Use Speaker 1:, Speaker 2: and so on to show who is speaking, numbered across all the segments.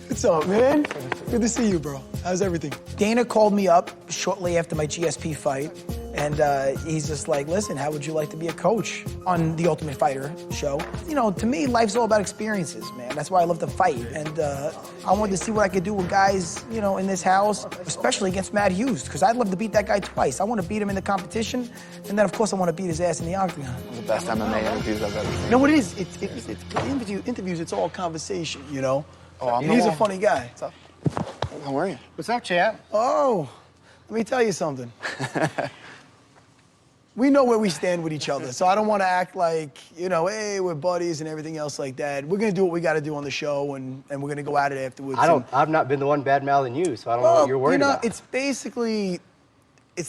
Speaker 1: What's up, man? Good to see you, bro. How's everything? Dana called me up shortly after my GSP fight, and he's just like, listen, how would you like to be a coach on The Ultimate Fighter show? You know, to me, life's all about experiences, man. That's why I love to fight. And I wanted to see what I could do with guys, you know, in this house, especially against Matt Hughes, because I'd love to beat that guy twice. I want to beat him in the competition, and then, of course, I want to beat his ass in the octagon.
Speaker 2: The best MMA interviews I've ever seen.
Speaker 1: You know what it is? Interviews, it's all conversation, you know?
Speaker 2: Oh,
Speaker 1: He's a funny guy.
Speaker 2: What's up? How are you?
Speaker 3: What's up, champ?
Speaker 1: Oh, let me tell you something. We know where we stand with each other, so I don't want to act like, you know, hey, we're buddies and everything else like that. We're going to do what we got to do on the show, and we're going to go at it afterwards.
Speaker 3: I've not been the one bad-mouthing you, so I don't know what you're worried about.
Speaker 1: It's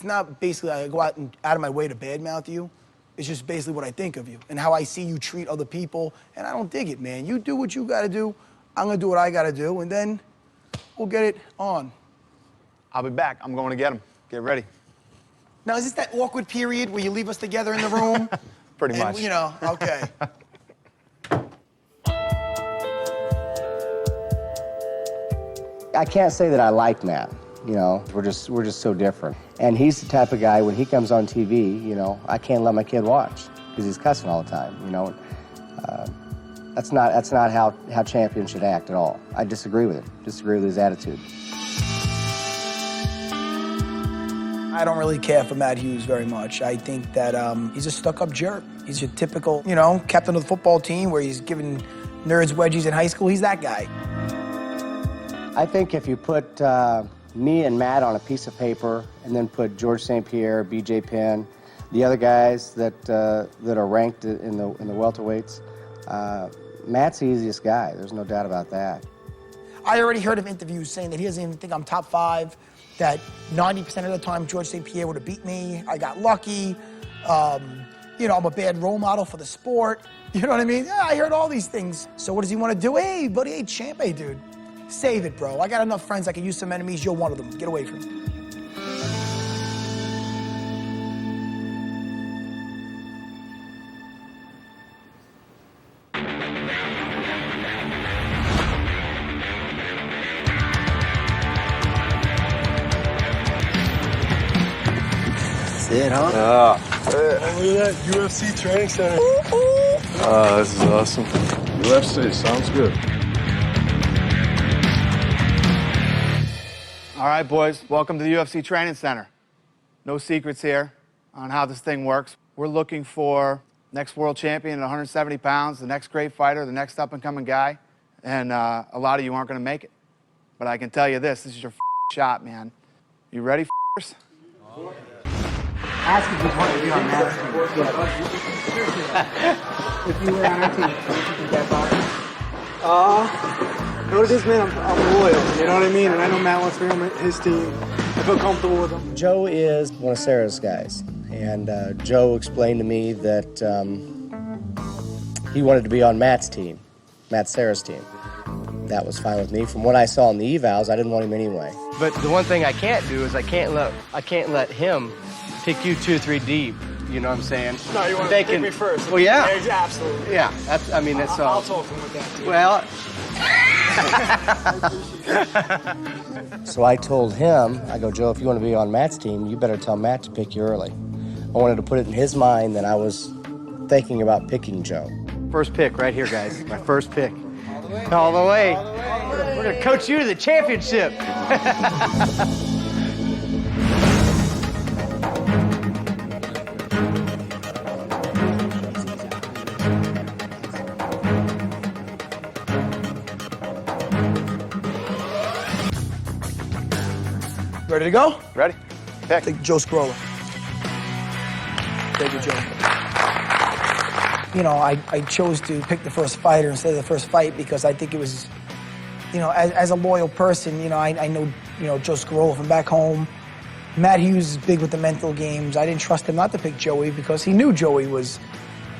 Speaker 1: not basically I go out of my way to badmouth you. It's just basically what I think of you and how I see you treat other people, and I don't dig it, man. You do what you got to do. I'm going to do what I got to do, and then we'll get it on.
Speaker 2: I'll be back. I'm going to get him. Get ready.
Speaker 1: Now, is this that awkward period where you leave us together in the room?
Speaker 2: Pretty much.
Speaker 1: You know, okay.
Speaker 3: I can't say that I like Matt. You know, we're just so different. And he's the type of guy, when he comes on TV, you know, I can't let my kid watch because he's cussing all the time, you know. That's not how champions should act at all. I disagree with it. Disagree with his attitude.
Speaker 1: I don't really care for Matt Hughes very much. I think that he's a stuck-up jerk. He's your typical, you know, captain of the football team where he's giving nerds wedgies in high school. He's that guy.
Speaker 3: I think if you put me and Matt on a piece of paper and then put George St. Pierre, BJ Penn, the other guys that are ranked in the welterweights, Matt's the easiest guy. There's no doubt about that.
Speaker 1: I already heard of interviews saying that he doesn't even think I'm top 5, that 90% of the time George St. Pierre would have beat me. I got lucky. You know, I'm a bad role model for the sport. You know what I mean? Yeah, I heard all these things. So what does he want to do? Hey, buddy, hey, champ, hey, dude. Save it, bro. I got enough friends I can use some enemies. You're one of them. Get away from me.
Speaker 4: It, huh?
Speaker 5: Yeah. Look at that UFC training center. This is awesome. UFC, sounds good.
Speaker 2: All right, boys, welcome to the UFC Training Center. No secrets here on how this thing works. We're looking for next world champion at 170 pounds, the next great fighter, the next up-and-coming guy, and a lot of you aren't going to make it. But I can tell you this is your shot, man. You ready, f***ers?
Speaker 4: Ask if you want to be on Matt's team. If you were on our team, would you think that box?
Speaker 5: You know what it is, man? I'm loyal, you know what I mean? And I know Matt wants to be on his team. I feel comfortable with him.
Speaker 3: Joe is one of Sarah's guys, and Joe explained to me that he wanted to be on Matt's team, Matt Sarah's team. That was fine with me. From what I saw in the evals, I didn't want him anyway.
Speaker 6: But the one thing I can't do is I can't let him pick you 2 or 3 deep. You know what I'm saying?
Speaker 5: No, you want to pick me first.
Speaker 6: Well, yeah.
Speaker 5: Absolutely.
Speaker 6: Yeah, that's. I mean, that's.
Speaker 5: I'll talk to him with that, too.
Speaker 6: Well.
Speaker 3: So I told him, I go, Joe, if you want to be on Matt's team, you better tell Matt to pick you early. I wanted to put it in his mind that I was thinking about picking Joe.
Speaker 6: First pick right here, guys. My first pick. All the way. We're going to coach you to the championship.
Speaker 1: Ready to go?
Speaker 2: Ready? Pick.
Speaker 1: Take Joe Scrolla. Take it, Joe. You know, I chose to pick the first fighter instead of the first fight because I think it was, you know, as a loyal person, you know, I know, you know, Joe Scrolla from back home. Matt Hughes is big with the mental games. I didn't trust him not to pick Joey because he knew Joey was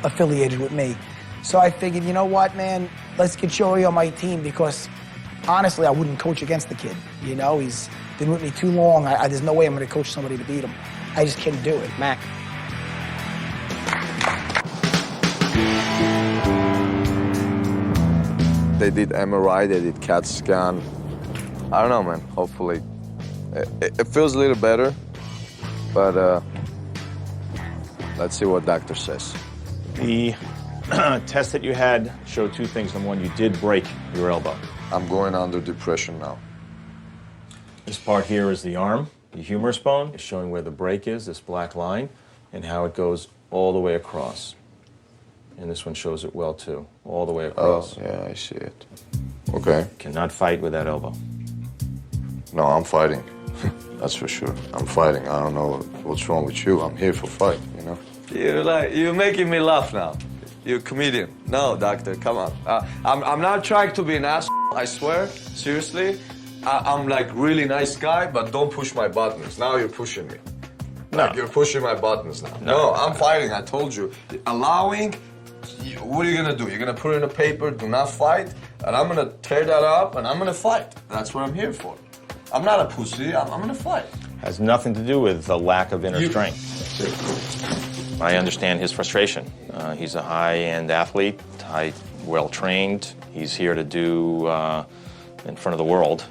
Speaker 1: affiliated with me. So I figured, you know what, man, let's get Joey on my team because, honestly, I wouldn't coach against the kid. You know, he's been with me too long. There's no way I'm going to coach somebody to beat him. I just can't do it.
Speaker 6: Mac.
Speaker 5: They did MRI, they did CAT scan. I don't know, man. Hopefully. It feels a little better, but let's see what doctor says.
Speaker 7: The test that you had showed two things. Number one, you did break your elbow.
Speaker 5: I'm going under depression now.
Speaker 7: This part here is the arm, the humerus bone, is showing where the break is, this black line, and how it goes all the way across. And this one shows it well, too, all the way across.
Speaker 5: Oh, yeah, I see it. Okay.
Speaker 7: Cannot fight with that elbow.
Speaker 5: No, I'm fighting. That's for sure. I'm fighting. I don't know what's wrong with you. I'm here for fight, you know?
Speaker 8: You're making me laugh now. You're a comedian. No, doctor, come on. I'm not trying to be an asshole, I swear. Seriously. I'm like really nice guy, but don't push my buttons. Now you're pushing me.
Speaker 7: No.
Speaker 8: Like you're pushing my buttons now.
Speaker 7: No.
Speaker 8: No, I'm fighting, I told you. Allowing, what are you gonna do? You're gonna put it in a paper, do not fight, and I'm gonna tear that up and I'm gonna fight. That's what I'm here for. I'm not a pussy, I'm gonna fight.
Speaker 7: Has nothing to do with the lack of inner strength. I understand his frustration. He's a high-end athlete, well-trained. He's here to do in front of the world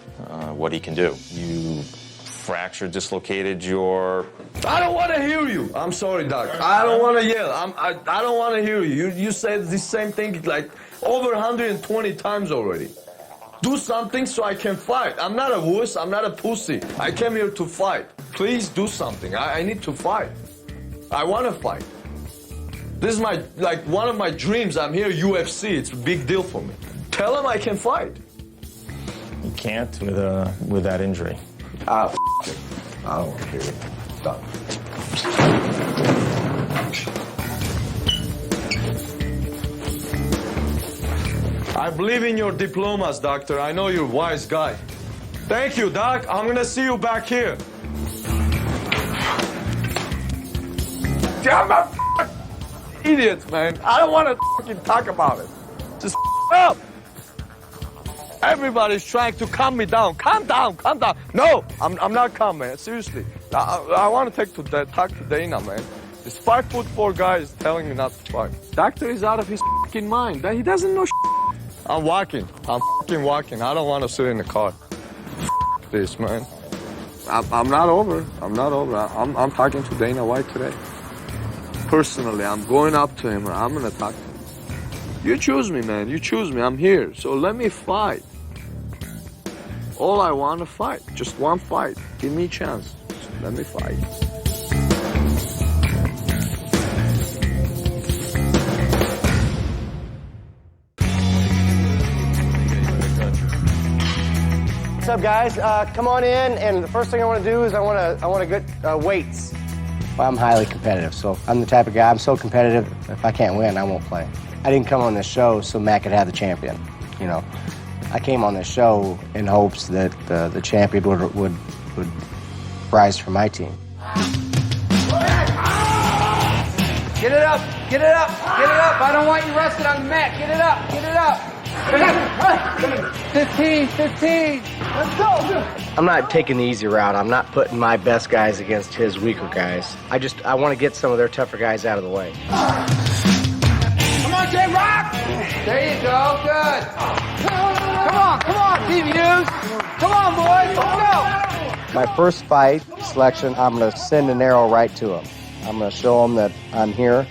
Speaker 7: what he can do. You fractured, dislocated your...
Speaker 8: I don't want to hear you. I'm sorry, doc. I don't want to yell. I don't want to hear you. You said the same thing like over 120 times already. Do something so I can fight. I'm not a wuss. I'm not a pussy. I came here to fight. Please do something. I need to fight. I want to fight. This is my, like, one of my dreams. I'm here, UFC. It's a big deal for me. Tell him I can fight.
Speaker 7: You can't with that injury.
Speaker 8: Ah, it. I don't want to hear it. Stop. I believe in your diplomas, doctor. I know you're a wise guy. Thank you, doc. I'm gonna see you back here. I'm a idiot, man. I don't want to fucking talk about it. Just up. Everybody's trying to calm me down. Calm down, calm down. No, I'm not calm, man. Seriously. I want to talk to Dana, man. This 5'4" guy is telling me not to fight. Doctor is out of his fucking mind. He doesn't know shit. I'm walking. I'm fucking walking. I don't want to sit in the car. This, man. I'm not over. I'm not over. I'm talking to Dana White today. Personally, I'm going up to him and I'm going to talk to him. You choose me, man. You choose me. I'm here. So let me fight. All I want to fight. Just one fight. Give me a chance. Just let me fight.
Speaker 3: What's up, guys? Come on in, and the first thing I want to do is I want to get weights. I'm highly competitive, so I'm the type of guy, I'm so competitive, if I can't win, I won't play. I didn't come on this show so Matt could have the champion, you know. I came on this show in hopes that the champion would rise for my team.
Speaker 4: Get it up! Get it up! Get it up! I don't want you resting on the mat. Get it up! Get it up! 15! Let's go!
Speaker 3: I'm not taking the easy route. I'm not putting my best guys against his weaker guys. I want to get some of their tougher guys out of the way.
Speaker 4: Come on, J-Rock! There you go. Good. Come on, Team Hughes. Come on, boys. Let's go.
Speaker 3: My first fight selection, I'm going to send an arrow right to him. I'm going to show him that I'm here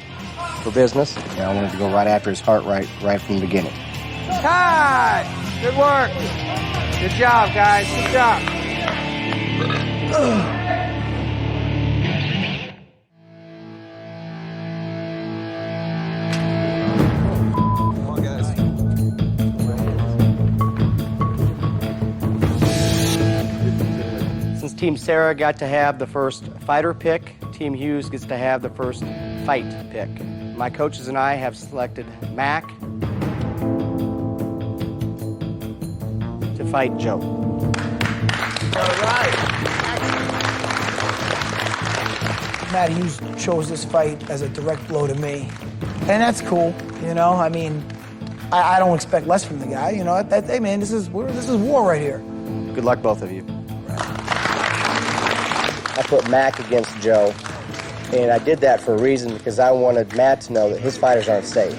Speaker 3: for business, and I wanted to go right after his heart right from the beginning.
Speaker 4: Hi! Good work. Good job, guys. Good job.
Speaker 8: Come on, guys.
Speaker 3: Since Team Sarah got to have the first fighter pick, Team Hughes gets to have the first fight pick. My coaches and I have selected Mac to fight Joe.
Speaker 8: All right.
Speaker 1: Matt Hughes chose this fight as a direct blow to me. And that's cool, you know? I mean, I don't expect less from the guy, you know? Hey, man, this is war right here.
Speaker 3: Good luck, both of you. I put Mac against Joe, and I did that for a reason because I wanted Matt to know that his fighters aren't safe.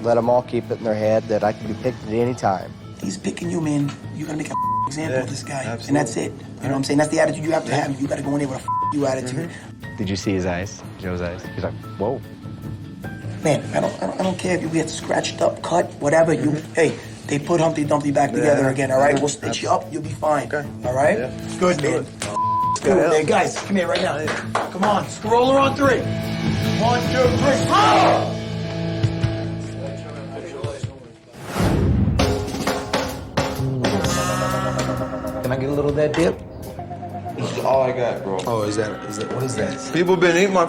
Speaker 3: Let them all keep it in their head that I can be picked at any time.
Speaker 1: he's picking you, man, you're gonna make a example of this guy. Absolutely. And that's it. You know what I'm saying? That's the attitude you have to have. You gotta go in there with a you attitude.
Speaker 6: Did you see his eyes? Joe's eyes? He's like, whoa.
Speaker 1: Man, I don't care if you get scratched up, cut, whatever. You, hey, they put Humpty Dumpty back together again. All right, we'll stitch you up. You'll be fine. Okay. All right. Yeah. Good, man. Good. Hey, guys, come here right now. Come on, roller on 3. 1, 2, 3. Oh! Can I get a little of that dip?
Speaker 5: This is all I got, bro.
Speaker 9: Oh, is that, what is that?
Speaker 5: People been eating my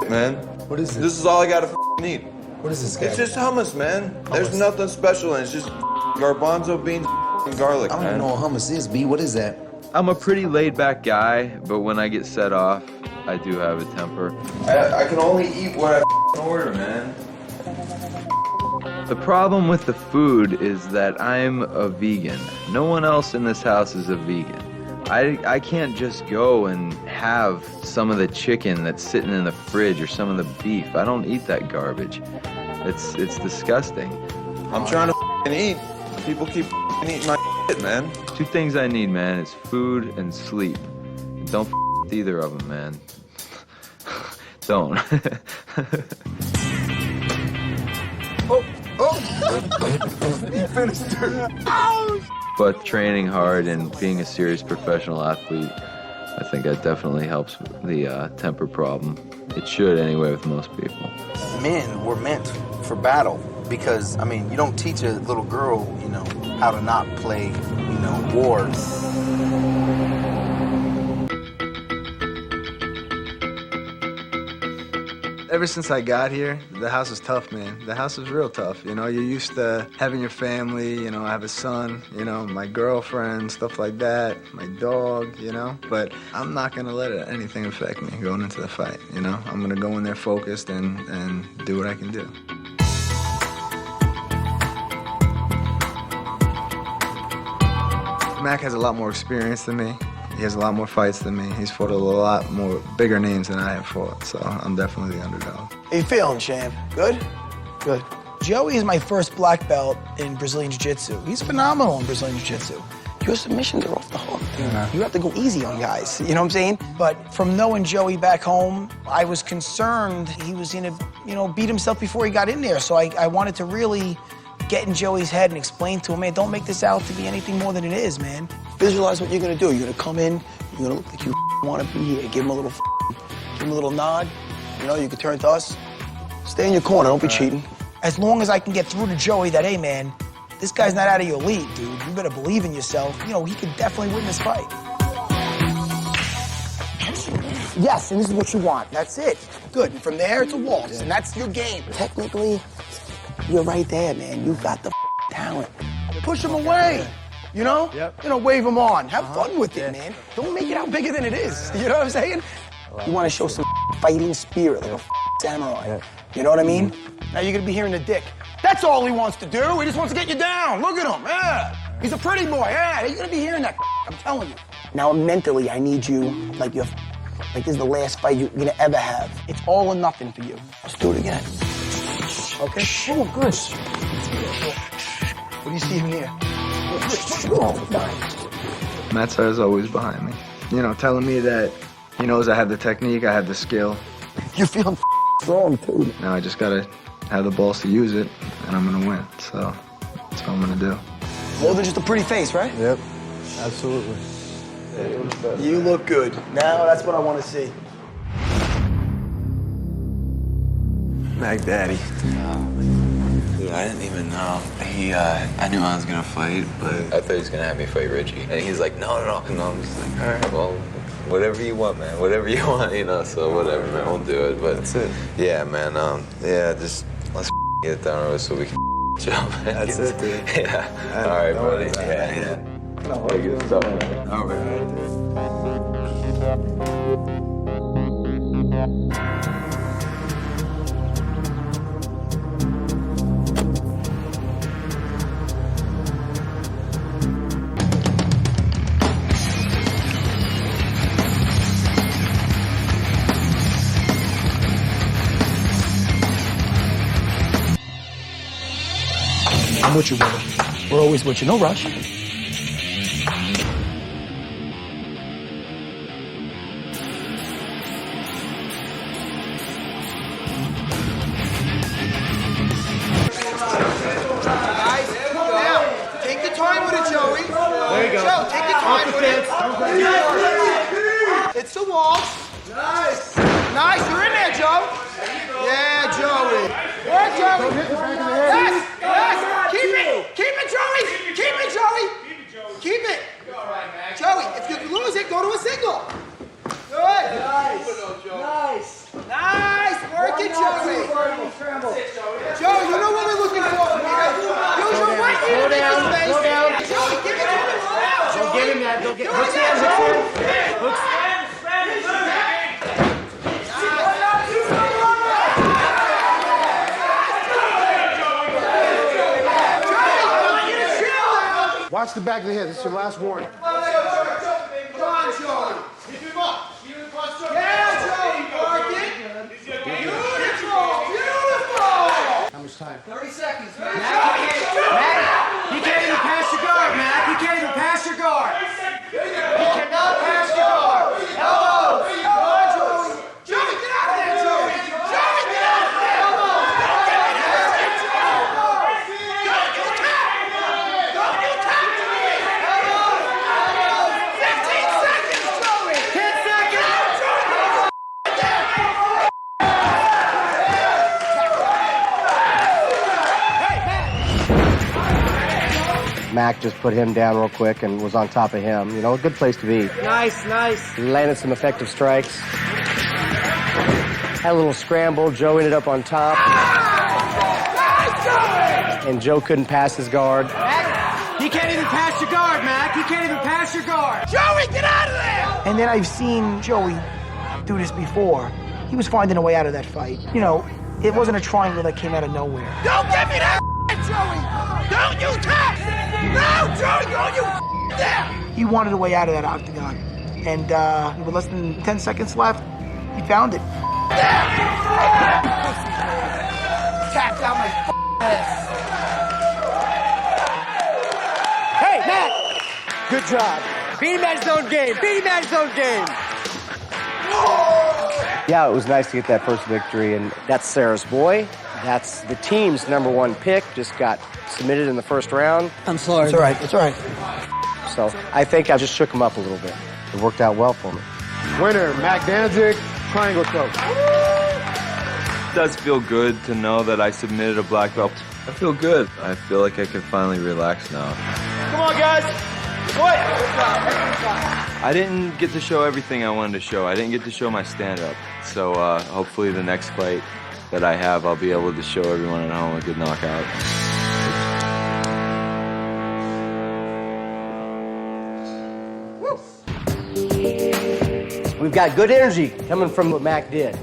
Speaker 5: man.
Speaker 9: What is
Speaker 5: This is all I gotta eat.
Speaker 9: What is this guy?
Speaker 5: It's just hummus, man. There's nothing special, and it's just garbanzo beans and garlic,
Speaker 9: I don't
Speaker 5: man.
Speaker 9: even know what hummus is, B. What is that?
Speaker 10: I'm a pretty laid-back guy, but when I get set off, I do have a temper.
Speaker 5: I can only eat what I order, man.
Speaker 10: The problem with the food is that I'm a vegan. No one else in this house is a vegan. I can't just go and have some of the chicken that's sitting in the fridge or some of the beef. I don't eat that garbage. It's disgusting.
Speaker 5: I'm trying to eat. People keep eating my shit, man.
Speaker 10: 2 things I need, man, is food and sleep. Don't with either of them, man. Don't.
Speaker 9: He finished her.
Speaker 10: But training hard and being a serious professional athlete, I think that definitely helps the temper problem. It should anyway with most people.
Speaker 9: Men were meant for battle because, I mean, you don't teach a little girl, you know, how to not play, you know, war.
Speaker 11: Ever since I got here, the house is tough, man. The house is real tough. You know, you're used to having your family, you know, I have a son, you know, my girlfriend, stuff like that, my dog, you know. But I'm not gonna let anything affect me going into the fight, you know. I'm gonna go in there focused and do what I can do. Mac has a lot more experience than me. He has a lot more fights than me. He's fought a lot more bigger names than I have fought, so I'm definitely the underdog.
Speaker 1: How you feeling, champ? Good? Good. Joey is my first black belt in Brazilian Jiu-Jitsu. He's phenomenal in Brazilian Jiu-Jitsu. Your submissions are off the hook. You have to go easy on guys, you know what I'm saying? But from knowing Joey back home, I was concerned he was gonna, you know, beat himself before he got in there. So I wanted to really get in Joey's head and explain to him, man, don't make this out to be anything more than it is, man. Visualize what you're gonna do. You're gonna come in, you're gonna look like you wanna be here. Give him a little nod. You know, you can turn to us. Stay in your corner, don't be cheating. As long as I can get through to Joey that, hey, man, this guy's not out of your league, dude. You better believe in yourself. You know, he could definitely win this fight. Yes, and this is what you want. That's it. Good. And from there, it's a waltz, and that's your game. Technically, you're right there, man. You got the talent. Push him away. You know? Yep. You know, wave him on. Have fun with it, man. Don't make it out bigger than it is. You know what I'm saying? You want to show some fighting spirit, like a samurai. Yeah. You know what I mean? Now you're gonna be hearing the dick. That's all he wants to do. He just wants to get you down. Look at him. Yeah. He's a pretty boy. Yeah. You're gonna be hearing that. I'm telling you. Now mentally, I need you like this is the last fight you're gonna ever have. It's all or nothing for you. Let's do it again. Okay. Oh, good. What do you see in here?
Speaker 11: Matt Serra's always behind me. You know, telling me that he knows I have the technique, I have the skill.
Speaker 1: You're feeling strong, too.
Speaker 11: Now I just gotta have the balls to use it, and I'm gonna win. So that's what I'm gonna do.
Speaker 1: More than just a pretty face, right?
Speaker 11: Yep, absolutely.
Speaker 1: You look good. Now that's what I want to see.
Speaker 12: Mac Daddy. Dude, I didn't even know. I knew I was gonna fight, but I thought he was gonna have me fight Richie. And he's like, no. And I'm just like, all right, well, whatever you want, man. Whatever you want, you know, so whatever, man, we'll do it. But
Speaker 11: that's it.
Speaker 12: Yeah, man, just let's get it down so we can chill, man.
Speaker 11: That's it, dude.
Speaker 12: Yeah. All right, buddy. Yeah.
Speaker 11: No,
Speaker 12: good stuff, man. All right.
Speaker 1: I'm with you, brother. We're always with you. No rush.
Speaker 4: Take your time with it, Joey.
Speaker 6: There you go.
Speaker 4: Joe, take your time with it. It's the wall.
Speaker 9: Nice.
Speaker 4: Nice, you're in there, Joe. Yeah, Joey. Yeah, Joey. Yes, yes. Keep it, Joey. Keep it, Joey. Keep it. Joey, if you lose it, go to a single. Good. Nice. Nice. Work it, Joey. Joey, you know what we're looking for. Use your right hand to make the space. Joey, give it to him.
Speaker 6: Don't get him that. Don't get hooks in. Hooks.
Speaker 13: Watch the back of the head. This is your last warning.
Speaker 4: Come on, Joey. Keep him up. Yeah, Joey. Work it. Beautiful. Beautiful.
Speaker 13: How much time?
Speaker 4: 30 seconds, man.
Speaker 6: Matt, he can't even pass your guard, Matt. He can't even pass your guard. He cannot pass your guard. Elbows.
Speaker 4: Come on, Joey. Joey, get out of there, Joey. Joey, get out of there. Don't you tap to me. 15 seconds, Joey.
Speaker 6: 10 seconds.
Speaker 3: Mac just put him down real quick and was on top of him. You know, a good place to be.
Speaker 6: Nice, nice.
Speaker 3: He landed some effective strikes. Had a little scramble. Joe ended up on top. And Joe couldn't pass his guard.
Speaker 6: He can't even pass your guard, Mac. He can't even pass your guard.
Speaker 4: Joey, get out of there.
Speaker 1: And then I've seen Joey do this before. He was finding a way out of that fight. You know, it wasn't a triangle that came out of nowhere.
Speaker 4: Don't give me that, Joey. Don't you tap. No, Joey, don't you there.
Speaker 1: He wanted a way out of that octagon. And with less than 10 seconds left, he found it.
Speaker 4: Tap down my ass.
Speaker 6: Hey, Matt. Good job. Beat him at his own game. Beat him at his own game.
Speaker 3: Yeah, it was nice to get that first victory, and that's Sarah's boy. That's the team's #1 pick. Just got submitted in the first round.
Speaker 1: I'm sorry. It's all right. It's all right.
Speaker 3: So I think I just shook him up a little bit. It worked out well for me.
Speaker 13: Winner, Mac Danzig, triangle choke.
Speaker 10: It does feel good to know that I submitted a black belt. I feel good. I feel like I can finally relax now.
Speaker 6: Come on, guys. What?
Speaker 10: I didn't get to show everything I wanted to show. I didn't get to show my stand-up. So hopefully the next fight that I have, I'll be able to show everyone at home a good knockout.
Speaker 3: We've got good energy coming from what Mac did.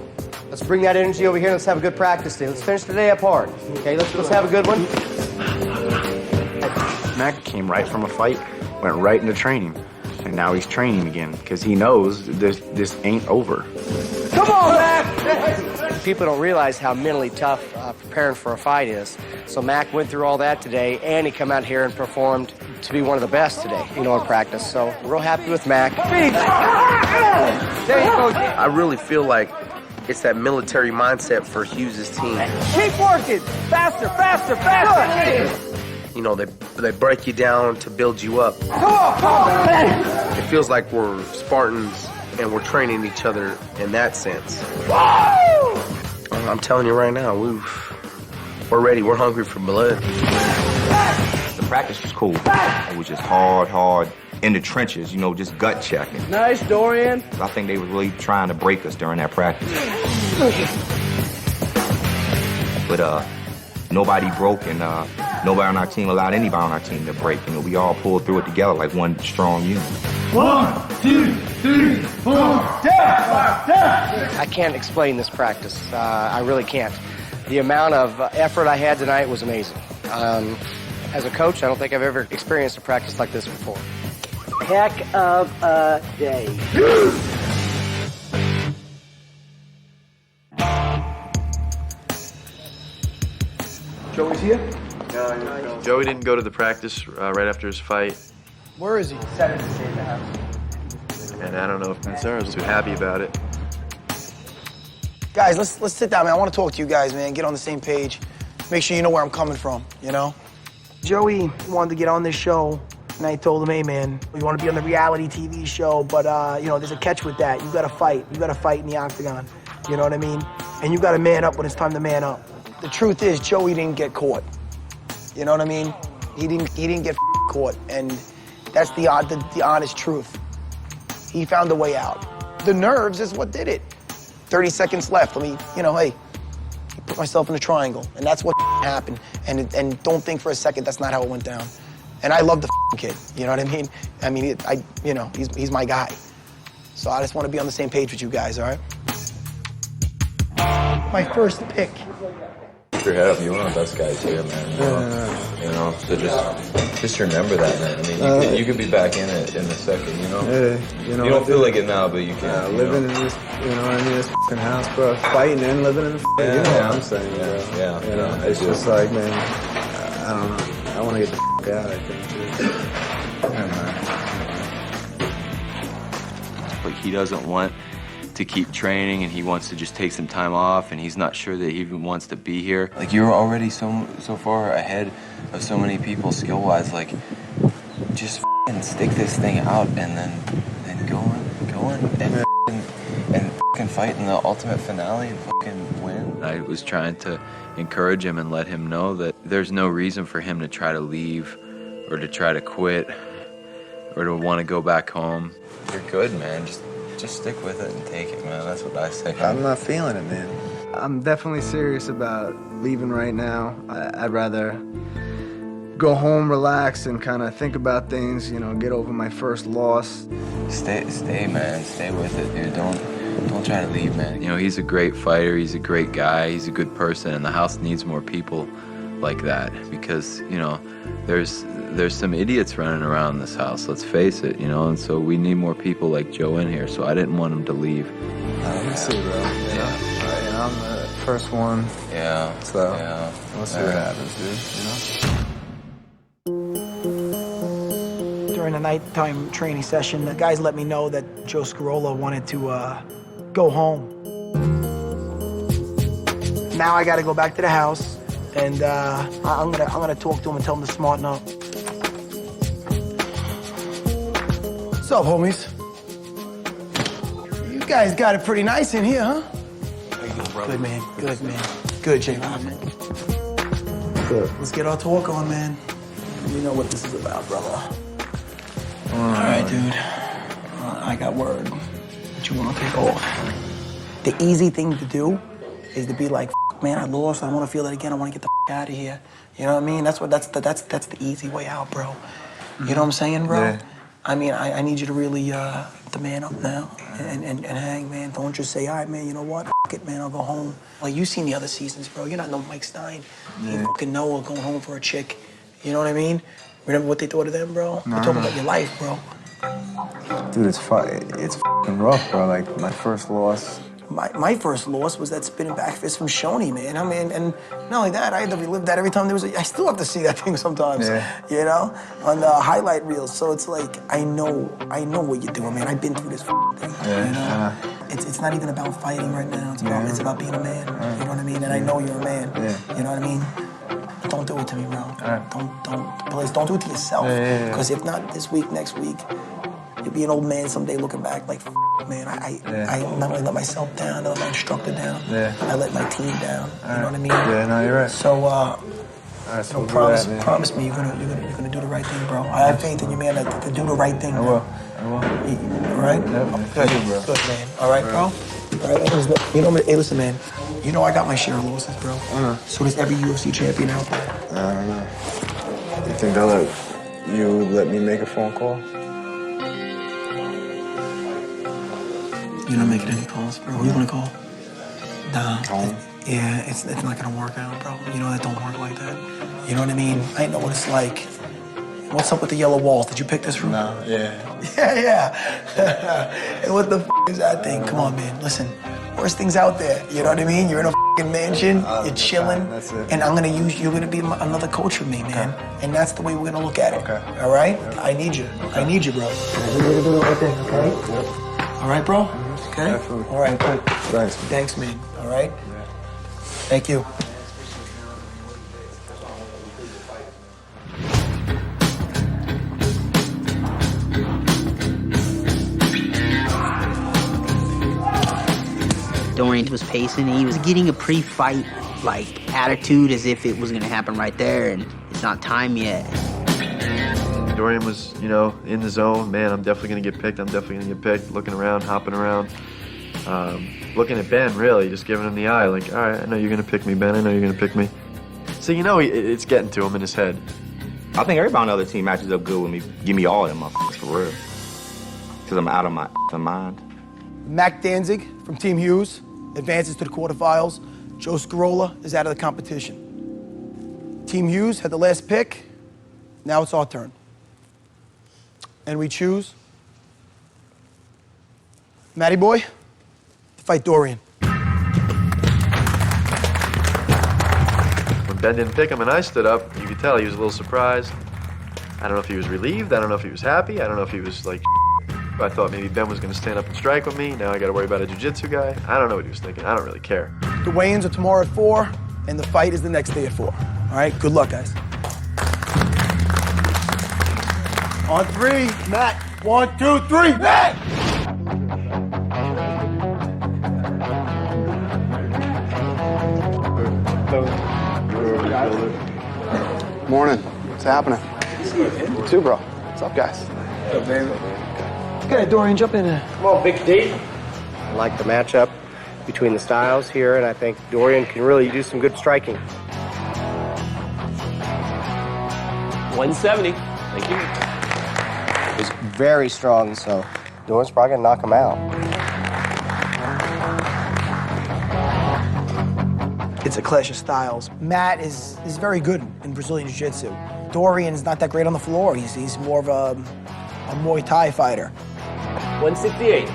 Speaker 3: Let's bring that energy over here and let's have a good practice day. Let's finish the day up hard. Okay, let's have a good one.
Speaker 14: Mac came right from a fight, went right into training. And now he's training again because he knows this ain't over.
Speaker 3: Come on, Mac! People don't realize how mentally tough preparing for a fight is. So Mac went through all that today, and he come out here and performed to be one of the best today, you know, in practice. So we're real happy with Mac.
Speaker 6: There you go.
Speaker 9: I really feel like it's that military mindset for Hughes' team.
Speaker 6: Keep working. Faster, faster, faster.
Speaker 9: You know, they break you down to build you up.
Speaker 6: Come on.
Speaker 9: It feels like we're Spartans and we're training each other in that sense. I'm telling you right now, we're ready. We're hungry for blood.
Speaker 14: The practice was cool. It was just hard in the trenches, you know, just gut checking.
Speaker 6: Nice, Dorian.
Speaker 14: I think they were really trying to break us during that practice. But nobody broke, and nobody on our team allowed anybody on our team to break. You know, we all pulled through it together like one strong unit.
Speaker 4: 1, 2, 3, 4,
Speaker 3: I can't explain this practice. I really can't. The amount of effort I had tonight was amazing. As a coach, I don't think I've ever experienced a practice like this before. Heck of a day.
Speaker 13: Joey's here.
Speaker 15: Joey didn't go to the practice right after his fight,
Speaker 1: Where is he? Saturday in the house.
Speaker 15: and I don't know if Mancera was too happy about it.
Speaker 1: Guys, let's sit down, man. I want to talk to you guys, man. Get on the same page. Make sure you know where I'm coming from, you know? Joey wanted to get on this show, and I told him, hey, man, we want to be on the reality TV show, but, you know, there's a catch with that. You got to fight. You got to fight in the octagon. You know what I mean? And you got to man up when it's time to man up. The truth is, Joey didn't get caught. You know what I mean? He didn't get caught, and that's the honest truth. He found a way out. The nerves is what did it. 30 seconds left. Let me, you know, hey, put myself in a triangle, and that's what happened. And don't think for a second that's not how it went down. And I love the kid. You know what I mean? I mean, you know, he's my guy. So I just want to be on the same page with you guys. All right? My first pick.
Speaker 12: Keep your head up. You're one of the best guys here, man. You know, so just remember that, man. I mean, you could be back in it in a second, you know?
Speaker 11: You know,
Speaker 12: you don't feel like it now, but you can.
Speaker 11: Living in this, you know what I mean, this f***ing house, bro. Fighting and living in the you know what I'm saying, bro.
Speaker 12: Yeah.
Speaker 11: You know, it's just like, man, I don't know. I want to get the out, I think, too.
Speaker 10: Like, he doesn't want to keep training, and he wants to just take some time off, and he's not sure that he even wants to be here.
Speaker 12: Like, you're already so far ahead of so many people skill-wise. Like, just f***ing stick this thing out and then go on and f***ing fight in the ultimate finale and fucking win.
Speaker 10: I was trying to encourage him and let him know that there's no reason for him to try to leave or to try to quit or to want to go back home.
Speaker 12: You're good, man. Just stick with it and take it, man. That's what I say.
Speaker 11: I'm not feeling it, man. I'm definitely serious about leaving right now. I'd rather go home, relax, and kind of think about things, you know, get over my first loss.
Speaker 12: Stay, man. Stay with it, dude. Don't try to leave, man.
Speaker 10: You know, he's a great fighter, he's a great guy, he's a good person, and the house needs more people like that because, you know, there's some idiots running around this house, let's face it, you know, and so we need more people like Joe in here, so I didn't want him to leave.
Speaker 11: We'll see, bro. Yeah. I'm the first one.
Speaker 12: Yeah.
Speaker 11: So,
Speaker 12: yeah.
Speaker 11: We'll see what happens, dude, you know?
Speaker 1: During the nighttime training session, the guys let me know that Joe Scirolo wanted to go home. Now I got to go back to the house, and I'm gonna talk to him and tell him to smarten up. What's up, homies? You guys got it pretty nice in here, huh?
Speaker 12: How you doing, brother?
Speaker 1: Good, man. Good, man. Good, J-Rob. Good. Let's get our talk on, man. You know what this is about, brother. All right, dude. I got word that you want to take off. The easy thing to do is to be like, man, I lost. I want to feel that again. I want to get the out of here. You know what I mean? That's the easy way out, bro. You know what I'm saying, bro?
Speaker 11: Yeah.
Speaker 1: I mean, I need you to really the man up now and hang, man. Don't just say, all right, man, you know what? F it, man, I'll go home. Like, you've seen the other seasons, bro. You're not no Mike Stein. You fucking Noah going home for a chick. You know what I mean? Remember what they thought of them, bro? We're talking about your life, bro.
Speaker 11: Dude, it's fucking rough, bro. Like, my first loss.
Speaker 1: My first loss was that spinning back fist from Shoney, man. I mean, and not only that, I had to relive that every time there was I still have to see that thing sometimes, you know, on the highlight reels. So it's like, I know what you're doing, man. I've been through this thing, you know? It's not even about fighting right now. It's about being a man, you know what I mean? And I know you're a man, you know what I mean? Don't do it to me, bro. Please don't do it to yourself. Because if not this week, next week, you'll be an old man someday looking back like, man, I not only let myself down, I let my instructor down. I let my team down. You know what I mean?
Speaker 11: Yeah, no, you're right.
Speaker 1: So,
Speaker 11: so
Speaker 1: promise me you're gonna do the right thing, bro. I have faith in you, man, to do the right thing. I will. All right?
Speaker 11: Yep.
Speaker 1: Good,
Speaker 11: bro.
Speaker 1: Good, man. All right, bro? All right, you know, hey, listen, man. You know I got my share of losses, bro. So does every UFC champion out there.
Speaker 11: I don't know. You think they'll let me make a phone call?
Speaker 1: You're not making any calls, bro. Who you gonna call? Nah. Yeah, it's not gonna work out, bro. You know that don't work like that. You know what I mean? I know what it's like. What's up with the yellow walls? Did you pick this from?
Speaker 11: No, yeah.
Speaker 1: Yeah. And what the is that thing? Come on, man. Listen, worst things out there. You know what I mean? You're in a fucking mansion, you're chilling,
Speaker 11: That's it.
Speaker 1: and you're gonna be another coach for me, man. And that's the way we're gonna look at it.
Speaker 11: Okay.
Speaker 1: All right? I need you, bro. We're gonna do the right thing, okay? All right, bro? Okay?
Speaker 11: Definitely.
Speaker 1: All right, good.
Speaker 11: Thanks.
Speaker 1: Thanks, man. All right? Thank you.
Speaker 16: Dorian was pacing, and he was getting a pre-fight attitude as if it was gonna happen right there, and it's not time yet.
Speaker 15: Dorian was, in the zone. Man, I'm definitely going to get picked. I'm definitely going to get picked. Looking around, hopping around. Looking at Ben, really, just giving him the eye. Like, all right, I know you're going to pick me, Ben. I know you're going to pick me. So, it's getting to him in his head.
Speaker 14: I think everybody on the other team matches up good with me. Give me all of them motherfuckers for real. Because I'm out of my mind.
Speaker 1: Mac Danzig from Team Hughes advances to the quarterfinals. Joe Scarola is out of the competition. Team Hughes had the last pick. Now it's our turn. And we choose Matty Boy to fight Dorian.
Speaker 15: When Ben didn't pick him and I stood up, you could tell he was a little surprised. I don't know if he was relieved. I don't know if he was happy. I don't know if he was like, I thought maybe Ben was going to stand up and strike with me. Now I got to worry about a jiu-jitsu guy. I don't know what he was thinking. I don't really care.
Speaker 1: The weigh-ins are tomorrow at 4, and the fight is the next day at 4. All right, good luck, guys. On 3, Matt. 1, 2, 3, Matt!
Speaker 2: Morning. What's happening? You too, bro. What's up, guys?
Speaker 1: What's up, baby? Okay, Dorian, jump in there.
Speaker 3: Come on, Big D. I like the matchup between the styles here, and I think Dorian can really do some good striking.
Speaker 6: 170. Thank you.
Speaker 3: He's very strong, so Dorian's probably gonna knock him out.
Speaker 1: It's a clash of styles. Matt is very good in Brazilian Jiu-Jitsu. Dorian's not that great on the floor. He's more of a Muay Thai fighter.
Speaker 6: 168.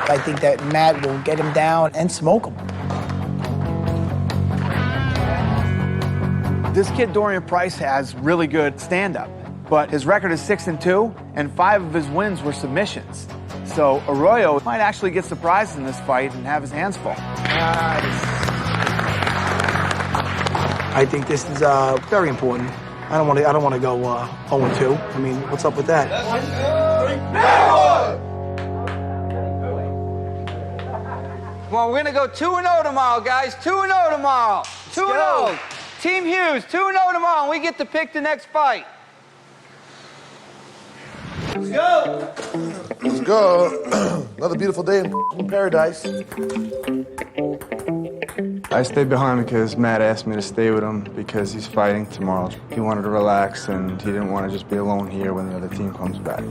Speaker 1: I think that Matt will get him down and smoke him.
Speaker 2: This kid Dorian Price has really good stand-up, but his record is 6-2, and 5 of his wins were submissions. So Arroyo might actually get surprised in this fight and have his hands full.
Speaker 1: I think this is very important. I don't want to go 0-2. I mean, what's up with that?
Speaker 6: Come on, we're gonna go 2-0 tomorrow, guys. 2-0 tomorrow. 2-0. Team Hughes, 2-0 tomorrow, and we get to pick the next fight.
Speaker 13: Let's go. Let's go. Another beautiful day in paradise.
Speaker 11: I stayed behind because Matt asked me to stay with him because he's fighting tomorrow. He wanted to relax and he didn't want to just be alone here when the other team comes back.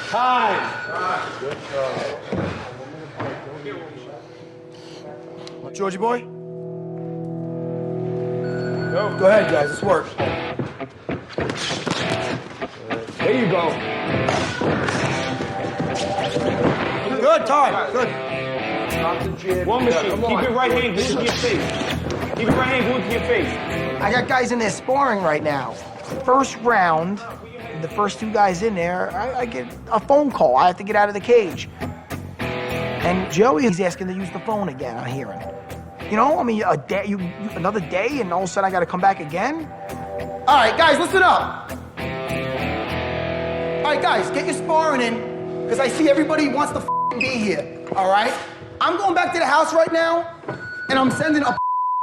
Speaker 4: Time.
Speaker 13: Good job.
Speaker 1: Georgie boy? Go ahead, guys. Let's work.
Speaker 4: There you go.
Speaker 1: Good, time. Good.
Speaker 4: One machine. Keep your right hand glued to your face. Keep your right hand glued to your face.
Speaker 1: I got guys in there sparring right now. First round, the first 2 guys in there, I get a phone call. I have to get out of the cage. And Joey is asking to use the phone again. I'm hearing it. You know, I mean, another day, and all of a sudden I got to come back again. All right, guys, listen up. All right, guys, get your sparring in, because I see everybody wants to be here. All right? I'm going back to the house right now, and I'm sending a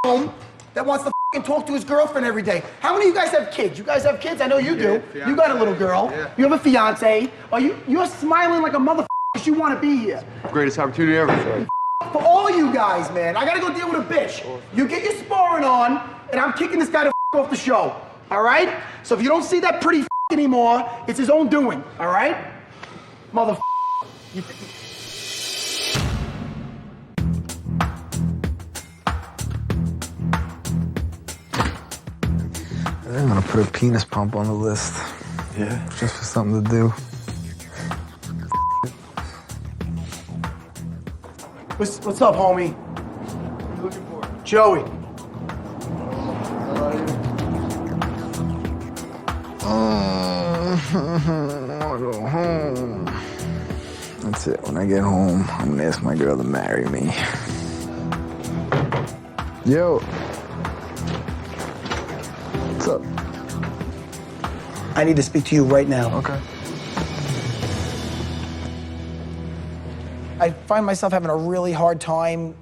Speaker 1: home that wants to talk to his girlfriend every day. How many of you guys have kids? You guys have kids? I know you do. You got a little girl. Yeah. You have a fiance. You're smiling like a motherfucker because you want to be here.
Speaker 15: Greatest opportunity ever.
Speaker 1: For all you guys, man, I gotta go deal with a bitch. You get your sparring on, and I'm kicking this guy the off the show. All right? So if you don't see that pretty anymore, it's his own doing. All right? Motherfucker.
Speaker 11: I'm gonna put a penis pump on the list.
Speaker 13: Yeah?
Speaker 11: Just for something to do.
Speaker 4: What's up, homie? What are you looking for? Joey.
Speaker 11: I wanna go home. That's it. When I get home, I'm gonna ask my girl to marry me. Yo. What's up?
Speaker 1: I need to speak to you right now.
Speaker 11: Okay.
Speaker 1: I find myself having a really hard time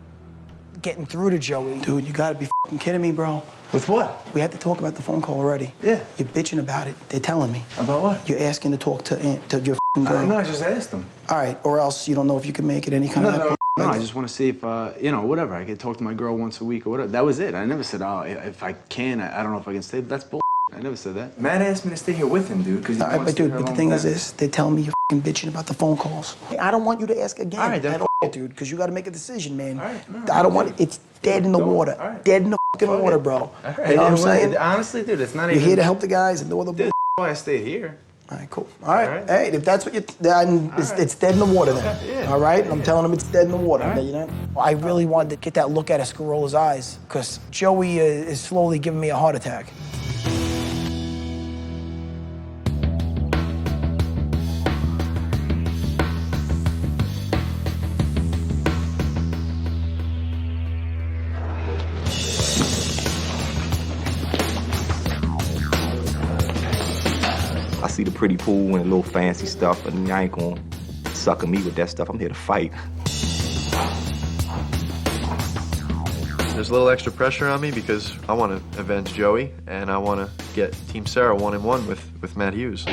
Speaker 1: getting through to Joey. Dude, you gotta be f***ing kidding me, bro.
Speaker 4: With what?
Speaker 1: We had to talk about the phone call already.
Speaker 4: Yeah.
Speaker 1: You're bitching about it. They're telling me.
Speaker 4: About what?
Speaker 1: You're asking to talk to your f***ing girl.
Speaker 4: No, I just asked them.
Speaker 1: All right, or else you don't know if you can make it any kind of...
Speaker 11: No, I just want to see if, whatever. I could talk to my girl once a week or whatever. That was it. I never said, oh, if I can, I don't know if I can stay. That's bull. I never said that.
Speaker 4: Matt asked me to stay here with him, dude, because
Speaker 1: All right, but dude, the thing is this, they're telling me you're f***ing bitching about the phone calls. I don't want you to ask again.
Speaker 4: All right, then
Speaker 1: at all, dude, because you got to make a decision, man.
Speaker 4: All right, no,
Speaker 1: I don't want it. It's dead in the water.
Speaker 4: All right.
Speaker 1: Dead in the f***ing water, bro.
Speaker 4: All right.
Speaker 1: You know what I'm saying?
Speaker 4: Honestly, dude, it's not
Speaker 1: You're
Speaker 4: even...
Speaker 1: here to help the guys and do all the
Speaker 4: Dude, why I stayed here.
Speaker 1: All right, cool. All right. Hey, if that's what you... Then it's dead in the water then.
Speaker 4: Yeah.
Speaker 1: All right? And I'm telling him it's dead in the water.
Speaker 4: All right.
Speaker 1: You know? I really wanted to get that look at Escarola's eyes because Joey is slowly giving me a heart attack.
Speaker 14: I see the pretty pool and the little fancy stuff, and I ain't gonna sucker me with that stuff. I'm here to fight.
Speaker 15: There's a little extra pressure on me because I want to avenge Joey, and I want to get Team Sarah 1-1 with Matt Hughes.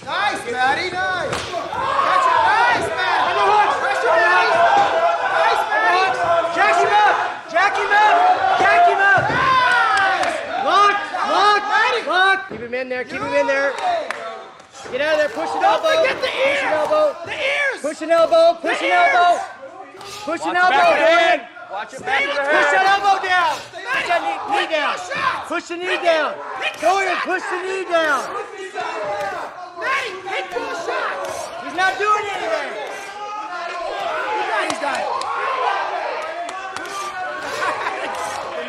Speaker 4: Nice, Matty, nice. Catch it, nice, Matty. Pressure, Matty. Nice, Matty.
Speaker 6: Jack him up! Jack him up! Jack him up! Lock! Lock! Lock! Keep him in there, keep him in there. Get out of there, push an elbow.
Speaker 4: Don't forget the ears.
Speaker 6: Push an elbow.
Speaker 4: The ears.
Speaker 6: Push an elbow, push an elbow. Push an elbow, Dorian.
Speaker 4: Watch it back of the
Speaker 6: Push that
Speaker 4: head.
Speaker 6: elbow down. Push that knee down. Push the knee down. Dorian, push the knee down.
Speaker 4: Matty, hit 4 shots.
Speaker 6: He's not doing anything.
Speaker 4: He's got it.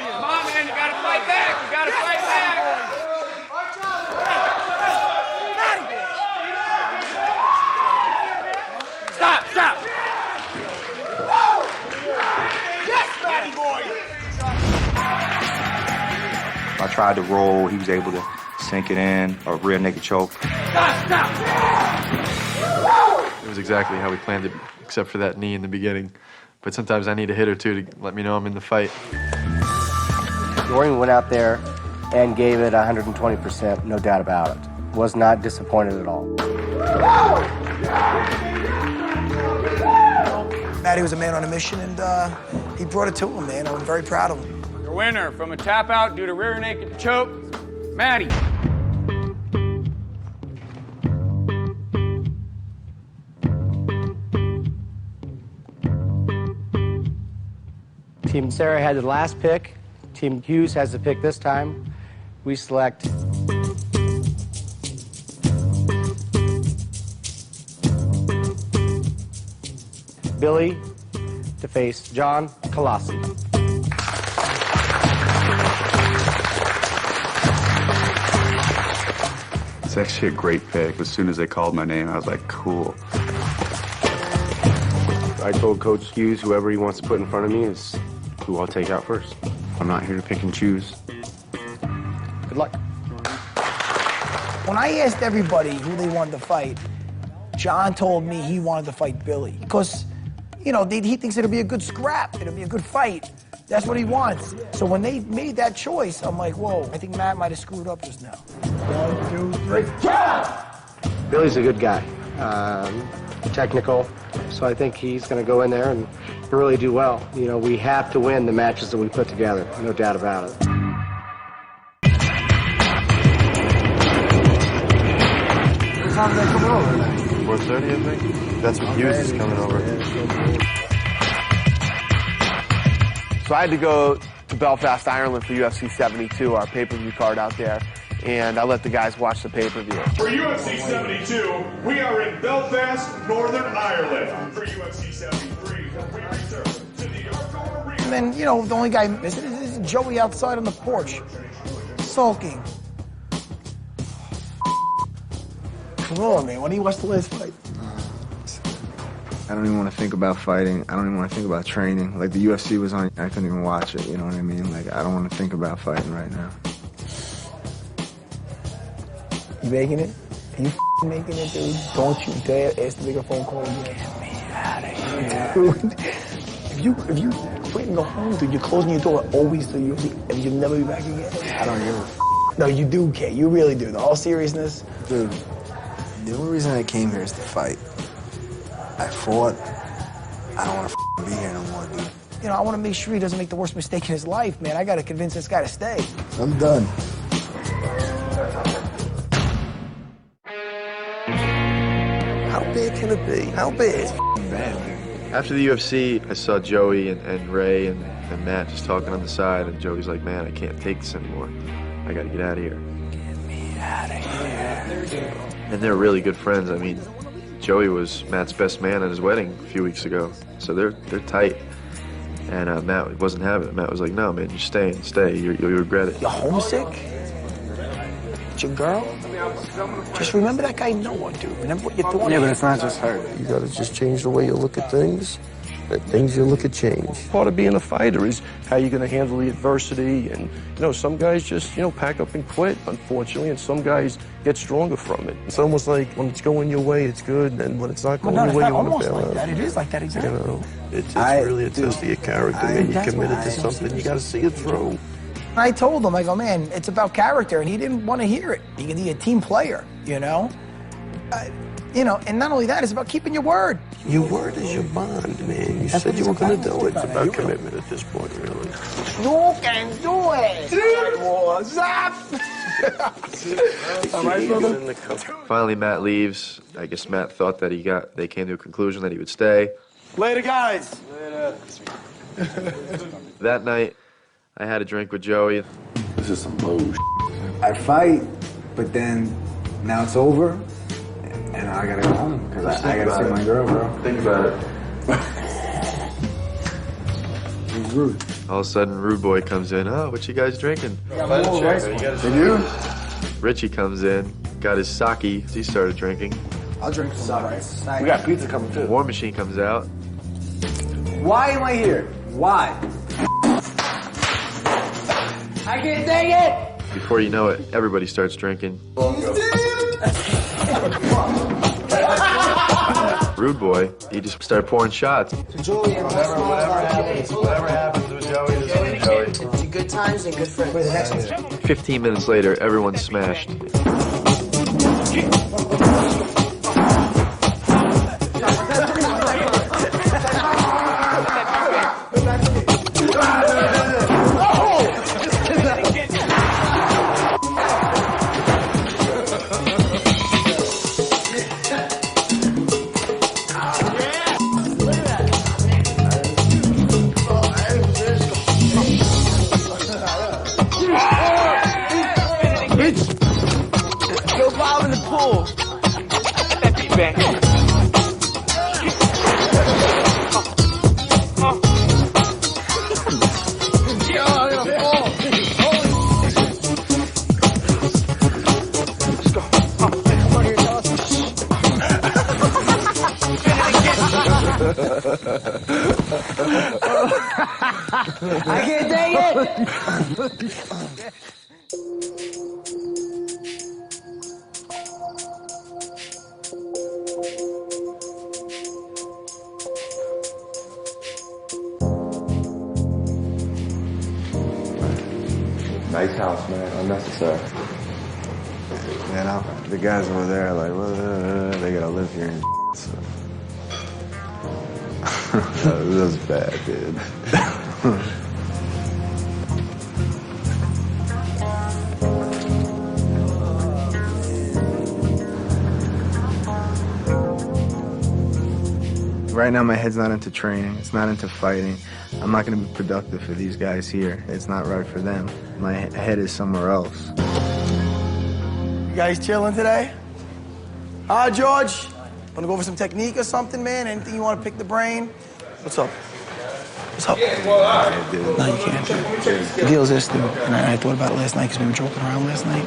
Speaker 4: Come on, man, you gotta fight back. You gotta fight back. Stop, stop. Yes, Matty boy.
Speaker 14: I tried to roll. He was able to sink it in, a rear naked choke.
Speaker 4: Stop, stop.
Speaker 15: It was exactly how we planned it, except for that knee in the beginning. But sometimes I need a hit or two to let me know I'm in the fight.
Speaker 3: Dorian went out there and gave it 120%, no doubt about it. Was not disappointed at all.
Speaker 1: Matty was a man on a mission, and he brought it to him, man. I'm very proud of him.
Speaker 17: Your winner from a tap out due to rear naked choke, Matty.
Speaker 3: Team Sarah had the last pick. Team Hughes has the pick this time. We select Billy to face John Colossi.
Speaker 18: It's actually a great pick. As soon as they called my name, I was like, cool.
Speaker 19: I told Coach Hughes whoever he wants to put in front of me is who I'll take out first. I'm not here to pick and choose.
Speaker 3: Good luck.
Speaker 1: When I asked everybody who they wanted to fight, John told me he wanted to fight Billy because, you know, he thinks it'll be a good scrap. It'll be a good fight. That's what he wants. So when they made that choice, I'm like, whoa, I think Matt might have screwed up just now. 1, 2, 3,
Speaker 11: Billy's a good guy.
Speaker 3: technical. So I think he's going to go in there and really do well. You know, we have to win the matches that we put together, no doubt about it.
Speaker 13: What time are they coming over tonight?
Speaker 15: 4:30, I think. That's when Hughes is coming over.
Speaker 2: So I had to go to Belfast, Ireland for UFC 72, our pay-per-view card out there, and I let the guys watch the pay-per-view.
Speaker 20: For UFC 72, we are in Belfast, Northern Ireland. For UFC 73, we return to the Arco Arena.
Speaker 1: And then, you know, the only guy missing is Joey outside on the porch, sulking. Come on, man. When do you watch the last fight?
Speaker 11: I don't even want to think about fighting. I don't even want to think about training. Like, the UFC was on, I couldn't even watch it, you know what I mean? Like, I don't want to think about fighting right now.
Speaker 1: You making it? Are you making it, dude? Don't you dare ask to make a phone call and get me out of here, dude. If you quit and go home, dude, you're closing your door always to the UFC and you'll never be back again.
Speaker 11: I don't give a
Speaker 1: No, you do, Kay. You really do. The all seriousness.
Speaker 11: Dude, the only reason I came here is to fight. I fought. I don't want to be here no more, dude.
Speaker 1: You know, I want to make sure he doesn't make the worst mistake in his life, man. I got to convince this guy to stay.
Speaker 11: I'm done.
Speaker 13: How big can it be? How big?
Speaker 11: Bad.
Speaker 15: After the UFC, I saw Joey and Ray and Matt just talking on the side, and Joey's like, man, I can't take this anymore. I got to get out of here.
Speaker 1: Get me out of here.
Speaker 15: And they're really good friends. I mean, Joey was Matt's best man at his wedding a few weeks ago, so they're tight. And Matt wasn't having it. Matt was like, no, man, you're staying. Stay. You'll regret it.
Speaker 1: You're homesick? It's your girl? Just remember that guy Noah, dude. Remember what you're doing.
Speaker 11: Yeah, but it's not just her.
Speaker 13: You gotta just change the way you look at things. Things you look at change. Part of being a fighter is how you're gonna handle the adversity, and you know, some guys just, you know, pack up and quit, unfortunately, and some guys get stronger from it. It's almost like when it's going your way, it's good, and when it's not going your way, you want to bail out.
Speaker 1: That. It is like that, exactly.
Speaker 13: You know, it's really a test of your character, man. You're committed to something, you gotta see it through.
Speaker 1: I told him, I go, man, it's about character, and he didn't want to hear it. You can be a team player, you know? You know, and not only that, it's about keeping your word.
Speaker 13: Your word is your bond, man. You said you were going to do it. It's about commitment at this point, really.
Speaker 1: You can do it! What's up?
Speaker 13: All right, brother?
Speaker 15: Finally, Matt leaves. I guess Matt thought that they came to a conclusion that he would stay.
Speaker 13: Later, guys.
Speaker 15: That night, I had a drink with Joey.
Speaker 13: This is some bullshit.
Speaker 11: I fight, but then now it's over, and I gotta go home because I gotta see my girl, bro.
Speaker 15: Think about it.
Speaker 11: He's rude.
Speaker 15: All of a sudden, Rude Boy comes in. Oh, what you guys drinking?
Speaker 11: Did you?
Speaker 15: Richie comes in, got his sake. He started drinking.
Speaker 11: I'll drink some rice.
Speaker 13: We got pizza coming, too.
Speaker 15: War Machine comes out.
Speaker 11: Why am I here? Why? I can't take it!
Speaker 15: Before you know it, everybody starts drinking. Rude Boy, he just started pouring shots.
Speaker 11: Julian,
Speaker 13: whatever happens with Joey, this is Joey.
Speaker 6: It's good times and good friends.
Speaker 15: 15 minutes later, everyone's smashed.
Speaker 6: Go Bob in the pool. That beat back.
Speaker 11: I can't take it!
Speaker 19: Nice house, man. Unnecessary.
Speaker 11: Man, the guys over there are like, they gotta live here in so. That was bad, dude. Right now, my head's not into training. It's not into fighting. I'm not going to be productive for these guys here. It's not right for them. My head is somewhere else.
Speaker 1: You guys chilling today? George? Wanna go over some technique or something, man? Anything you want to pick the brain? What's up? What's up? No, you can't, dude. The deal's this, dude. And I thought about it last night because we were joking around last night.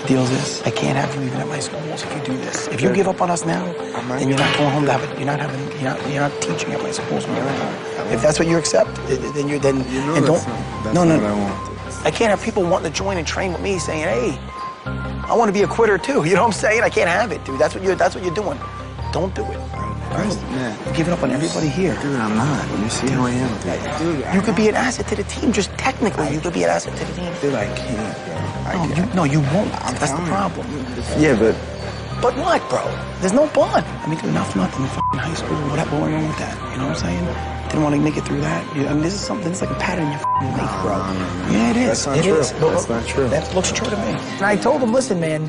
Speaker 1: The deal's this. I can't have you even at my schools if you do this. If you give up on us now, then you're not going home to have it. You're not teaching at my schools when you're at home. If that's what you accept, then you're then.
Speaker 11: You know
Speaker 1: and
Speaker 11: that's
Speaker 1: don't.
Speaker 11: not
Speaker 1: No.
Speaker 11: what I want.
Speaker 1: I can't have people wanting to join and train with me saying, hey, I want to be a quitter too. You know what I'm saying? I can't have it, dude. That's what you're doing. Don't do it. You're giving up on everybody here.
Speaker 11: Dude, I'm not. You see who I am, dude.
Speaker 1: You could be an asset to the team. Just technically, you could be an asset to the team.
Speaker 11: Dude, I can't, bro.
Speaker 1: You won't. That's the problem.
Speaker 11: Yeah, but...
Speaker 1: But what, bro? There's no bond. I mean, dude, not for nothing. In fucking high school, what went wrong with that? You know what I'm saying? Didn't want to make it through that. I mean, this is something. It's like a pattern in your fucking life, bro. Yeah, it is.
Speaker 11: That's not true. That's not true.
Speaker 1: That looks true to me. And I told him, listen, man,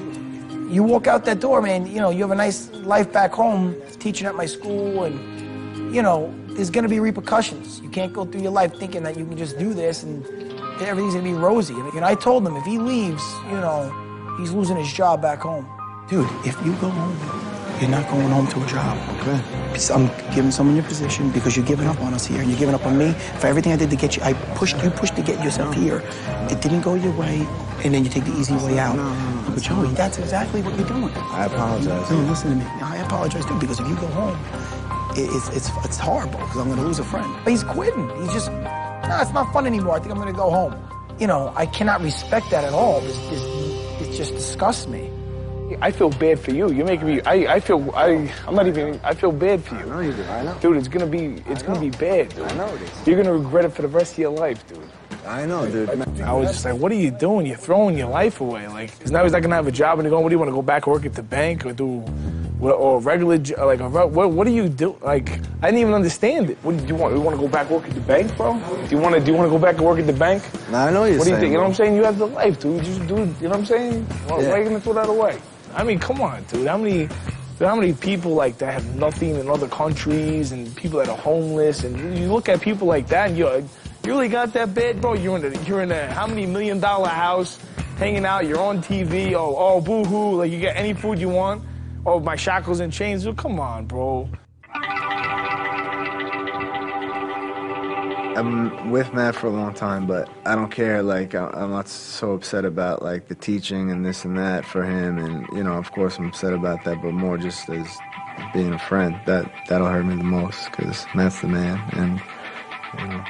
Speaker 1: you walk out that door, man, you know, you have a nice life back home, teaching at my school, and, you know, there's going to be repercussions. You can't go through your life thinking that you can just do this and everything's going to be rosy. And I told him if he leaves, you know, he's losing his job back home. Dude, if you go home, you're not going home to a job. Okay. I'm giving someone your position because you're giving up on us here and you're giving up on me for everything I did to get you. You pushed to get yourself here. It didn't go your way, and then you take the easy way out. But Joey, that's exactly what you're doing.
Speaker 11: I apologize.
Speaker 1: No, listen to me. I apologize too, because if you go home, it's horrible because I'm going to lose a friend. He's quitting. He's just, it's not fun anymore. I think I'm going to go home. You know, I cannot respect that at all. It just disgusts me.
Speaker 21: I feel bad for you. You're making me. I feel bad for you.
Speaker 11: I know you do. I know.
Speaker 21: Dude, it's gonna be bad, dude.
Speaker 11: I know it is.
Speaker 21: You're gonna regret it for the rest of your life, dude.
Speaker 11: I know, dude.
Speaker 21: I was just like, what are you doing? You're throwing your life away. Like, because now he's not gonna have a job and he's going, what do you want to go back and work at the bank or do, or a regular, what do you do? Like, I didn't even understand it. What do you want? You want to go back and work at the bank, bro? Do you want to go back and work at the bank?
Speaker 11: No, I know you're
Speaker 21: What do you
Speaker 11: saying,
Speaker 21: think? You know
Speaker 11: bro.
Speaker 21: what I'm saying? You have the life, dude. Just do, you know what I'm saying? Why are you gonna throw that away? I mean, come on, dude. How many people like that have nothing in other countries and people that are homeless? And you look at people like that and you really got that bad, bro? You're in a how many $1 million house, hanging out. You're on TV. Oh, boo-hoo. Like, you get any food you want. Oh, my shackles and chains. Well, come on, bro.
Speaker 11: I'm with Matt for a long time, but I don't care. Like, I'm not so upset about, like, the teaching and this and that for him. And, you know, of course I'm upset about that, but more just as being a friend. That'll hurt me the most because Matt's the man. And, you know.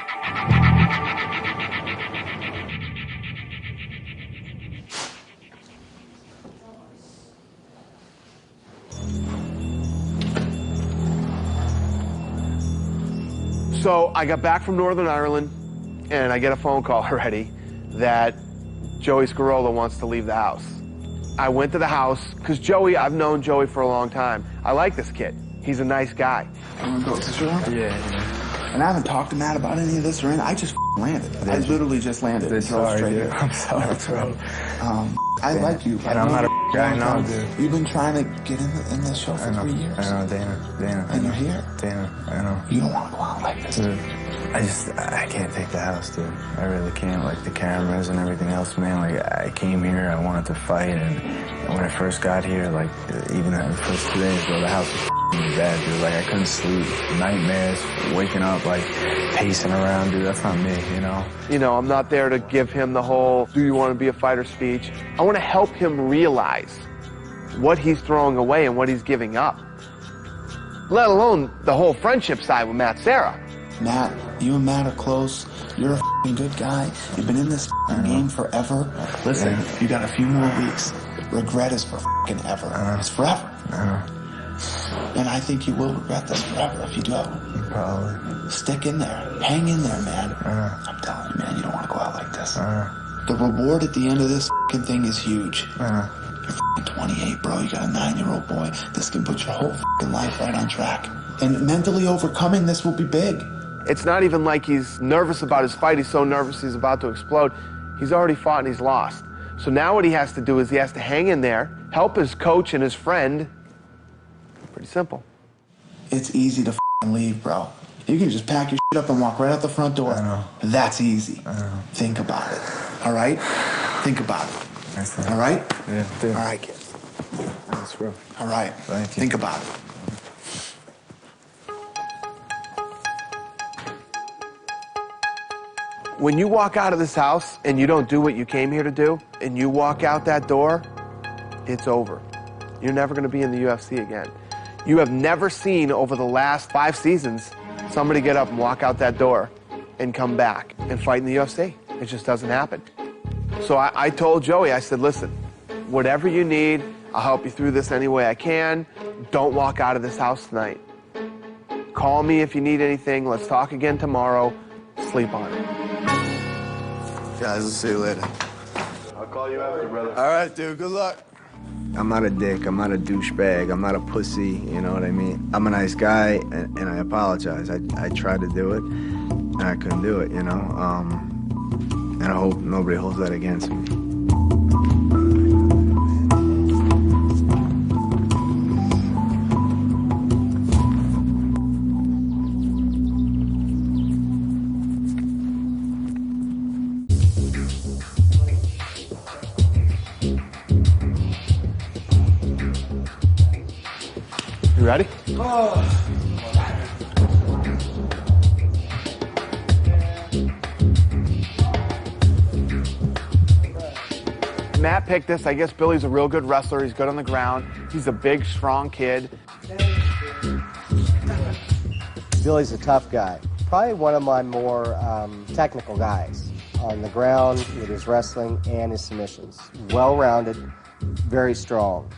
Speaker 2: So I got back from Northern Ireland, and I get a phone call already that Joey Scarola wants to leave the house. I went to the house, because I've known Joey for a long time. I like this kid. He's a nice guy.
Speaker 22: You want to go to Sri Lanka?
Speaker 11: Yeah.
Speaker 22: And I haven't talked to Matt about any of this or anything. I just landed. I literally just landed.
Speaker 11: I'm sorry, dude. I'm sorry, bro.
Speaker 22: I like you.
Speaker 11: And I'm not a guy, no, dude.
Speaker 22: You've been trying to get in this show for 3 years.
Speaker 11: I know, Dana.
Speaker 22: And you're here.
Speaker 11: Dana, I know.
Speaker 22: You don't want to go out like this.
Speaker 11: Dude, I can't take the house, dude. I really can't. Like, the cameras and everything else, man. Like, I came here, I wanted to fight, and when I first got here, like, even the first 2 days, bro, the house was bad, dude. Like, I couldn't sleep. Nightmares, waking up, like, pacing around, dude. That's not me, you know?
Speaker 2: You know, I'm not there to give him the whole, do you want to be a fighter speech. I want to help him realize what he's throwing away and what he's giving up. Let alone the whole friendship side with Matt Serra.
Speaker 22: Matt, you and Matt are close. You're a good guy. You've been in this game forever. Listen, you got a few more weeks. Regret is for ever. It's forever. And I think you will regret this forever if you do.
Speaker 11: Probably.
Speaker 22: Stick in there. Hang in there, man. I'm telling you, man, you don't want to go out like this. The reward at the end of this thing is huge. You're f***ing 28, bro. You got a 9-year-old boy. This can put your whole f***ing life right on track. And mentally overcoming this will be big.
Speaker 9: It's not even like he's nervous about his fight. He's so nervous he's about to explode. He's already fought and he's lost. So now what he has to do is he has to hang in there, help his coach and his friend. Pretty simple.
Speaker 22: It's easy to f***ing leave, bro. You can just pack your shit up and walk right out the front door.
Speaker 11: I know.
Speaker 22: That's easy.
Speaker 11: I know.
Speaker 22: Think about it. All right? Think about it. All right?
Speaker 11: Yeah, dude.
Speaker 22: All right, kid.
Speaker 11: That's real.
Speaker 22: All right.
Speaker 11: Thank you.
Speaker 22: Think about it.
Speaker 9: When you walk out of this house and you don't do what you came here to do, and you walk out that door, it's over. You're never going to be in the UFC again. You have never seen over the last 5 seasons somebody get up and walk out that door and come back and fight in the UFC. It just doesn't happen. So I told Joey, I said, listen, whatever you need, I'll help you through this any way I can. Don't walk out of this house tonight. Call me if you need anything. Let's talk again tomorrow. Sleep on it.
Speaker 11: Guys, we'll see you later.
Speaker 15: I'll call you after, brother.
Speaker 11: All right, dude. Good luck. I'm not a dick. I'm not a douchebag. I'm not a pussy. You know what I mean? I'm a nice guy, and I apologize. I tried to do it, and I couldn't do it, you know? And I hope nobody holds that against me.
Speaker 9: You ready? Matt picked this. I guess Billy's a real good wrestler. He's good on the ground. He's a big, strong kid.
Speaker 3: Billy's a tough guy. Probably one of my more technical guys on the ground with his wrestling and his submissions. Well-rounded, very strong.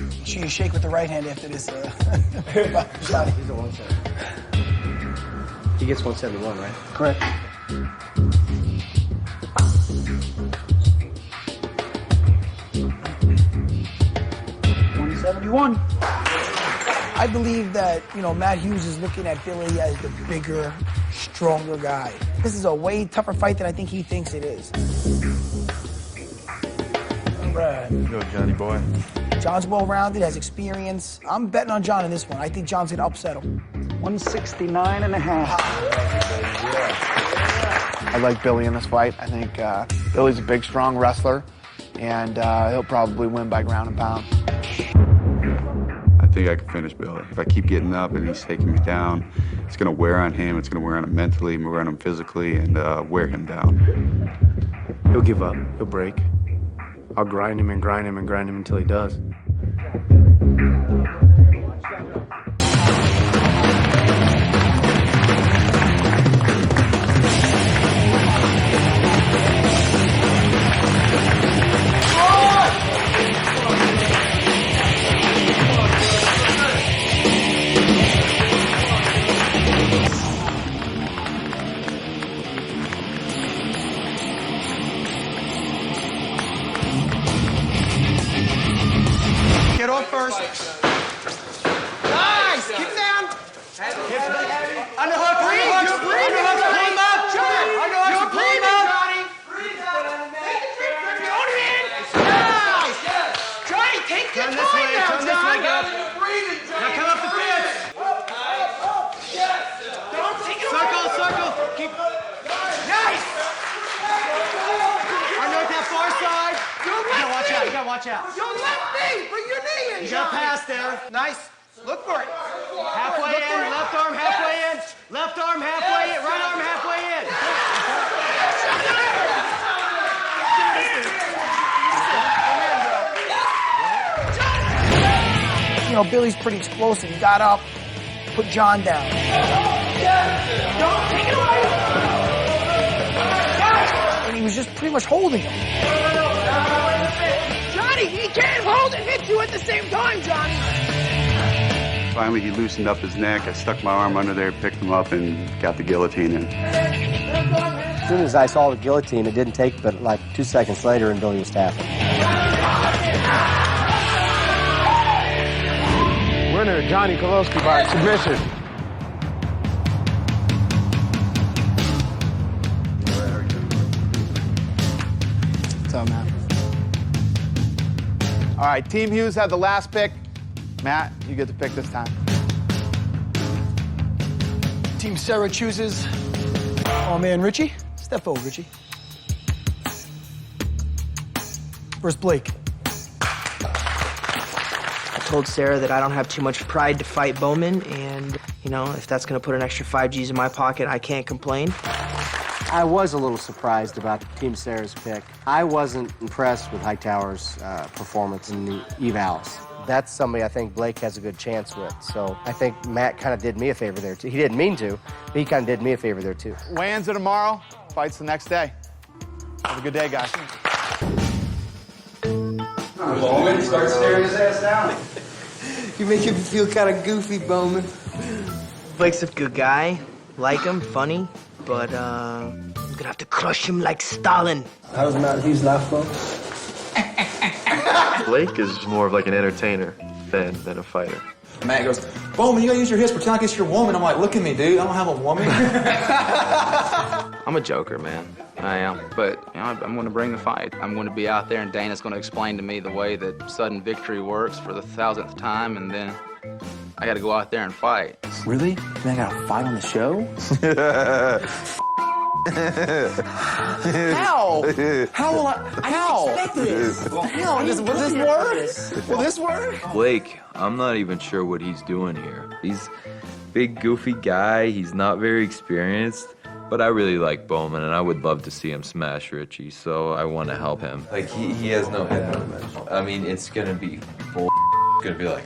Speaker 1: Make sure you shake with the right hand after this shot.
Speaker 6: He's a 170. He gets 171, right?
Speaker 1: Correct. I believe that, you know, Matt Hughes is looking at Billy as the bigger, stronger guy. This is a way tougher fight than I think he thinks it is. All right.
Speaker 15: Go, Johnny boy.
Speaker 1: John's well-rounded, has experience. I'm betting on John in this one. I think John's going to upset him.
Speaker 7: 169.5.
Speaker 2: I like Billy in this fight. I think Billy's a big, strong wrestler, and he'll probably win by ground and pound.
Speaker 18: I think I can finish Billy. If I keep getting up and he's taking me down, it's going to wear on him. It's going to wear on him mentally, wear on him physically, and wear him down.
Speaker 19: He'll give up. He'll break. I'll grind him and grind him and grind him until he does.
Speaker 4: Get off first. Nice. Keep it down. Underhook. Underhook. Pull him up. Underhook. Pull him up. Nice. Johnny, take your time now, John. Now come up the fence. Don't take it away. Circle. Keep. Nice. Underhook that far side. You gotta watch out. Your left knee. Bring your knee in. You got a pass there. Nice. Look for it. Halfway in. Left arm halfway in. Left arm halfway in. Right arm halfway in.
Speaker 1: You know, Billy's pretty explosive. He got up, put John down.
Speaker 4: Don't take it away.
Speaker 1: And he was just pretty much holding him.
Speaker 4: Johnny, he can't hold and hit you at the same time, Johnny.
Speaker 18: Finally, he loosened up his neck. I stuck my arm under there, picked him up, and got the guillotine in.
Speaker 3: As soon as I saw the guillotine, it didn't take but like 2 seconds later and Billy was tapping.
Speaker 9: winner, Johnny Kowalski, by submission.
Speaker 2: What's up, Matt? All right, Team Hughes had the last pick. Matt, you get to pick this time.
Speaker 1: Team Sarah chooses our man Richie. Step forward, Richie. First, Blake.
Speaker 6: I told Sarah that I don't have too much pride to fight Bowman, and, you know, if that's going to put an extra 5 G's in my pocket, I can't complain.
Speaker 3: I was a little surprised about Team Sarah's pick. I wasn't impressed with Hightower's performance in the evals. That's somebody I think Blake has a good chance with. So I think Matt kind of did me a favor there, too. He didn't mean to, but he kind of did me a favor there, too.
Speaker 2: Weigh-ins are tomorrow. Fights the next day. Have a good day, guys.
Speaker 4: Bowman, start staring his ass down.
Speaker 6: You make him feel kind of goofy, Bowman. Blake's a good guy. Like him, funny, but I'm gonna have to crush him like Stalin.
Speaker 11: How does Matt Hughes laugh, though?
Speaker 15: Blake is more of like an entertainer than a fighter.
Speaker 4: Matt goes, Bowman, you gotta use your hips, pretend like it's your woman. I'm like, look at me, dude. I don't have a woman.
Speaker 5: I'm a joker, man. I am. But you know, I'm going to bring the fight. I'm going to be out there, and Dana's going to explain to me the way that sudden victory works for the 1000th time, and then I got to go out there and fight.
Speaker 4: Really? Then I gotta fight on the show? How? How will I? How? I didn't expect this. How? Will this work? Will this work?
Speaker 10: Blake, I'm not even sure what he's doing here. He's a big, goofy guy. He's not very experienced. But I really like Bowman, and I would love to see him smash Richie, so I want to help him.
Speaker 12: Like, he has no head movement. I mean, it's going to be bull. It's going to be like,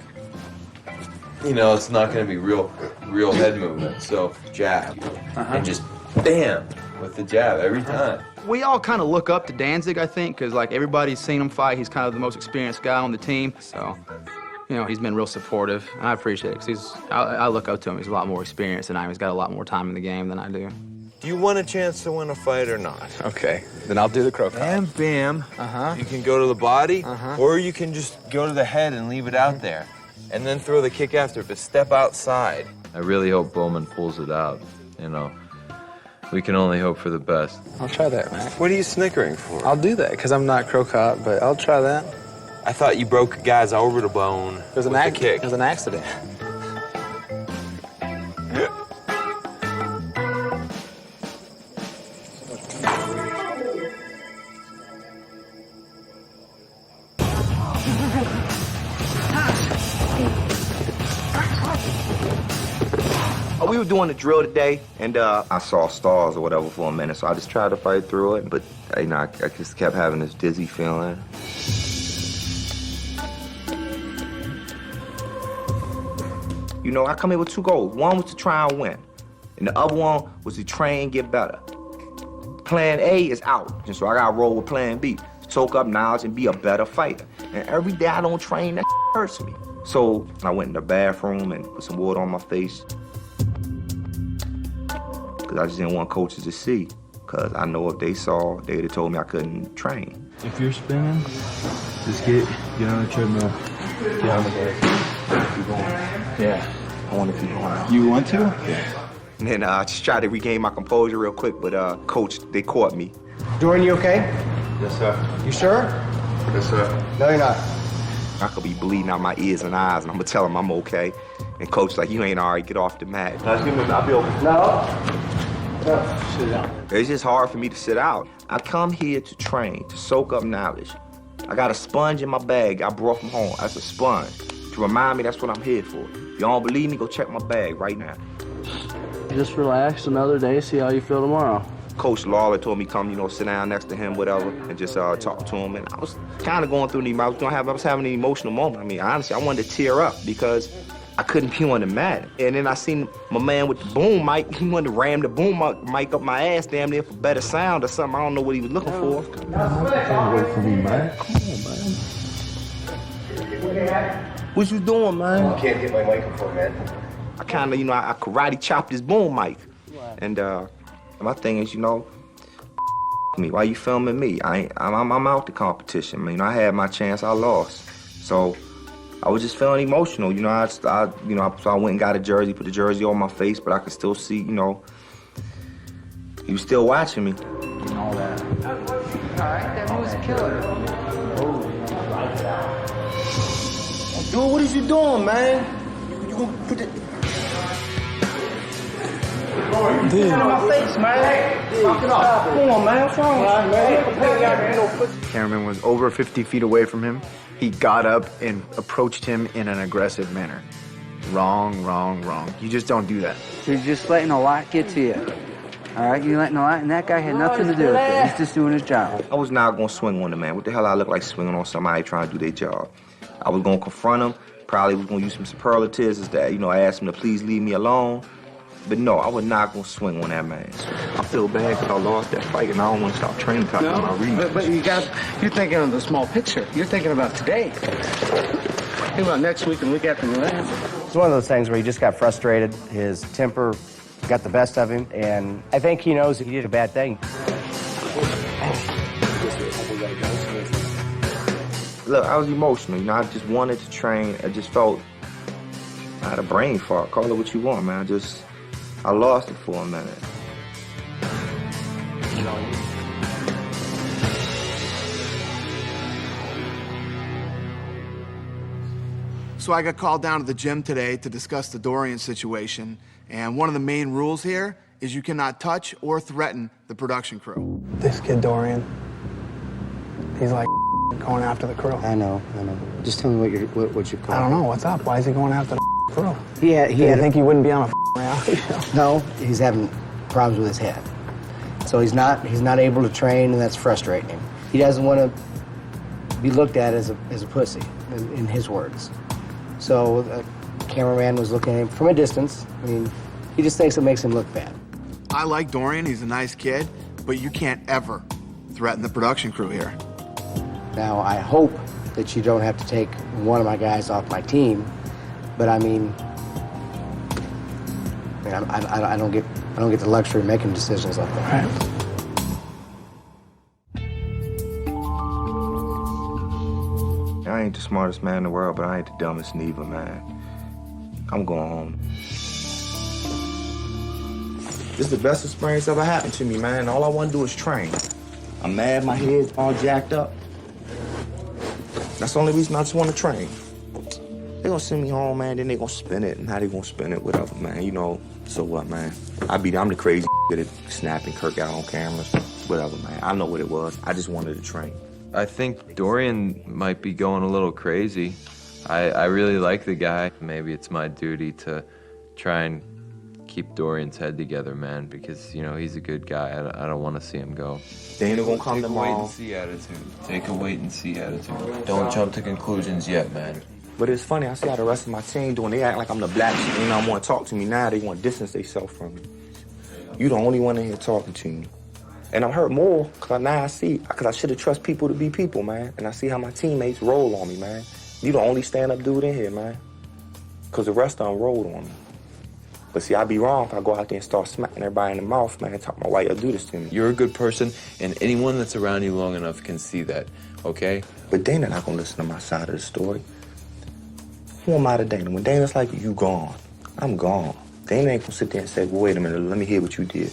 Speaker 12: you know, it's not going to be real head movement. So, jab. And just bam with the jab every time.
Speaker 5: We all kind of look up to Danzig, I think, because, like, everybody's seen him fight. He's kind of the most experienced guy on the team, so... You know, he's been real supportive, and I appreciate it, because I look up to him. He's a lot more experienced than I am. He's got a lot more time in the game than I do.
Speaker 12: Do you want a chance to win a fight or not?
Speaker 4: Okay, then I'll do the crow cop.
Speaker 12: And bam. You can go to the body, or you can just go to the head and leave it out there. And then throw the kick after, but step outside.
Speaker 10: I really hope Bowman pulls it out, you know. We can only hope for the best.
Speaker 4: I'll try that, man.
Speaker 12: What are you snickering for?
Speaker 4: I'll do that, because I'm not crow cop, but I'll try that.
Speaker 12: I thought you broke a guy's orbital bone with a kick.
Speaker 4: It was an accident.
Speaker 14: We were doing a drill today, and I saw stars or whatever for a minute, so I just tried to fight through it, but you know, I just kept having this dizzy feeling. You know, I come here with 2 goals. One was to try and win, and the other one was to train, get better. Plan A is out, and so I gotta roll with plan B. Soak up knowledge and be a better fighter. And every day I don't train, that hurts me. So I went in the bathroom and put some water on my face, because I just didn't want coaches to see, because I know if they saw, they'd have told me I couldn't train.
Speaker 10: If you're spinning, just get on the treadmill. Get on the bike. Keep going. Yeah, I want to keep going.
Speaker 4: You want to?
Speaker 10: Yeah.
Speaker 14: And then I just tried to regain my composure real quick, but coach, they caught me.
Speaker 3: Jordan, you okay?
Speaker 12: Yes, sir.
Speaker 3: You sure?
Speaker 12: Yes, sir.
Speaker 3: No, you're not.
Speaker 14: I could be bleeding out my ears and eyes, and I'm gonna tell him I'm okay. And coach like, you ain't all right, get off the mat.
Speaker 12: I'll be open.
Speaker 3: No. No, sit down.
Speaker 14: It's just hard for me to sit out. I come here to train, to soak up knowledge. I got a sponge in my bag I brought from home. That's a sponge. To remind me that's what I'm here for. If you don't believe me, go check my bag right now.
Speaker 8: Just relax another day, see how you feel tomorrow.
Speaker 14: Coach Lawler told me come, you know, sit down next to him, whatever, and just talk to him. And I was kind of going through I was having an emotional moment. I mean, honestly, I wanted to tear up because I couldn't be on the mat. And then I seen my man with the boom mic. He wanted to ram the boom mic up my ass damn near for better sound or something. I don't know what he was looking for.
Speaker 10: Can't wait for me, man. Come on, man.
Speaker 3: What you doing, man?
Speaker 12: I can't get my microphone, man.
Speaker 14: I kind of, you know, I karate chopped his boom mic. And my thing is, you know, me. Why you filming me? I'm out the competition, man. You know, I had my chance, I lost. So I was just feeling emotional. You know, so I went and got a jersey, put the jersey on my face, but I could still see, you know, he was still watching me.
Speaker 6: All that. All right, that was a killer.
Speaker 4: Dude, what is you doing, man? You gonna put it...
Speaker 6: Dude. On my face, man. Come on, man. What's wrong with you, man?
Speaker 16: Cameraman was over 50 feet away from him. He got up and approached him in an aggressive manner. Wrong, wrong, wrong. You just don't do that.
Speaker 8: You're just letting a lot get to you. All right, you're letting a lot, and that guy had nothing to do with it. He's just doing his job.
Speaker 14: I was not gonna swing on the man. What the hell I look like swinging on somebody trying to do their job? I was gonna confront him. Probably was gonna use some superlatives as that, you know, I asked him to please leave me alone. But no, I was not gonna swing on that man.
Speaker 19: I feel bad because I lost that fight, and I don't want to stop training talking about rematch.
Speaker 7: But you're thinking of the small picture. You're thinking about today. Think about next week and week after that.
Speaker 3: It's one of those things where he just got frustrated. His temper got the best of him, and I think he knows that he did a bad thing.
Speaker 14: Look, I was emotional, you know, I just wanted to train. I just felt I had a brain fart. Call it what you want, man. I lost it for a minute.
Speaker 2: So I got called down to the gym today to discuss the Dorian situation, and one of the main rules here is you cannot touch or threaten the production crew.
Speaker 17: This kid, Dorian, he's like going after the crew.
Speaker 3: I know. Just tell me what you're calling.
Speaker 17: I don't know, what's up? Why is he going after the crew?
Speaker 3: He
Speaker 17: think he wouldn't be on a reality show?
Speaker 3: No, he's having problems with his head. So he's not able to train, and that's frustrating him. He doesn't want to be looked at as a pussy, in his words. So the cameraman was looking at him from a distance. I mean, he just thinks it makes him look bad.
Speaker 2: I like Dorian, he's a nice kid, but you can't ever threaten the production crew here.
Speaker 3: Now, I hope that you don't have to take one of my guys off my team, but I mean, I don't get the luxury of making decisions like that.
Speaker 17: Right.
Speaker 14: I ain't the smartest man in the world, but I ain't the dumbest neither, man. I'm going home. This is the best experience ever happened to me, man. All I want to do is train. I'm mad, my head's all jacked up. That's the only reason I just want to train. They gonna send me home, man, then they gonna spin it, and how they gonna spin it, whatever, man. You know, so what, man? I'm the crazy that snapping Kirk out on cameras, whatever, man. I know what it was. I just wanted to train.
Speaker 10: I think Dorian might be going a little crazy. I really like the guy. Maybe it's my duty to try and keep Dorian's head together, man, because, you know, he's a good guy. I don't want to see him go.
Speaker 14: Dana gonna come tomorrow.
Speaker 12: Take a wait-and-see attitude. Take a wait-and-see attitude. Don't jump to conclusions yet, man.
Speaker 14: But it's funny, I see how the rest of my team doing. They act like I'm the black sheep. They don't want to talk to me now. They want to distance themselves from me. You the only one in here talking to me. And I'm hurt more because now I see, because I should have trusted people to be people, man. And I see how my teammates roll on me, man. You the only stand-up dude in here, man. Because the rest of them rolled on me. But see, I'd be wrong if I go out there and start smacking everybody in the mouth, man, and talk about why y'all do this to me.
Speaker 12: You're a good person, and anyone that's around you long enough can see that, okay?
Speaker 14: But Dana not going to listen to my side of the story. Who am I to Dana? When Dana's like, you gone, I'm gone. Dana ain't going to sit there and say, well, wait a minute, let me hear what you did.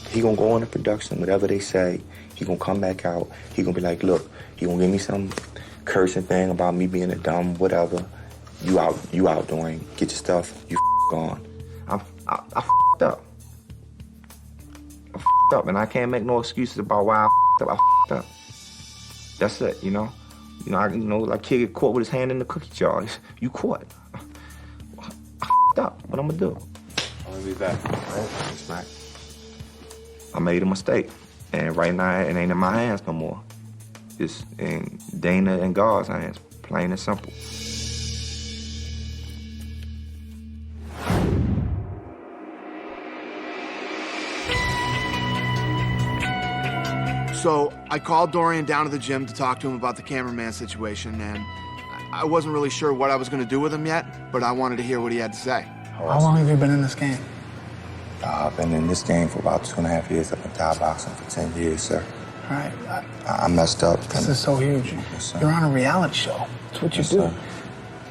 Speaker 14: He going to go into production, whatever they say, he going to come back out. He going to be like, look, he going to give me some cursing thing about me being a dumb whatever. You out doing, get your stuff, you gone. I f***ed up. I f***ed up, and I can't make no excuses about why I f***ed up. I f***ed up. That's it, you know? Like kid get caught with his hand in the cookie jar. You caught. I f***ed up. What I'm gonna do?
Speaker 19: I'm gonna be back.
Speaker 14: Thanks, Mac. I made a mistake, and right now it ain't in my hands no more. It's in Dana and God's hands, plain and simple.
Speaker 2: So I called Dorian down to the gym to talk to him about the cameraman situation, and I wasn't really sure what I was going to do with him yet, but I wanted to hear what he had to say.
Speaker 17: How long have you been in this game?
Speaker 14: I've been in this game for about 2.5 years. I've been Thai boxing for 10 years, sir.
Speaker 17: All right.
Speaker 14: I messed up.
Speaker 17: This is so huge.
Speaker 14: Yes,
Speaker 17: You're on a reality show. That's what you do.
Speaker 14: Sir.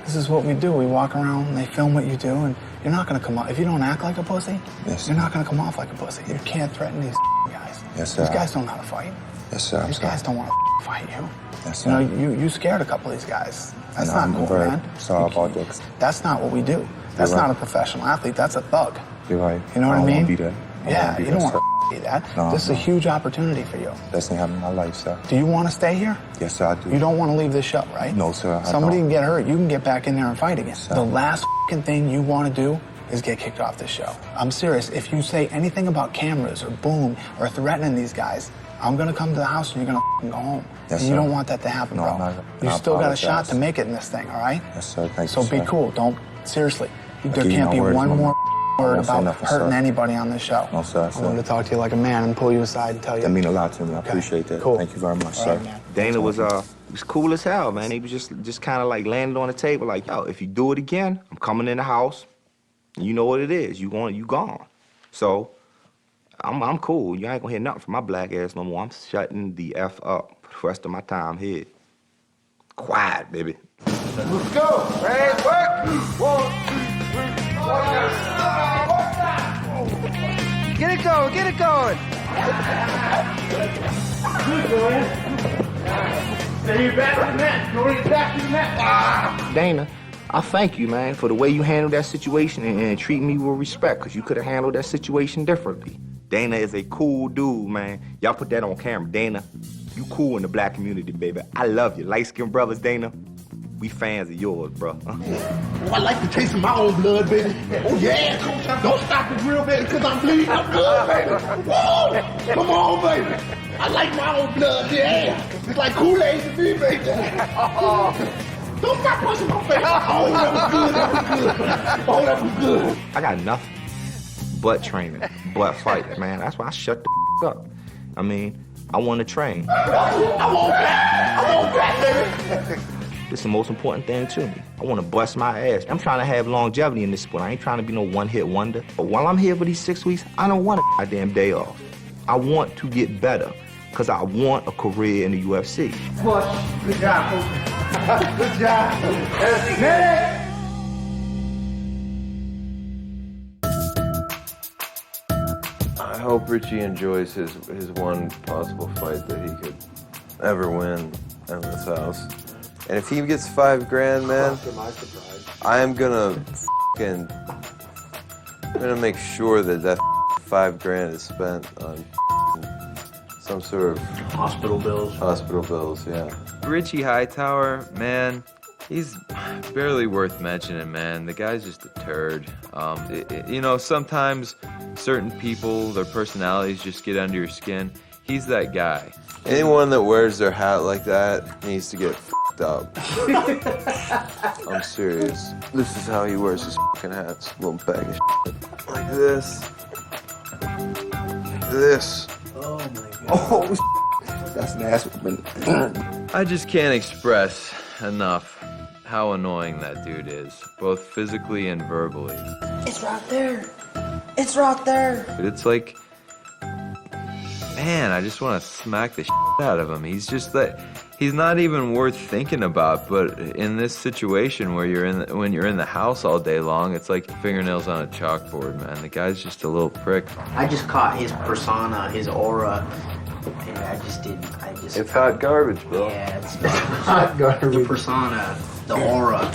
Speaker 17: This is what we do. We walk around and they film what you do, and you're not gonna come off. If you don't act like a pussy, you're not gonna come off like a pussy. You can't threaten these guys.
Speaker 22: Yes, sir.
Speaker 17: These guys don't know how to fight.
Speaker 22: Yes, sir.
Speaker 17: These guys don't want to fight you.
Speaker 22: Yes, sir.
Speaker 17: You know, you scared a couple of these guys. That's
Speaker 22: No,
Speaker 17: not cool,
Speaker 22: I'm very
Speaker 17: man.
Speaker 22: sorry about this.
Speaker 17: That's not what we do. That's
Speaker 22: You're right.
Speaker 17: not a professional athlete. That's a thug.
Speaker 22: You're right.
Speaker 17: You know what I
Speaker 22: don't
Speaker 17: mean?
Speaker 22: wanna be that. I
Speaker 17: Yeah,
Speaker 22: wanna be
Speaker 17: you
Speaker 22: that,
Speaker 17: don't
Speaker 22: sir.
Speaker 17: want to be that.
Speaker 22: No,
Speaker 17: This is a huge opportunity for you.
Speaker 22: Best thing happened in my life, sir.
Speaker 17: Do you want to stay here?
Speaker 22: Yes, sir, I do.
Speaker 17: You don't want to leave this show, right?
Speaker 22: No, sir, I
Speaker 17: Somebody
Speaker 22: don't.
Speaker 17: can get hurt. You can get back in there and fight again. The last thing you want to do is get kicked off this show. I'm serious. If you say anything about cameras or boom or threatening these guys, I'm going to come to the house and you're going to go home.
Speaker 22: Yes,
Speaker 17: and you
Speaker 22: sir.
Speaker 17: don't want that to happen,
Speaker 22: No,
Speaker 17: bro.
Speaker 22: I'm not-
Speaker 17: You
Speaker 22: I
Speaker 17: still got a shot
Speaker 22: apologize.
Speaker 17: to make it in this thing, all right?
Speaker 22: Yes, sir. Thank
Speaker 17: So
Speaker 22: you,
Speaker 17: be
Speaker 22: sir.
Speaker 17: cool. Don't, seriously. There
Speaker 22: give you
Speaker 17: can't
Speaker 22: my
Speaker 17: be
Speaker 22: words,
Speaker 17: one
Speaker 22: Mama.
Speaker 17: more
Speaker 22: I
Speaker 17: word
Speaker 22: won't say
Speaker 17: about
Speaker 22: nothing,
Speaker 17: hurting
Speaker 22: sir.
Speaker 17: anybody on this show.
Speaker 22: No, sir,
Speaker 17: I wanted to talk to you like a man and pull you aside and tell you.
Speaker 22: That mean a lot to me. I appreciate that.
Speaker 17: Cool.
Speaker 22: Thank you very much,
Speaker 17: All
Speaker 22: sir.
Speaker 17: right, man.
Speaker 14: Dana was cool as hell, man. He was just kind of like landed on the table, like, yo, if you do it again, I'm coming in the house. You know what it is. You gone. So I'm cool. You ain't gonna hear nothing from my black ass no more. I'm shutting the F up for the rest of my time here. Quiet, baby.
Speaker 4: Let's go. Ready, work. 1, 2, 3, 4.
Speaker 6: Get it going, get it going.
Speaker 4: Stay back to the mat. Go back to the mat.
Speaker 14: Dana, I thank you, man, for the way you handled that situation and treating me with respect, because you could have handled that situation differently. Dana is a cool dude, man. Y'all put that on camera. Dana, you cool in the black community, baby. I love you. Light-skinned brothers, Dana, we fans of yours, bro.
Speaker 4: Oh, I like the taste of my own blood, baby. Oh, yeah, coach. Don't stop the grill, baby, because I'm bleeding. I'm blood, baby. Whoa! Come on, baby. I like my own blood, yeah. It's like Kool-Aid to me, baby. Don't stop pushing my face. Oh, that was good. That was good. Oh, that was good.
Speaker 14: I got nothing but training, but fighting, man. That's why I shut the up. I mean, I want to train.
Speaker 4: I want that. I want that, baby.
Speaker 14: This is the most important thing to me. I want to bust my ass. I'm trying to have longevity in this sport. I ain't trying to be no one-hit wonder. But while I'm here for these 6 weeks, I don't want a goddamn day off. I want to get better because I want a career in the UFC.
Speaker 4: Push. Good job, coach. Good job. Medic.
Speaker 10: I hope Richie enjoys his one possible fight that he could ever win in this house. And if he gets $5 grand, man, I'm gonna make sure that $5 grand is spent on some sort of
Speaker 13: hospital bills.
Speaker 10: Hospital bills, yeah. Richie Hightower, man, he's barely worth mentioning, man. The guy's just a turd. You know, sometimes certain people, their personalities just get under your skin. He's that guy. Anyone that wears their hat like that needs to get f***ed up. I'm serious. This is how he wears his fucking hats. Little bag of shit. Like this. This.
Speaker 4: Oh, my God. Oh, that's nasty.
Speaker 10: I just can't express enough how annoying that dude is, both physically and verbally.
Speaker 20: It's right there. It's right there.
Speaker 10: But it's like, man, I just want to smack the shit out of him. He's just that. He's not even worth thinking about. But in this situation where when you're in the house all day long, it's like fingernails on a chalkboard, man. The guy's just a little prick.
Speaker 13: I just caught his persona, his aura, and I just didn't.
Speaker 10: It's hot garbage, bro.
Speaker 13: Yeah, it's hot garbage. The persona, the aura.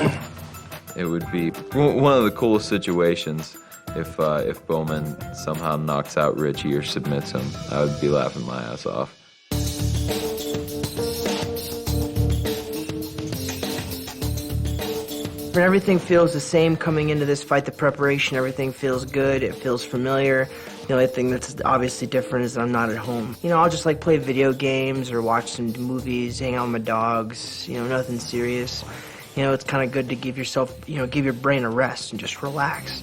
Speaker 10: It would be one of the coolest situations if Bowman somehow knocks out Richie or submits him. I would be laughing my ass off.
Speaker 6: But everything feels the same coming into this fight. The preparation, everything feels good. It feels familiar. The only thing that's obviously different is I'm not at home. You know, I'll just like play video games or watch some movies, hang out with my dogs, you know, nothing serious. You know, it's kind of good to give yourself, you know, give your brain a rest and just relax.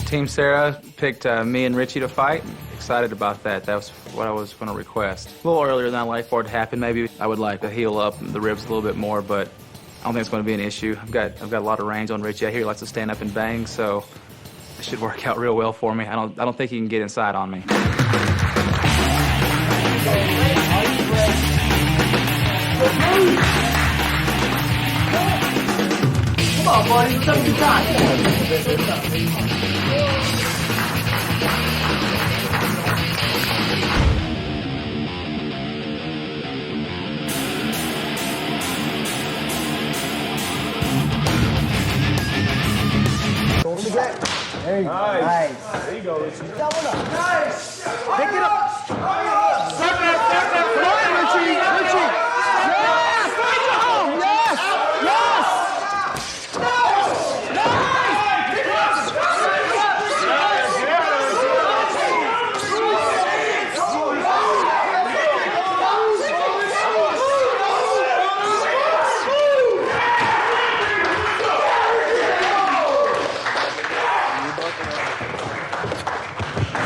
Speaker 5: Team Sarah picked me and Richie to fight. Excited about that. That was what I was going to request. A little earlier than I'd like for it to happen. Maybe I would like to heal up the ribs a little bit more, but I don't think it's going to be an issue. I've got a lot of range on Richie. I hear he likes to stand up and bang, so it should work out real well for me. I don't think he can get inside on me.
Speaker 4: Come on, buddy. Let's have a good time.
Speaker 1: Don't forget. There you go. Nice.
Speaker 4: There you go, Richie.
Speaker 1: Double up.
Speaker 4: Nice.
Speaker 1: Pick it up.
Speaker 4: Suck that. Come on, Richie. Richie. Yes. Yes. Yes.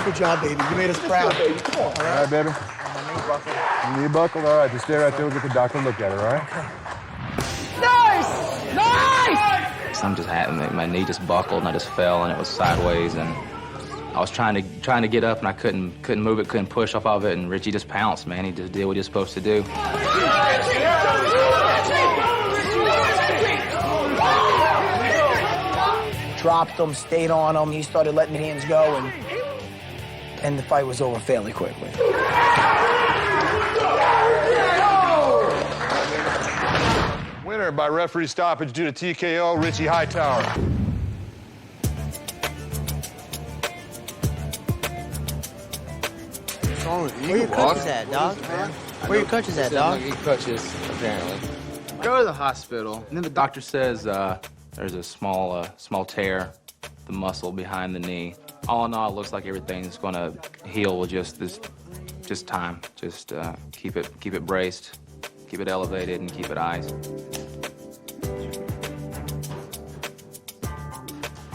Speaker 1: Good job, baby. You made us proud.
Speaker 4: Come on.
Speaker 19: All right, baby. Knee buckled? All right, just stay right there. We'll get the doctor to look at it, all right?
Speaker 4: Nice! Nice!
Speaker 5: I'm just having my knee just buckled and I just fell and it was sideways and I was trying to get up and I couldn't move it, couldn't push off of it, and Richie just pounced, man. He just did what he was supposed to do.
Speaker 1: Dropped him, stayed on him. He started letting the hands go, and the fight was over fairly quickly.
Speaker 19: Winner by referee stoppage due to TKO, Richie Hightower.
Speaker 13: What's wrong with you? Where your coaches at, dog? Where your coaches at, dog?
Speaker 5: Crutches, apparently. Go to the hospital. And then the doctor says there's a small tear, the muscle behind the knee. All in all, it looks like everything's gonna heal with just time. Just keep it braced, keep it elevated, and keep it iced.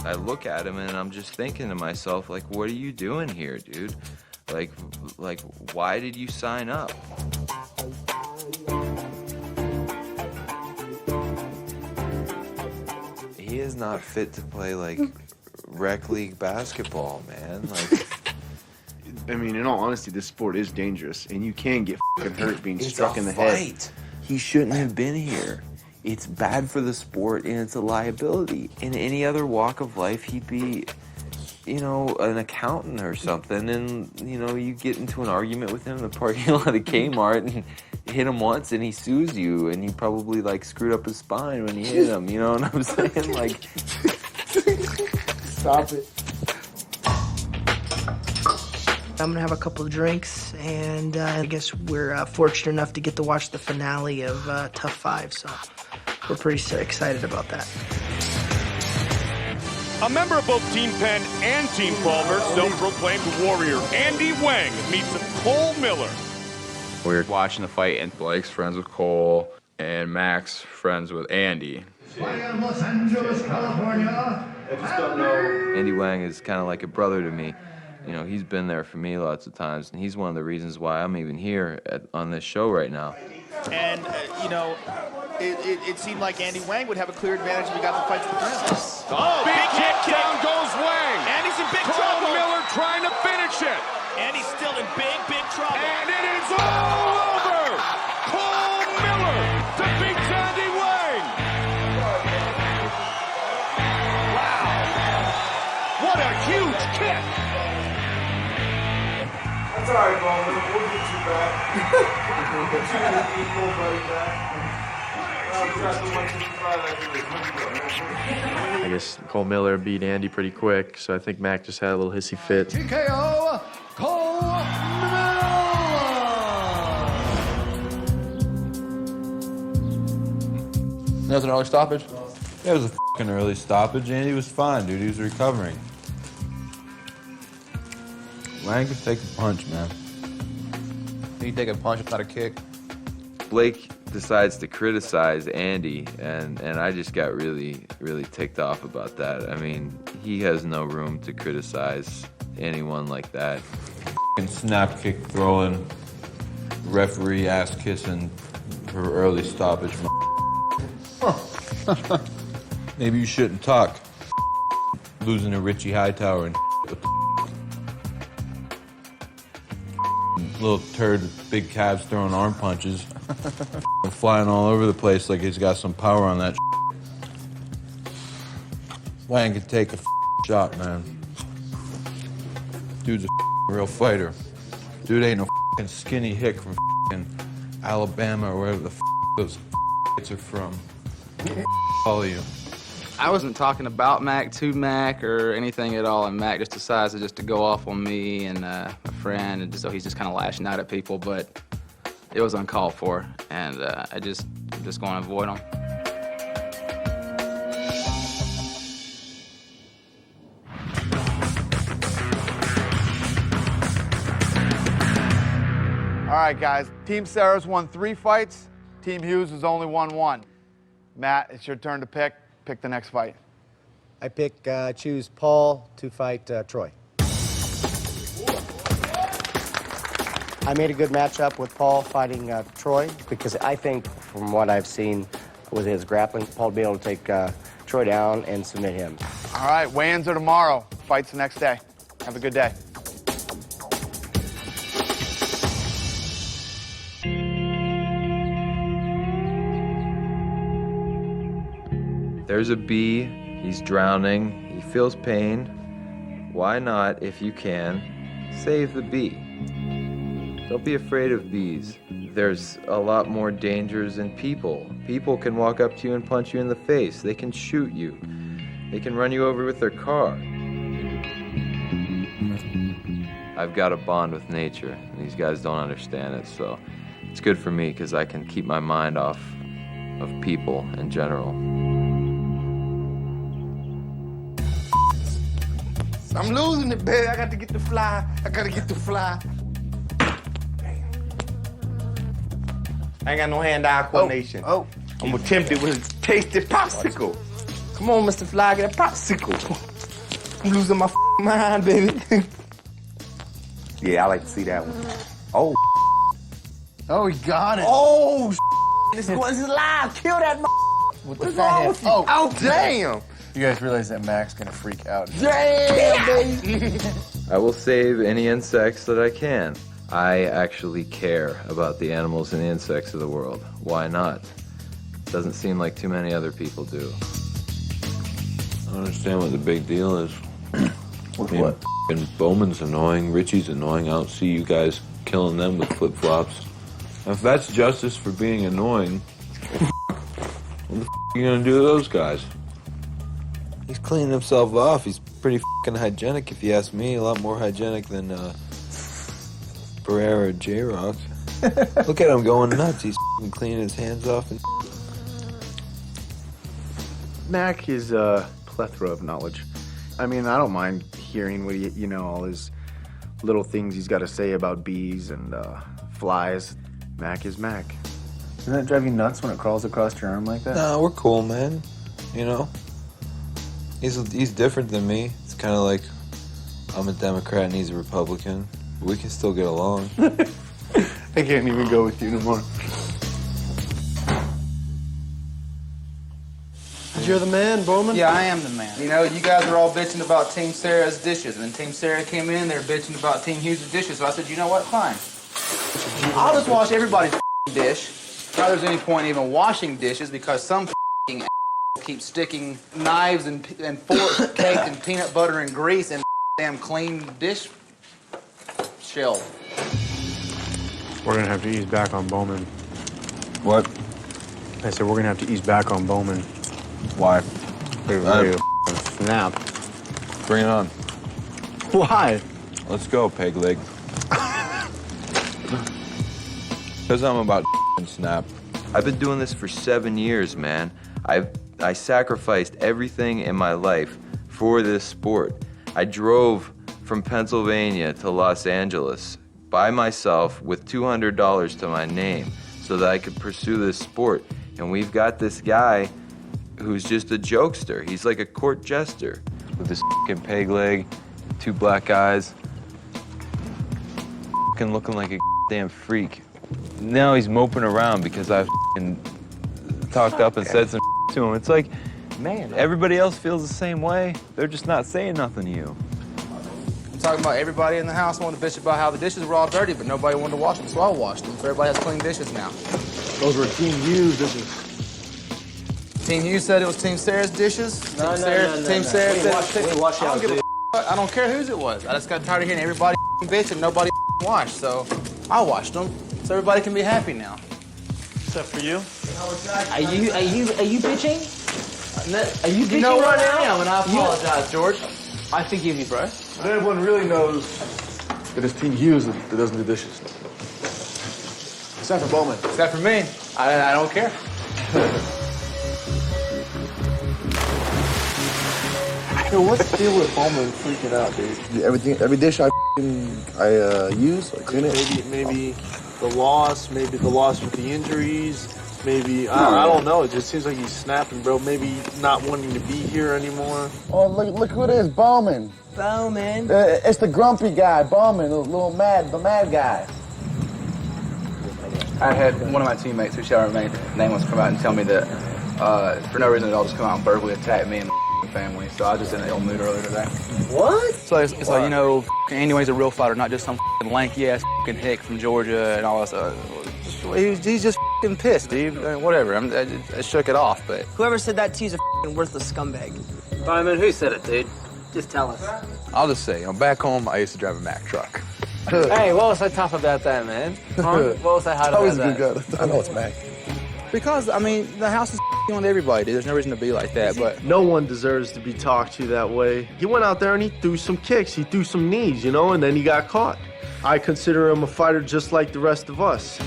Speaker 10: I look at him and I'm just thinking to myself, like, what are you doing here, dude? Like, why did you sign up? He is not fit to play, like, rec league basketball, man. Like,
Speaker 15: I mean, in all honesty, this sport is dangerous, and you can get fucking hurt being struck in the head.
Speaker 10: He shouldn't have been here. It's bad for the sport, and it's a liability. In any other walk of life, he'd be, you know, an accountant or something, and, you know, you get into an argument with him in the parking lot of Kmart and hit him once, and he sues you, and he probably, like, screwed up his spine when he hit him, you know what I'm saying? Like,
Speaker 1: stop it.
Speaker 6: I'm gonna have a couple of drinks, and I guess we're fortunate enough to get to watch the finale of Tough 5, so we're pretty excited about that.
Speaker 18: A member of both Team Penn and Team Culver, self-proclaimed warrior Andy Wang meets Cole Miller.
Speaker 5: We're watching the fight, and Blake's friends with Cole, and Max friends with Andy.
Speaker 4: Los Angeles, California.
Speaker 10: Andy Wang is kind of like a brother to me. You know, he's been there for me lots of times, and he's one of the reasons why I'm even here on this show right now.
Speaker 21: And, you know, it seemed like Andy Wang would have a clear advantage if he got the fight to the ground.
Speaker 18: Oh, big kick. Down goes Wang.
Speaker 21: Andy's in big
Speaker 18: Cole
Speaker 21: trouble.
Speaker 18: Miller trying to finish it.
Speaker 21: Andy's still in big trouble.
Speaker 18: And it is all over. Cole Miller defeats Andy Wang. Wow. What a huge kick.
Speaker 4: That's all right, Bowman. We'll get you back. We'll get you to the equal buddy back.
Speaker 15: I guess Cole Miller beat Andy pretty quick, so I think Mac just had a little hissy fit.
Speaker 4: TKO, Cole Miller.
Speaker 23: Nothing early stoppage? Yeah, it was a fucking early stoppage. Andy was fine, dude. He was recovering. Wang could take a punch, man.
Speaker 11: He can take a punch, if not a kick.
Speaker 10: Blake decides to criticize Andy, and I just got really, really ticked off about that. I mean, he has no room to criticize anyone like that.
Speaker 23: Fucking snap kick throwing, referee ass kissing for early stoppage. Maybe you shouldn't talk. Losing to Richie Hightower and little turd with big calves throwing arm punches. Flying all over the place like he's got some power on that. Wang could take a shot, man. Dude's a real fighter. Dude ain't no skinny hick from Alabama or wherever the those are from. All of you.
Speaker 5: I wasn't talking about Mac to Mac or anything at all, and Mac just decides to go off on me and a friend, and so he's just kind of lashing out at people, but it was uncalled for, and I'm just going to avoid him.
Speaker 2: All right, guys. Team Sarah's won 3 fights. Team Hughes has only won 1. Matt, it's your turn to pick. Pick the next fight.
Speaker 3: I choose Paul to fight Troy. I made a good matchup with Paul fighting Troy because I think, from what I've seen with his grappling, Paul will be able to take Troy down and submit him.
Speaker 2: All right, weigh-ins are tomorrow. Fights the next day. Have a good day.
Speaker 10: There's a bee, he's drowning, he feels pain. Why not, if you can, save the bee? Don't be afraid of bees. There's a lot more dangers in people. People can walk up to you and punch you in the face. They can shoot you. They can run you over with their car. I've got a bond with nature, and these guys don't understand it, so it's good for me because I can keep my mind off of people in general.
Speaker 14: I'm losing it, baby. I got to get the fly. I got to get the fly. I ain't got no hand-eye coordination. I'm gonna tempt it with a tasty popsicle. Come on, Mr. Fly, get a popsicle. I'm losing my mind, baby. Yeah, I like to see that one. Oh, he got it. Oh, this is live. Kill that
Speaker 17: with the fat head.
Speaker 14: Oh, damn.
Speaker 17: You guys realize that Mac's gonna freak out.
Speaker 14: Damn, baby.
Speaker 10: I will save any insects that I can. I actually care about the animals and the insects of the world. Why not? Doesn't seem like too many other people do.
Speaker 23: I don't understand what the big deal is.
Speaker 17: With what?
Speaker 23: And Bowman's annoying, Richie's annoying. I don't see you guys killing them with flip-flops. If that's justice for being annoying, what the are you gonna do to those guys? He's cleaning himself off. He's pretty hygienic, if you ask me. A lot more hygienic than Barrera or J-Rock. Look at him going nuts. He's cleaning his hands off. And
Speaker 17: Mac is a plethora of knowledge. I mean, I don't mind hearing what all his little things he's got to say about bees and flies. Mac is Mac. Doesn't that drive you nuts when it crawls across your arm like that?
Speaker 23: No, we're cool, man. You know? He's different than me. It's kind of like I'm a Democrat and he's a Republican. But we can still get along.
Speaker 17: I can't even go with you no more.
Speaker 8: You're the man, Bowman?
Speaker 5: Yeah, I am the man. You know, you guys are all bitching about Team Sarah's dishes, and then Team Sarah came in, they were bitching about Team Hughes' dishes, so I said, you know what, fine. I'll just wash everybody's dish. Not there's any point in even washing dishes because some keep sticking knives and forks caked in peanut butter and grease in damn clean dish shell.
Speaker 19: We're gonna have to ease back on Bowman.
Speaker 23: What?
Speaker 19: I said we're gonna have to ease back on Bowman.
Speaker 23: Why?
Speaker 19: Snap.
Speaker 23: Bring it on.
Speaker 19: Why?
Speaker 23: Let's go, peg leg. Because I'm about to snap.
Speaker 10: I've been doing this for 7 years, man. I sacrificed everything in my life for this sport. I drove from Pennsylvania to Los Angeles by myself with $200 to my name so that I could pursue this sport. And we've got this guy who's just a jokester. He's like a court jester with this fucking peg leg, 2 black eyes, fucking looking like a damn freak. Now he's moping around because I've talked up and said some to him. It's like, man, everybody else feels the same way. They're just not saying nothing to you.
Speaker 5: I'm talking about everybody in the house wanted to bitch about how the dishes were all dirty, but nobody wanted to wash them, so I washed them. So everybody has clean dishes now.
Speaker 17: Those were Team Hughes dishes.
Speaker 7: Team Hughes said it was Team Sarah's dishes.
Speaker 13: No,
Speaker 7: Team Sarah said
Speaker 13: We wash
Speaker 7: I don't
Speaker 13: out,
Speaker 7: give a
Speaker 13: dude.
Speaker 7: I don't care whose it was. I just got tired of hearing everybody bitch and nobody washed. So I washed them, so everybody can be happy now.
Speaker 8: Except for you.
Speaker 13: Are you bitching? Are you bitching
Speaker 7: You know what
Speaker 13: right
Speaker 7: I
Speaker 13: now?
Speaker 7: am, and I apologize, George.
Speaker 13: I forgive you, bro.
Speaker 8: But everyone really knows that it's Team Hughes that doesn't do dishes. Except for Bowman.
Speaker 7: Except for me. I don't care.
Speaker 8: Yo, what's the deal with Bowman freaking out, dude? Every dish I use, I clean it. Maybe the loss with the injuries. Maybe I don't know. It just seems like he's snapping, bro. Maybe not wanting to be here anymore.
Speaker 9: Oh, look who it is, Bowman.
Speaker 6: Bowman.
Speaker 9: It's the grumpy guy, Bowman, the mad guy.
Speaker 5: I had one of my teammates, who shall remain nameless, come out and tell me that for no reason at all, just come out and verbally attack me and my family. So I was just in an ill mood earlier today.
Speaker 6: What?
Speaker 5: So it's like, you know, Andy Wayne's a real fighter, not just some lanky ass hick from Georgia and all that stuff. He's just pissed, dude. I mean, whatever. I shook it off, but
Speaker 6: Whoever said that to you is a worthless scumbag.
Speaker 13: Bowman, who said it, dude? Just tell us.
Speaker 5: I'll just say, back home, I used to drive a Mack truck.
Speaker 13: Hey, what was so tough about that, man? Huh? What was so hard about that?
Speaker 8: I know it's Mac.
Speaker 5: Because, I mean, the house is on everybody, dude. There's no reason to be like that, but...
Speaker 8: No one deserves to be talked to that way. He went out there and he threw some kicks. He threw some knees, and then he got caught. I consider him a fighter just like the rest of us.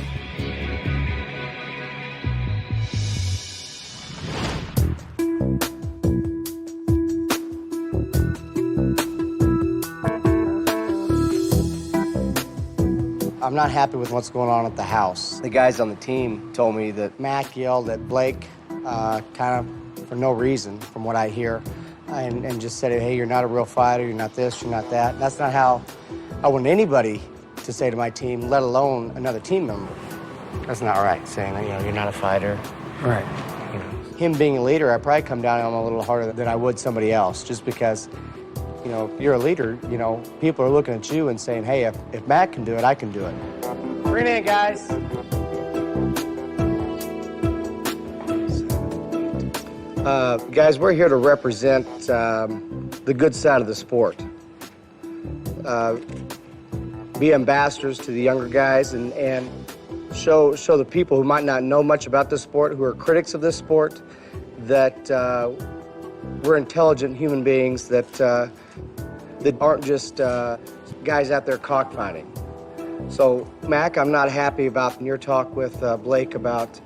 Speaker 3: I'm not happy with what's going on at the house. The guys on the team told me that Mac yelled at Blake kind of for no reason, from what I hear, and just said, hey, you're not a real fighter, you're not this, you're not that. And that's not how I want anybody to say to my team, let alone another team member. That's not right, saying, you're not a fighter. Right. Him being a leader, I'd probably come down on him a little harder than I would somebody else, just because you're a leader, people are looking at you and saying, hey, if Matt can do it, I can do it. Bring it in, guys. Guys, we're here to represent the good side of the sport. Be ambassadors to the younger guys and show the people who might not know much about this sport, who are critics of this sport, that we're intelligent human beings that aren't just guys out there cockfighting. So, Mac, I'm not happy about your talk with Blake about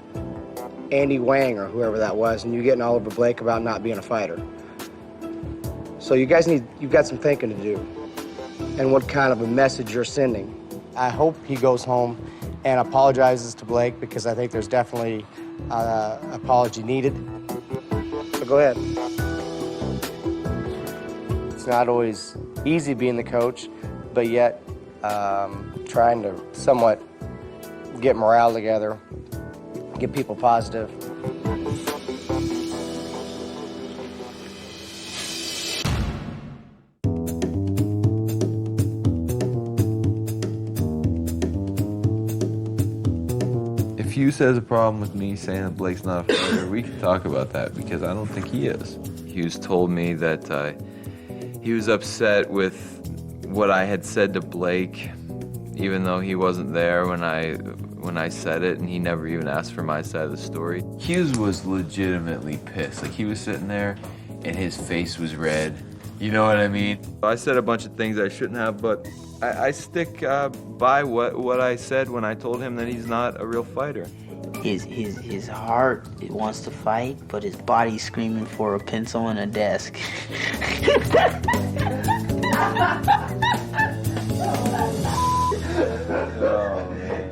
Speaker 3: Andy Wang or whoever that was, and you getting all over Blake about not being a fighter. So you've got some thinking to do, and what kind of a message you're sending. I hope he goes home and apologizes to Blake, because I think there's definitely apology needed. So go ahead. It's not always easy being the coach, but yet trying to somewhat get morale together, get people positive.
Speaker 23: If Hughes has a problem with me saying that Blake's not a fighter, we can talk about that, because I don't think he is. Hughes told me that he was upset with what I had said to Blake, even though he wasn't there when I said it, and he never even asked for my side of the story. Hughes was legitimately pissed. Like, he was sitting there and his face was red. You know what I mean? I said a bunch of things I shouldn't have, but I stick by what I said when I told him that he's not a real fighter.
Speaker 13: His heart, it wants to fight, but his body's screaming for a pencil and a desk.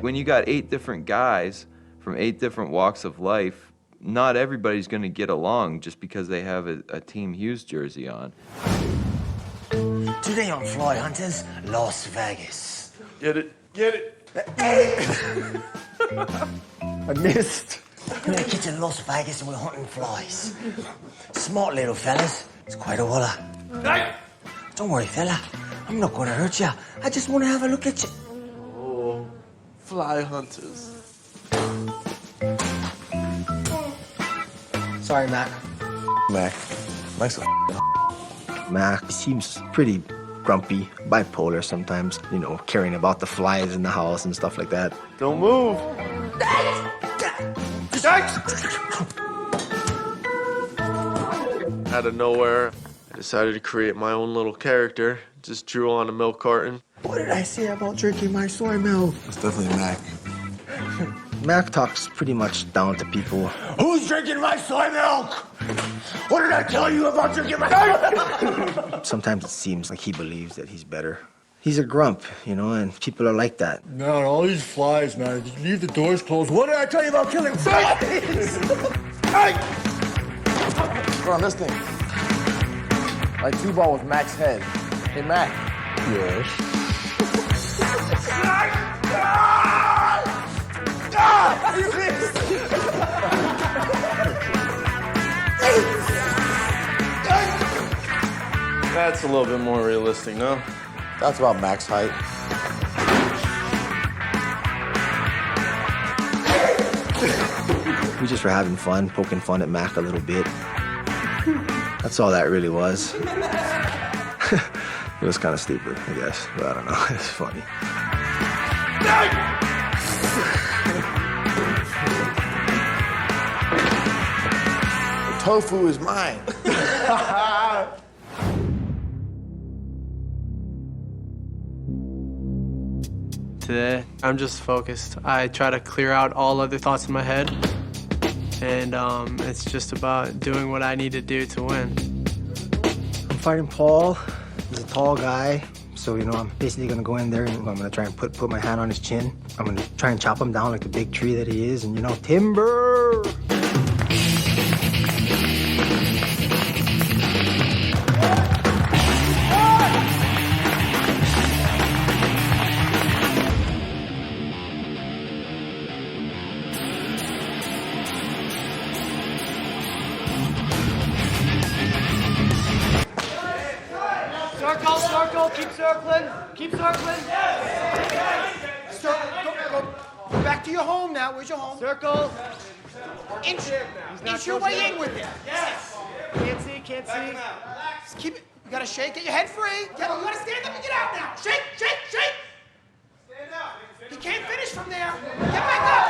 Speaker 23: When you got 8 different guys from 8 different walks of life, not everybody's going to get along just because they have a Team Hughes jersey on.
Speaker 16: Today on Fly Hunters, Las Vegas.
Speaker 8: Get it? Get it?
Speaker 16: I missed. We're in a kitchen in Las Vegas and we're hunting flies. Smart little fellas. It's quite a walla.
Speaker 8: Hey!
Speaker 16: Don't worry, fella. I'm not going to hurt you. I just want to have a look at you.
Speaker 8: Oh, Fly Hunters.
Speaker 6: Sorry, Mac.
Speaker 8: Mac. Mac's a
Speaker 12: Mac seems pretty grumpy, bipolar sometimes, you know, caring about the flies in the house and stuff like that.
Speaker 15: Don't move. Out of nowhere, I decided to create my own little character. Just drew on a milk carton.
Speaker 9: What did I say about drinking my soy milk?
Speaker 8: It's definitely Mac.
Speaker 12: Mac talks pretty much down to people.
Speaker 9: Who's drinking my soy milk? What did I tell you about drinking my soy milk?
Speaker 12: Sometimes it seems like he believes that he's better. He's a grump, you know, and people are like that.
Speaker 9: Man, all these flies, man. Just leave the doors closed. What did I tell you about killing flies? Hey!
Speaker 8: Bro, on this thing. Like T-ball with Mac's head. Hey, Mac.
Speaker 9: Yes.
Speaker 15: That's a little bit more realistic, no?
Speaker 8: That's about Mac's height.
Speaker 12: We just were having fun, poking fun at Mac a little bit. That's all that really was. It was kind of stupid, I guess, but I don't know. It's funny.
Speaker 8: The tofu is mine.
Speaker 20: Today, I'm just focused. I try to clear out all other thoughts in my head, and it's just about doing what I need to do to win.
Speaker 12: I'm fighting Paul. He's a tall guy, so, you know, I'm basically gonna go in there and I'm gonna try and put my hand on his chin. I'm gonna try and chop him down like the big tree that he is, and, you know, timber!
Speaker 4: Circle, keep circling, keep circling. Go back to your home now. Where's your home? Circle. Inch your way in with it. Yes. Can't see. Just keep it. You gotta shake. Get your head free. You gotta stand up and get out now. Shake. Stand up. He can't finish from there. Get back up.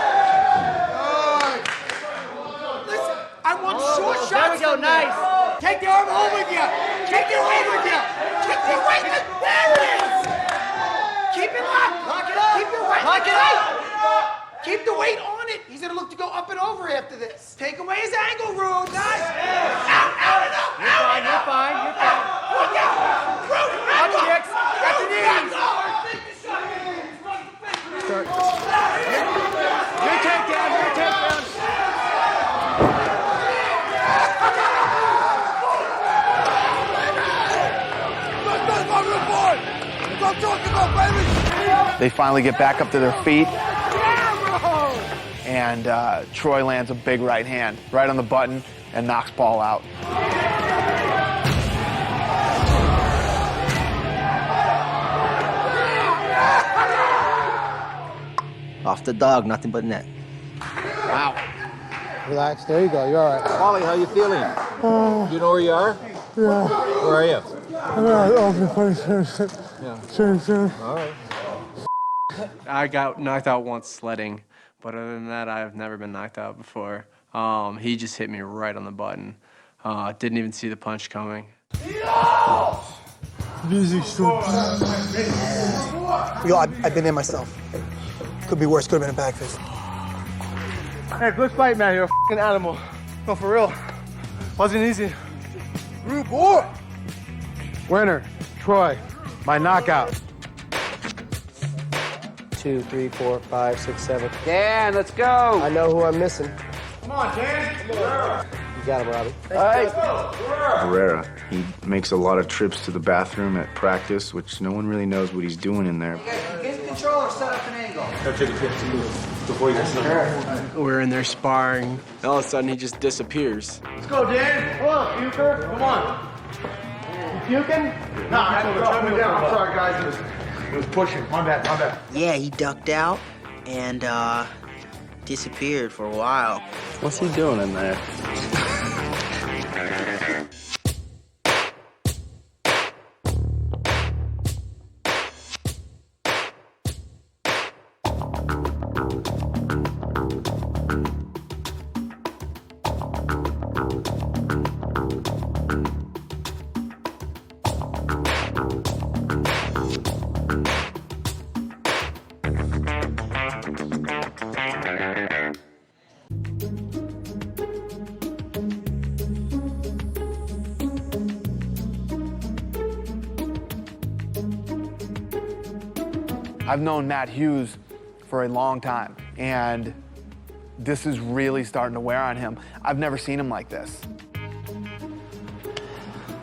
Speaker 4: Listen, I want short shots. There we go. Nice. Take the arm home with you. Take your weight with you. Keep your weight. There it is. Keep it locked. Lock it up. Keep your weight. Lock it up. Keep the weight on it. He's gonna look to go up and over after this. Take away his angle, Rude. Nice. Out and up. You're fine. Look out. Rude. Up kicks. Got the knees. Start. Your takedown.
Speaker 9: I'm talking about, baby!
Speaker 2: They finally get back up to their feet. And Troy lands a big right hand right on the button and knocks Paul out.
Speaker 12: Off the dog, nothing but net.
Speaker 2: Wow.
Speaker 9: Relax, there you go, you're all right.
Speaker 22: Paulie, how you feeling? You know where you are?
Speaker 9: Yeah.
Speaker 22: Where are you?
Speaker 9: I'm gonna open the place soon.
Speaker 22: All right.
Speaker 20: I got knocked out once sledding, but other than that, I've never been knocked out before. He just hit me right on the button. Didn't even see the punch coming.
Speaker 9: Music's so
Speaker 1: Yo, I've been there myself. Could be worse. Could have been a back fist.
Speaker 9: Hey, good fight, man. You're a f***ing animal. No, for real. Wasn't easy.
Speaker 8: Rude boy.
Speaker 9: Winner, Troy, by knockout.
Speaker 3: 2, 3, 4, 5, 6, 7.
Speaker 22: Dan, let's go.
Speaker 3: I know who I'm missing.
Speaker 9: Come on, Dan.
Speaker 3: You got him, Robbie.
Speaker 22: All right.
Speaker 11: Herrera, he makes a lot of trips to the bathroom at practice, which no one really knows what he's doing in there.
Speaker 4: Get the controller, set up an angle.
Speaker 22: Before you get
Speaker 20: We're in there sparring, and all of a sudden he just disappears.
Speaker 9: Let's go, Dan. Come on, puker. Come on. You puking? No, I'm sorry, guys. It was pushing. My bad.
Speaker 13: Yeah, he ducked out and disappeared for a while.
Speaker 10: What's he doing in there?
Speaker 2: I've known Matt Hughes for a long time, and this is really starting to wear on him. I've never seen him like this.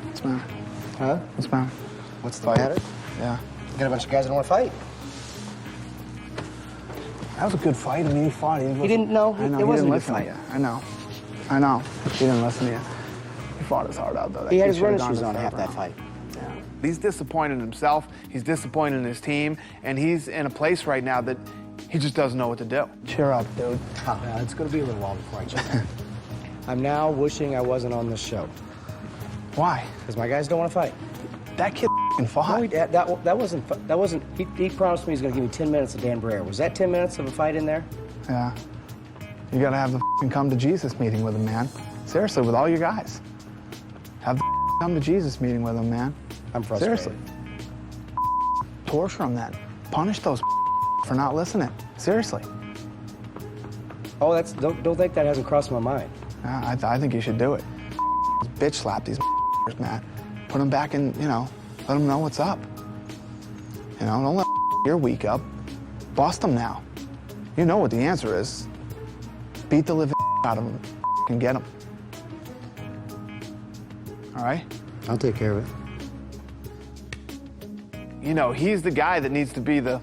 Speaker 1: What's the matter?
Speaker 12: Huh?
Speaker 1: What's the matter?
Speaker 12: What's the matter?
Speaker 2: Yeah.
Speaker 12: You got a bunch of guys that don't want to fight.
Speaker 1: That was a good fight. I mean, he fought.
Speaker 12: He didn't know.
Speaker 1: I know.
Speaker 12: It wasn't a
Speaker 1: listen
Speaker 12: good
Speaker 1: to
Speaker 12: fight.
Speaker 1: you. I know. I know. He didn't listen to you. He fought his heart out, though. That
Speaker 12: He had
Speaker 1: kid
Speaker 12: his
Speaker 1: should've
Speaker 12: running
Speaker 1: gone
Speaker 12: shoes
Speaker 1: to
Speaker 12: on
Speaker 1: the
Speaker 12: half
Speaker 1: third
Speaker 12: that
Speaker 1: round.
Speaker 12: fight.
Speaker 2: He's disappointed in himself, he's disappointed in his team, and he's in a place right now that he just doesn't know what to do.
Speaker 1: Cheer up, dude.
Speaker 12: It's going to be a little while before I check out. I'm now wishing I wasn't on this show.
Speaker 1: Why?
Speaker 12: Because my guys don't want to fight.
Speaker 1: That kid fought.
Speaker 12: No, that wasn't. He promised me he's going to give me 10 minutes of Dan Breyer. Was that 10 minutes of a fight in there?
Speaker 1: Yeah. You gotta have the come to Jesus meeting with him, man. Seriously, with all your guys. Have the come to Jesus meeting with him, man.
Speaker 12: I'm frustrated.
Speaker 1: Seriously. Torture them then. Punish those for not listening. Seriously.
Speaker 12: Oh, don't think that hasn't crossed my mind.
Speaker 1: Yeah, I think you should do it. Bitch slap these man. Put them back in, let them know what's up. Don't let your week up. Bust them now. You know what the answer is. Beat the living out of them and get them. All right?
Speaker 12: I'll take care of it.
Speaker 2: He's the guy that needs to be the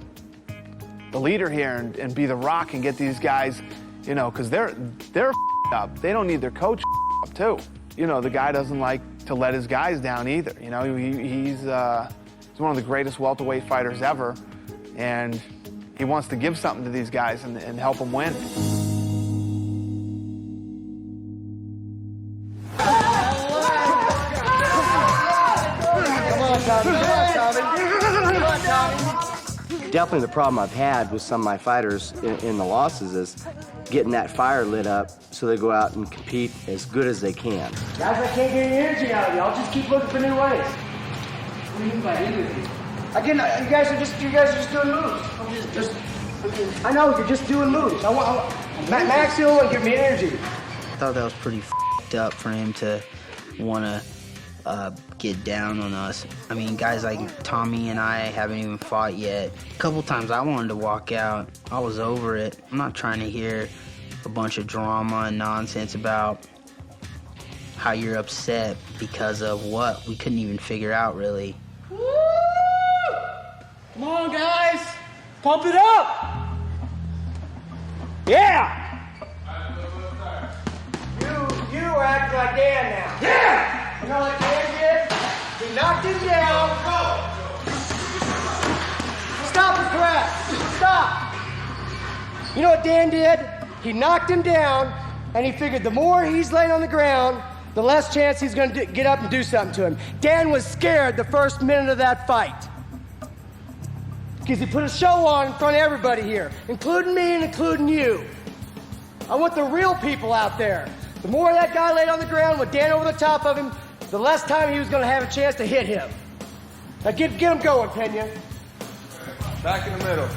Speaker 2: leader here and be the rock and get these guys, because they're up. They don't need their coach up too. The guy doesn't like to let his guys down either. He's one of the greatest welterweight fighters ever, and he wants to give something to these guys and help them win.
Speaker 3: Definitely the problem I've had with some of my fighters in the losses is getting that fire lit up so they go out and compete as good as they can.
Speaker 12: Guys, I can't get any energy out of you. I'll just keep looking for new ways. What do you mean by energy? Again, you guys are just doing moves. I know, you're just doing moves. Max Hill will give me energy.
Speaker 13: I thought that was pretty f***ed up for him to want to get down on us. I mean, guys like Tommy and I haven't even fought yet. A couple times I wanted to walk out. I was over it. I'm not trying to hear a bunch of drama and nonsense about how you're upset because of what we couldn't even figure out, really.
Speaker 4: Woo! Come on, guys. Pump it up. Yeah.
Speaker 12: You act like Dan now.
Speaker 4: Yeah.
Speaker 12: You know what Dan did? He knocked him down. Stop the crap. Stop. You know what Dan did? He knocked him down, and he figured the more he's laying on the ground, the less chance he's going to get up and do something to him. Dan was scared the first minute of that fight. Because he put a show on in front of everybody here, including me and including you. I want the real people out there. The more that guy laid on the ground with Dan over the top of him, the less time he was going to have a chance to hit him. Now get him going, Pena.
Speaker 22: Back in the middle.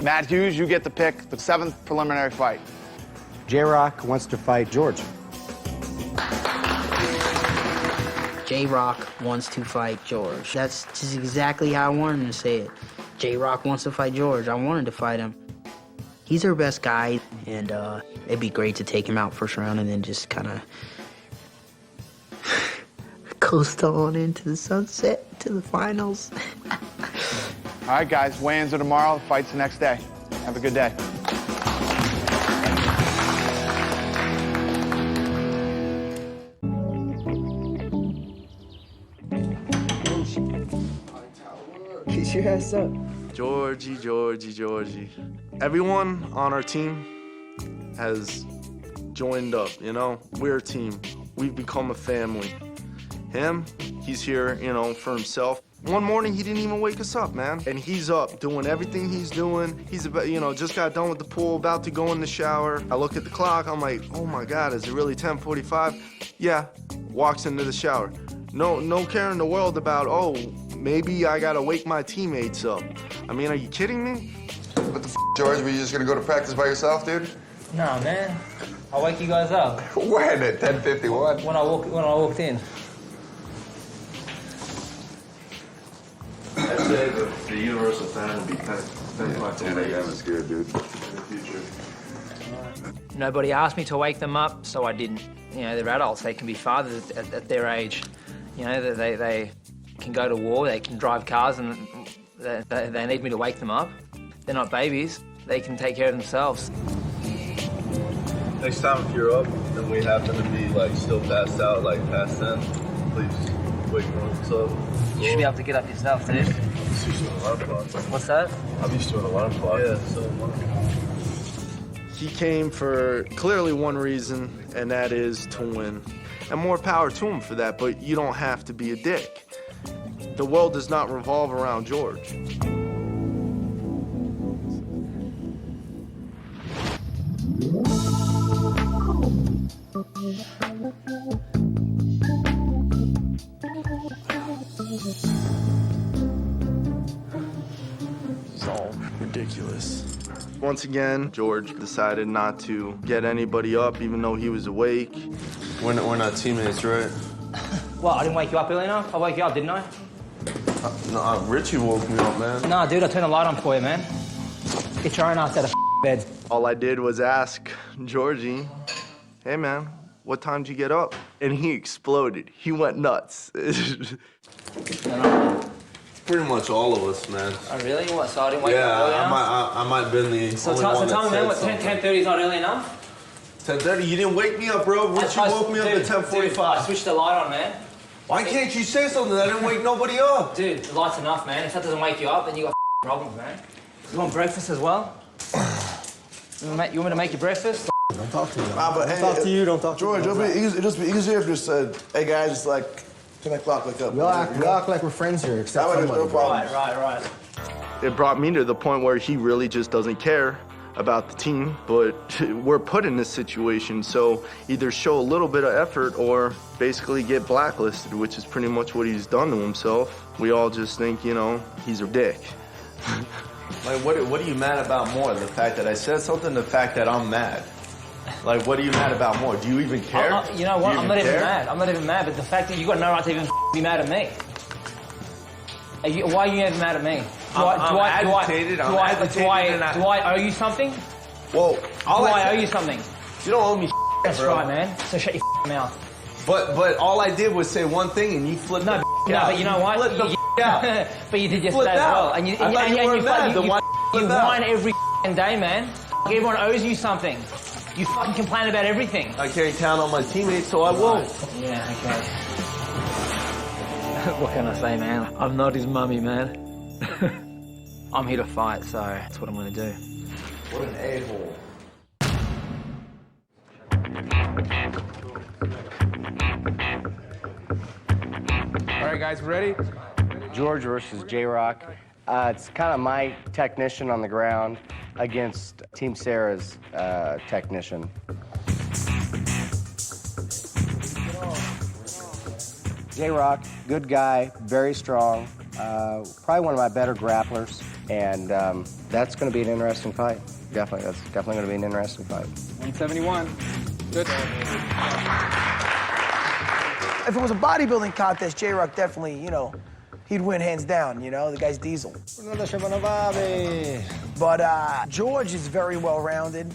Speaker 2: Matt Hughes, you get to pick the 7th preliminary fight.
Speaker 12: J-Rock wants to fight George.
Speaker 13: J-Rock wants to fight George. That's just exactly how I wanted him to say it. J-Rock wants to fight George. I wanted to fight him. He's our best guy, and it'd be great to take him out first round and then just kind of coast on into the sunset to the finals.
Speaker 2: All right, guys, weigh-ins are tomorrow. The fight's the next day. Have a good day.
Speaker 12: Get your ass up.
Speaker 8: Georgie. Everyone on our team has joined up, We're a team. We've become a family.
Speaker 11: Him, he's here, you know, for himself. One morning, he didn't even wake us up, man. And he's up doing everything he's doing. He's about, you know, just got done with the pool, about to go in the shower. I look at the clock, I'm like, oh my God, is it really 10:45? Yeah, walks into the shower. No care in the world about, oh, maybe I gotta wake my teammates up. I mean, are you kidding me?
Speaker 14: What the f, George? Were you just gonna go to practice by yourself, dude?
Speaker 18: No, man. I'll wake you guys up.
Speaker 14: When? At 10:51?
Speaker 18: When I walked in.
Speaker 15: I'd say the universal time will be 10 o'clock.
Speaker 14: 10 a.m. is good, dude.
Speaker 15: In the future.
Speaker 18: Nobody asked me to wake them up, so I didn't. You know, they're adults. They can be fathers at their age. You know, they can go to war, they can drive cars, and they need me to wake them up. They're not babies. They can take care of themselves.
Speaker 21: Next time if you're up and we happen to be like still passed out, like past 10, please wake us up.
Speaker 18: You should be able to get up yourself, dude.
Speaker 21: I'm used to an alarm clock.
Speaker 18: What's that?
Speaker 21: I'm used to an alarm clock. Yeah, so
Speaker 11: He came for clearly one reason, and that is to win. And more power to him for that, but you don't have to be a dick. The world does not revolve around George.
Speaker 8: It's all ridiculous.
Speaker 11: Once again, George decided not to get anybody up, even though he was awake.
Speaker 21: We're not teammates, right?
Speaker 18: Well, I didn't wake you up early enough? I woke you up, didn't I?
Speaker 21: No, Richie woke me up, man.
Speaker 18: Nah, dude, I turned the light on for you, man. Get your own ass out of bed.
Speaker 11: All I did was ask Georgie, hey man, what time did you get up? And he exploded. He went nuts.
Speaker 21: Pretty much all of us, man.
Speaker 18: Oh, really? What, so I didn't wake you up early enough?
Speaker 21: I might have been the
Speaker 18: So
Speaker 21: only one
Speaker 18: tell me, man,
Speaker 21: that
Speaker 18: what,
Speaker 21: said
Speaker 18: 10:30 is not early enough?
Speaker 21: 10:30? You didn't wake me up, bro. Richie woke me up at 10:45.
Speaker 18: I switched the light on, man.
Speaker 21: Why can't you say something? I didn't wake nobody up.
Speaker 18: Dude, the light's enough, man. If that doesn't wake you up, then you got problems, man. You want breakfast as well? You want me to make you breakfast?
Speaker 8: Don't talk to me.
Speaker 14: But hey,
Speaker 8: talk to you, don't talk to
Speaker 14: George,
Speaker 8: me.
Speaker 14: it'd just be easier if you said, hey guys, it's like 10 o'clock, wake up.
Speaker 8: We all act like we're friends here, except
Speaker 14: That way there's
Speaker 8: somebody.
Speaker 14: no problem.
Speaker 18: Right.
Speaker 11: It brought me to the point where he really just doesn't care about the team, but we're put in this situation, so either show a little bit of effort or basically get blacklisted, which is pretty much what he's done to himself. We all just think, you know, he's a dick.
Speaker 21: Like, what are you mad about more? The fact that I said something, the fact that I'm mad? Like, what are you mad about more? Do you even care?
Speaker 18: You know what? I'm not even mad. I'm not even mad, but the fact that you got no right to even be mad at me. Why are you even mad at me? Do I owe you something?
Speaker 21: Well,
Speaker 18: Do I owe you something?
Speaker 21: You don't owe me
Speaker 18: That's
Speaker 21: bro.
Speaker 18: right, man. So shut your mouth.
Speaker 21: But all I did was say one thing and you flipped
Speaker 18: No,
Speaker 21: the
Speaker 18: but you know what?
Speaker 21: Flip the out.
Speaker 18: But you did
Speaker 21: Flip
Speaker 18: yesterday as well.
Speaker 21: out.
Speaker 18: And
Speaker 21: I thought you weren't mad. Then why
Speaker 18: you
Speaker 21: flip out?
Speaker 18: whine every day, man. Everyone owes you something. You fucking complain about everything.
Speaker 21: I can't count on my teammates, so I won't.
Speaker 18: Yeah, okay. What can I say, man? I'm not his mummy, man. I'm here to fight, so that's what I'm gonna do.
Speaker 21: What an a-hole.
Speaker 7: All right, guys, ready?
Speaker 3: George versus J-Rock. It's kind of my technician on the ground against Team Sarah's technician. J-Rock, good guy, very strong, probably one of my better grapplers, and that's going to be an interesting fight. Definitely, that's definitely going to be an interesting fight.
Speaker 7: 171. Good.
Speaker 1: If it was a bodybuilding contest, J-Rock definitely, you know, he'd win hands down, you know? The guy's diesel. But George is very well-rounded.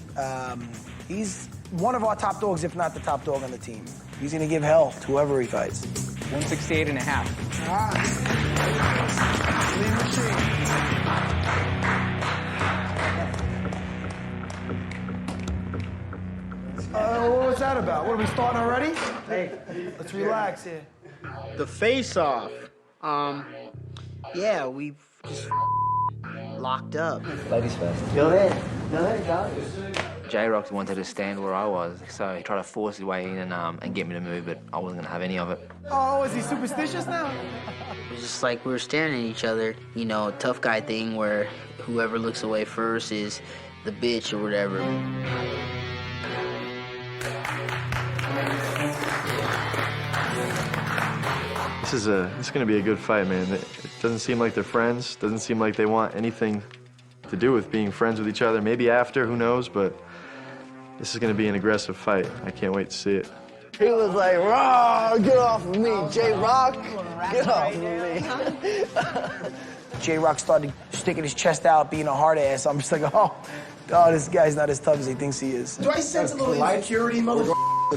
Speaker 1: He's one of our top dogs, if not the top dog on the team. He's gonna give hell to whoever he fights.
Speaker 7: 168 and a half.
Speaker 1: What was that about? What, are we starting already? Hey, let's relax here.
Speaker 24: The face-off. Yeah, we've just locked up.
Speaker 3: Ladies first.
Speaker 24: Go ahead, guys.
Speaker 18: J-Rock wanted to stand where I was, so he tried to force his way in and get me to move, but I wasn't gonna have any of it.
Speaker 4: Oh, is he superstitious now?
Speaker 13: It was just like we were staring at each other, you know, tough guy thing where whoever looks away first is the bitch or whatever.
Speaker 15: This is going to be a good fight, man. It doesn't seem like they're friends. Doesn't seem like they want anything to do with being friends with each other. Maybe after, who knows? But this is going to be an aggressive fight. I can't wait to see it.
Speaker 14: He was like, "Raw, get off of me, J-Rock. Get off of me."
Speaker 1: J-Rock started sticking his chest out, being a hard ass. I'm just like, oh, this guy's not as tough as he thinks he is.
Speaker 4: Do I sense a little insecurity, motherfucker?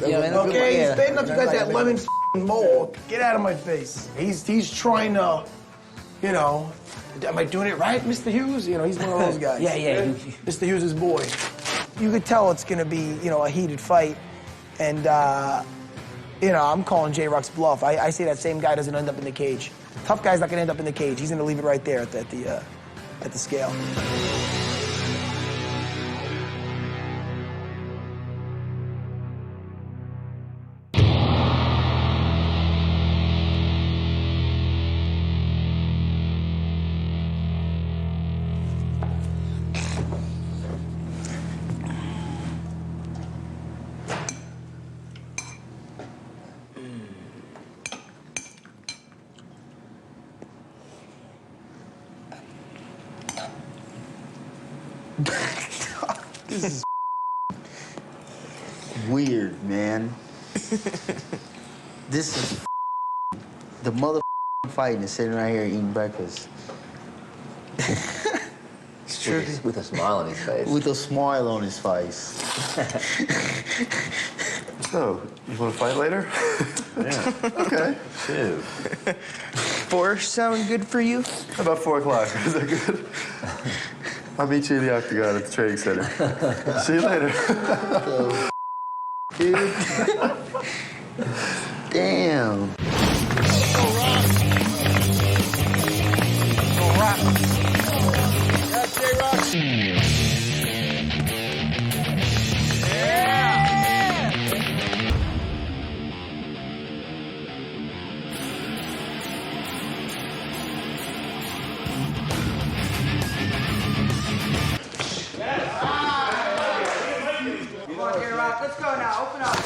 Speaker 1: Yeah, man,
Speaker 4: okay,
Speaker 1: yeah.
Speaker 4: he's bad enough you got that lemon mold. Get out of my face. He's trying to, you know, am I doing it right, Mr. Hughes? You know, he's one of those guys.
Speaker 1: Yeah.
Speaker 4: Mr. Hughes' his boy.
Speaker 1: You could tell it's gonna be, you know, a heated fight, and you know, I'm calling J-Rock's bluff. I say that same guy doesn't end up in the cage. Tough guy's not gonna end up in the cage. He's gonna leave it right there at the scale.
Speaker 16: This is weird, man. This is the mother fighting is sitting right here eating breakfast.
Speaker 5: It's true. With a smile on his face.
Speaker 16: With a smile on his face.
Speaker 15: So, you want to fight later?
Speaker 5: Yeah.
Speaker 15: Okay.
Speaker 5: Two.
Speaker 1: 4 sound good for you?
Speaker 15: About 4 o'clock. Is that good? I'll meet you in the octagon at the training center. See you later.
Speaker 16: Dude. Damn.
Speaker 4: Let's go now. Open up.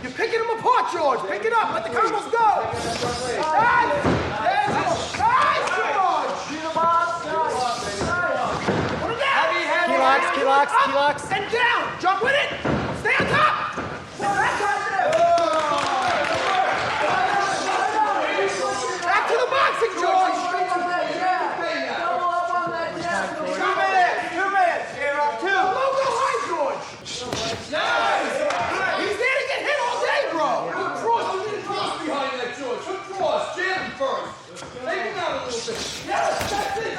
Speaker 4: You're picking them apart, George. Pick it up. Let the combos go. Key locks. And down. Jump with it. Stay on top. Back to the boxing, George. 2 minutes. 2. Go high, George. Nice. He's there to get hit all day, bro. Good cross behind that, George. Good cross. Jam him first. Take him out a little bit. Yes, that's it.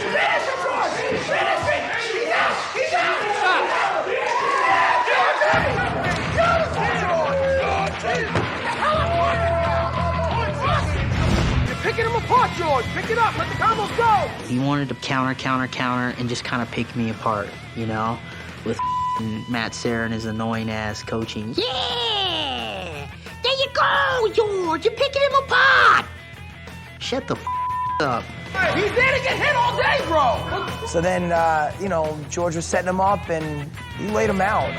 Speaker 4: Finish him, George. Finish it. He's out! Stop! You're picking him apart, George! Pick it up! Let the combos go!
Speaker 13: He wanted to counter, and just kind of pick me apart, you know? With Matt Serra and his annoying ass coaching. Yeah! There you go, George! You're picking him apart! Shut the up.
Speaker 4: He's there to get hit all day, bro!
Speaker 1: So then, you know, George was setting him up, and he laid him out.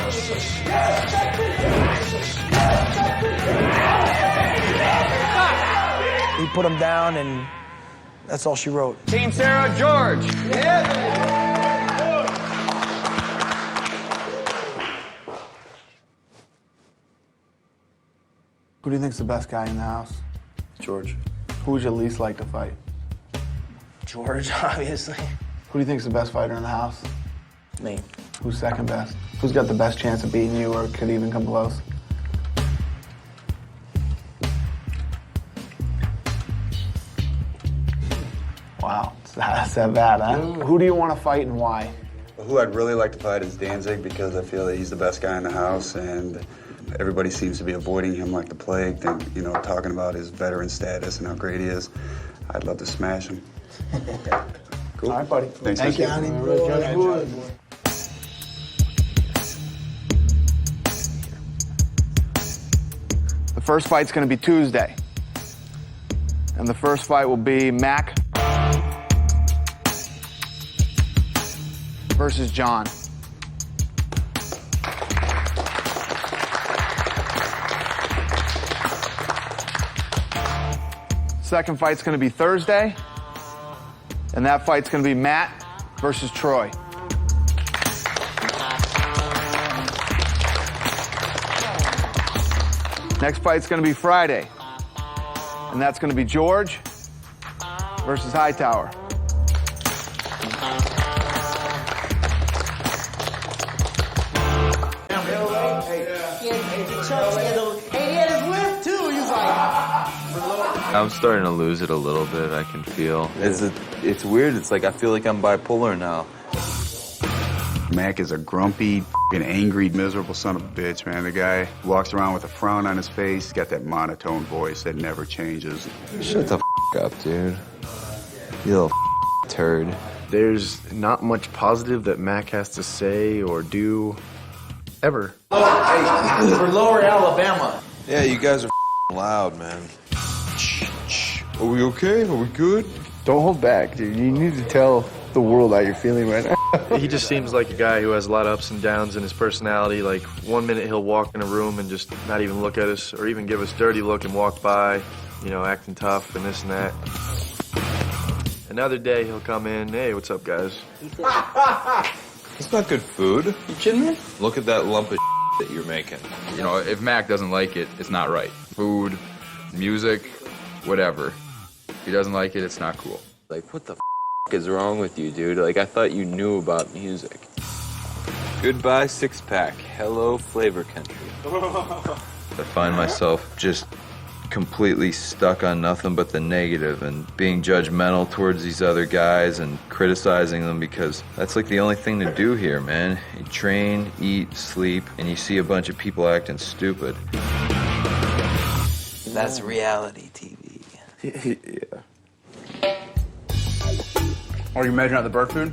Speaker 1: He put him down, and that's all she wrote.
Speaker 22: Team Sarah, George.
Speaker 2: Who do you think's the best guy in the house?
Speaker 15: George.
Speaker 2: Who would you least like to fight?
Speaker 1: George, obviously.
Speaker 2: Who do you think's the best fighter in the house?
Speaker 1: Me.
Speaker 2: Who's second best? Who's got the best chance of beating you or could even come close?
Speaker 6: That's that bad, huh? Who do you want to fight and why?
Speaker 17: Who I'd really like to fight is Danzig because I feel that he's the best guy in the house and everybody seems to be avoiding him like the plague and, you know, talking about his veteran status and how great he is. I'd love to smash him. Cool.
Speaker 6: All right, buddy.
Speaker 17: Thanks,
Speaker 6: Thank you.
Speaker 2: The first fight's going to be Tuesday. And the first fight will be Mac versus John. Second fight's going to be Thursday. And that fight's going to be Matt versus Troy. Next fight's going to be Friday. And that's going to be George versus Hightower.
Speaker 10: I'm starting to lose it a little bit, I can feel.
Speaker 19: It's weird. It's like I feel like I'm bipolar now.
Speaker 17: Mac is a grumpy, angry, miserable son of a bitch, man. The guy walks around with a frown on his face. He's got that monotone voice that never changes.
Speaker 10: Shut the up, dude. You little turd.
Speaker 8: There's not much positive that Mac has to say or do ever.
Speaker 7: Hey, we're Lower Alabama.
Speaker 19: Yeah, you guys are loud, man. Are we okay? Are we good?
Speaker 8: Don't hold back, dude. You need to tell the world how you're feeling right now.
Speaker 15: He just seems like a guy who has a lot of ups and downs in his personality. Like, one minute he'll walk in a room and just not even look at us or even give us a dirty look and walk by, you know, acting tough and this and that. Another day he'll come in, hey, what's up, guys?
Speaker 19: It's not good food. You kidding me? Look at that lump of that you're making.
Speaker 23: You know, if Mac doesn't like it, it's not right. Food, music, whatever. If he doesn't like it, it's not cool.
Speaker 10: Like, what the is wrong with you, dude? Like, I thought you knew about music. Goodbye, six-pack. Hello, flavor country. I find myself just completely stuck on nothing but the negative and being judgmental towards these other guys and criticizing them because that's like the only thing to do here, man. You train, eat, sleep, and you see a bunch of people acting stupid.
Speaker 13: That's reality TV.
Speaker 10: Yeah.
Speaker 6: Are you measuring out the bird food?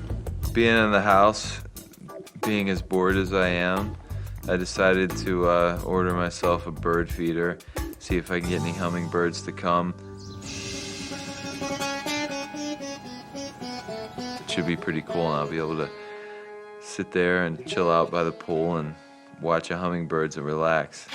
Speaker 10: Being in the house, being as bored as I am, I decided to order myself a bird feeder, see if I can get any hummingbirds to come. It should be pretty cool, and I'll be able to sit there and chill out by the pool and watch the hummingbirds and relax.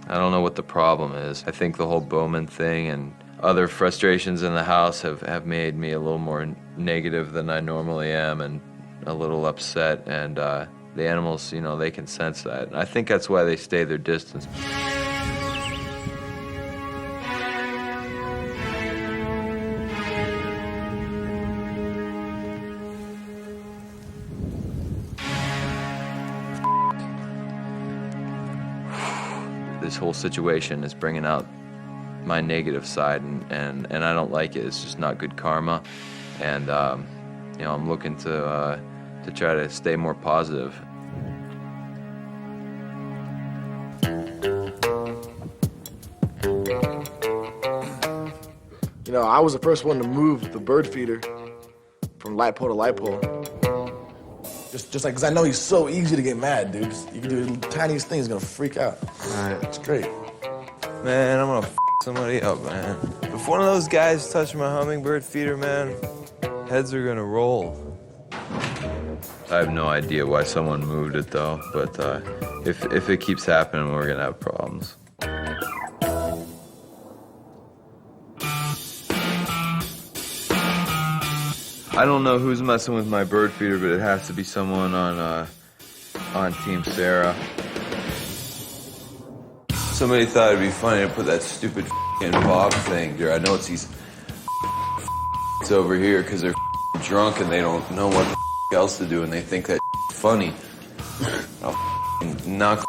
Speaker 10: I don't know what the problem is. I think the whole Bowman thing and other frustrations in the house have made me a little more negative than I normally am and a little upset. And the animals, you know, they can sense that. And I think that's why they stay their distance. This whole situation is bringing out my negative side, and I don't like it. It's just not good karma, and you know, I'm looking to try to stay more positive.
Speaker 8: You know, I was the first one to move the bird feeder from light pole to light pole. Just like, because I know he's so easy to get mad, dude. You can do the tiniest thing, he's gonna freak out. It's great.
Speaker 10: Man, I'm gonna somebody up, man. If one of those guys touch my hummingbird feeder, man, heads are gonna roll. I have no idea why someone moved it, though, but if it keeps happening, we're gonna have problems. I don't know who's messing with my bird feeder, but it has to be someone on Team Sarah. Somebody thought it'd be funny to put that stupid Bob thing there. I know it's these over here because they're drunk and they don't know what
Speaker 19: else to do, and they think that funny. I'll knock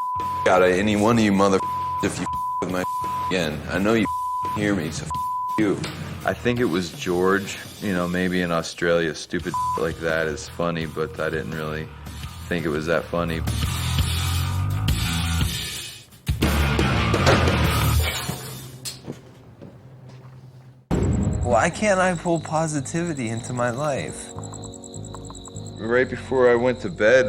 Speaker 19: out of any one of you mother if you with my again. I know you hear me, so you.
Speaker 10: I think it was George. You know, maybe in Australia, stupid like that is funny, but I didn't really think it was that funny.
Speaker 19: Why can't I pull positivity into my life?
Speaker 10: Right before I went to bed,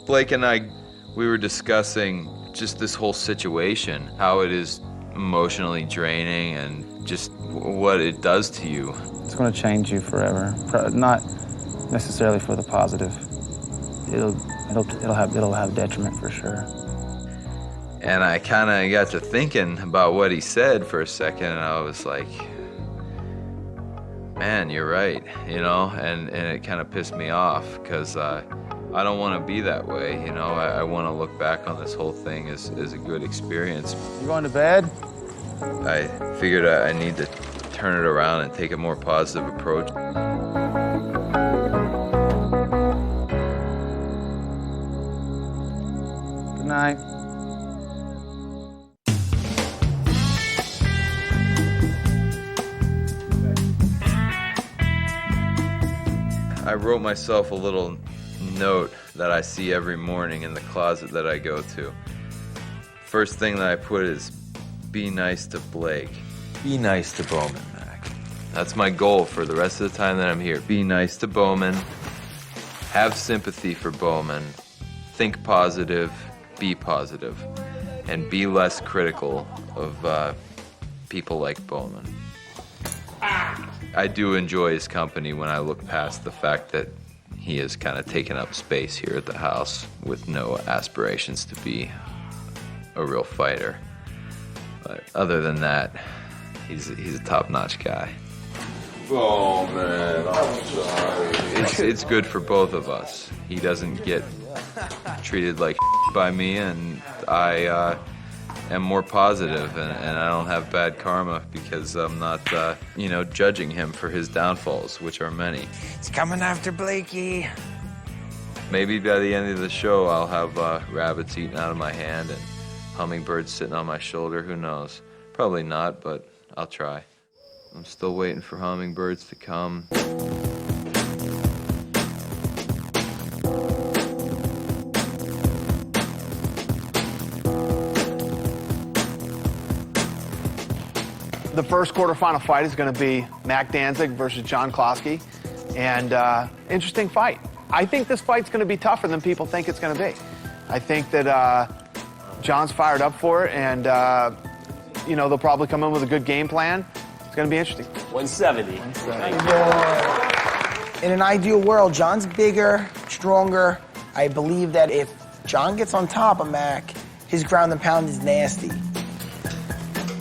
Speaker 10: Blake and I, we were discussing just this whole situation, how it is emotionally draining and just what it does to you.
Speaker 9: It's going to change you forever. Not necessarily for the positive. It'll have detriment for sure.
Speaker 10: And I kind of got to thinking about what he said for a second, and I was like, man, you're right, you know, and it kind of pissed me off because I don't want to be that way, you know. I want to look back on this whole thing as a good experience.
Speaker 9: You going to bed?
Speaker 10: I figured I need to turn it around and take a more positive approach.
Speaker 9: Good night.
Speaker 10: I wrote myself a little note that I see every morning in the closet that I go to. First thing that I put is, be nice to Blake. Be nice to Bowman, Mac. That's my goal for the rest of the time that I'm here. Be nice to Bowman, have sympathy for Bowman, think positive, be positive, and be less critical of people like Bowman. I do enjoy his company when I look past the fact that he has kind of taken up space here at the house with no aspirations to be a real fighter. But other than that, he's a top-notch guy.
Speaker 19: Oh man, I'm sorry.
Speaker 10: It's good for both of us. He doesn't get treated like by me, and I am more positive, and I don't have bad karma because I'm not, judging him for his downfalls, which are many.
Speaker 16: It's coming after Blakey.
Speaker 10: Maybe by the end of the show, I'll have rabbits eaten out of my hand and hummingbirds sitting on my shoulder. Who knows? Probably not, but I'll try. I'm still waiting for hummingbirds to come.
Speaker 2: The first quarterfinal fight is going to be Mac Danzig versus John Klosky, and interesting fight. I think this fight's going to be tougher than people think it's going to be. I think that John's fired up for it, and they'll probably come in with a good game plan. It's going to be interesting.
Speaker 5: 170.
Speaker 1: In an ideal world, John's bigger, stronger. I believe that if John gets on top of Mac, his ground and pound is nasty.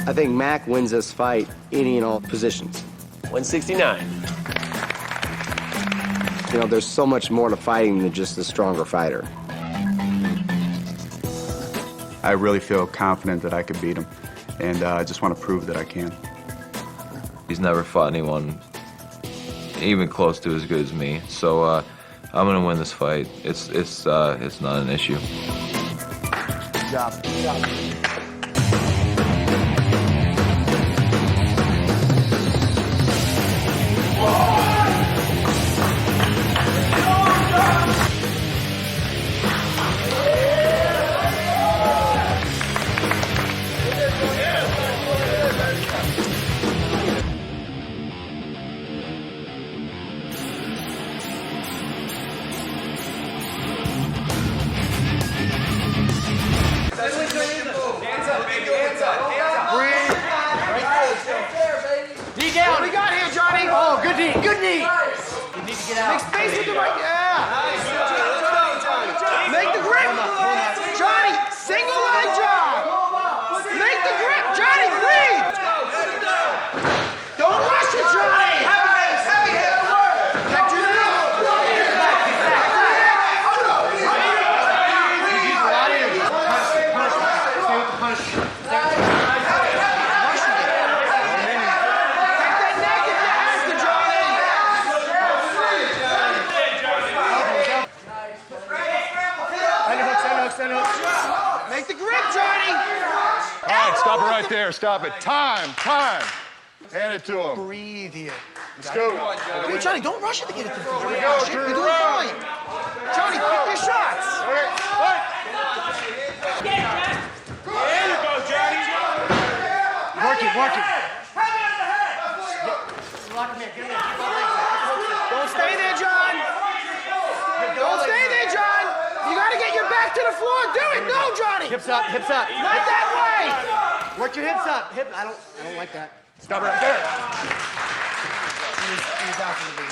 Speaker 3: I think Mac wins this fight any and all positions.
Speaker 5: 169.
Speaker 3: You know, there's so much more to fighting than just a stronger fighter.
Speaker 17: I really feel confident that I could beat him, and I just want to prove that I can.
Speaker 10: He's never fought anyone even close to as good as me, so I'm gonna win this fight. It's not an issue.
Speaker 1: Good job. Good job.
Speaker 4: What we got here, Johnny? Oh, good knee, good knee. You need to get out. Make space with the right. Yeah. Make the grip. Johnny, single leg job. Make the grip. Johnny, breathe. Don't rush it, Johnny. Heavy hit work. Protect your knee. Make the grip, Johnny!
Speaker 22: All right, stop it right there. Stop it. Time. Hand it to him.
Speaker 4: Breathe here.
Speaker 22: Let's go.
Speaker 4: Hey, Johnny, don't rush it to get it to the
Speaker 22: Here we go.
Speaker 4: You're doing fine. Johnny, pick your shots.
Speaker 22: There you go, Johnny.
Speaker 4: Work it. Don't stay there, John. Don't stay there, John. You got to get your back to the floor. Do it. No, Johnny.
Speaker 14: Hips up.
Speaker 4: Not that way.
Speaker 14: Work your hips up. I don't like that.
Speaker 22: Stop right there.
Speaker 4: He's out for the big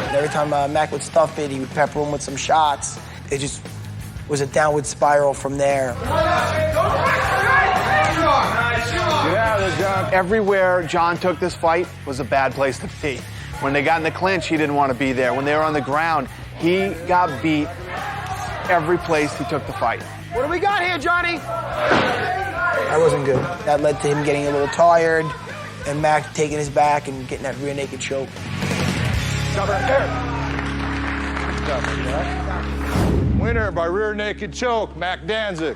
Speaker 1: And every time Mac would stuff it, he would pepper him with some shots. It just was a downward spiral from there.
Speaker 2: Get out of there, John. Everywhere John took this fight was a bad place to be. When they got in the clinch, he didn't want to be there. When they were on the ground, he got beat every place he took the fight.
Speaker 4: What do we got here, Johnny?
Speaker 1: I wasn't good. That led to him getting a little tired, and Mac taking his back and getting that rear naked choke.
Speaker 22: Stop right there. Winner by rear naked choke, Mac Danzig.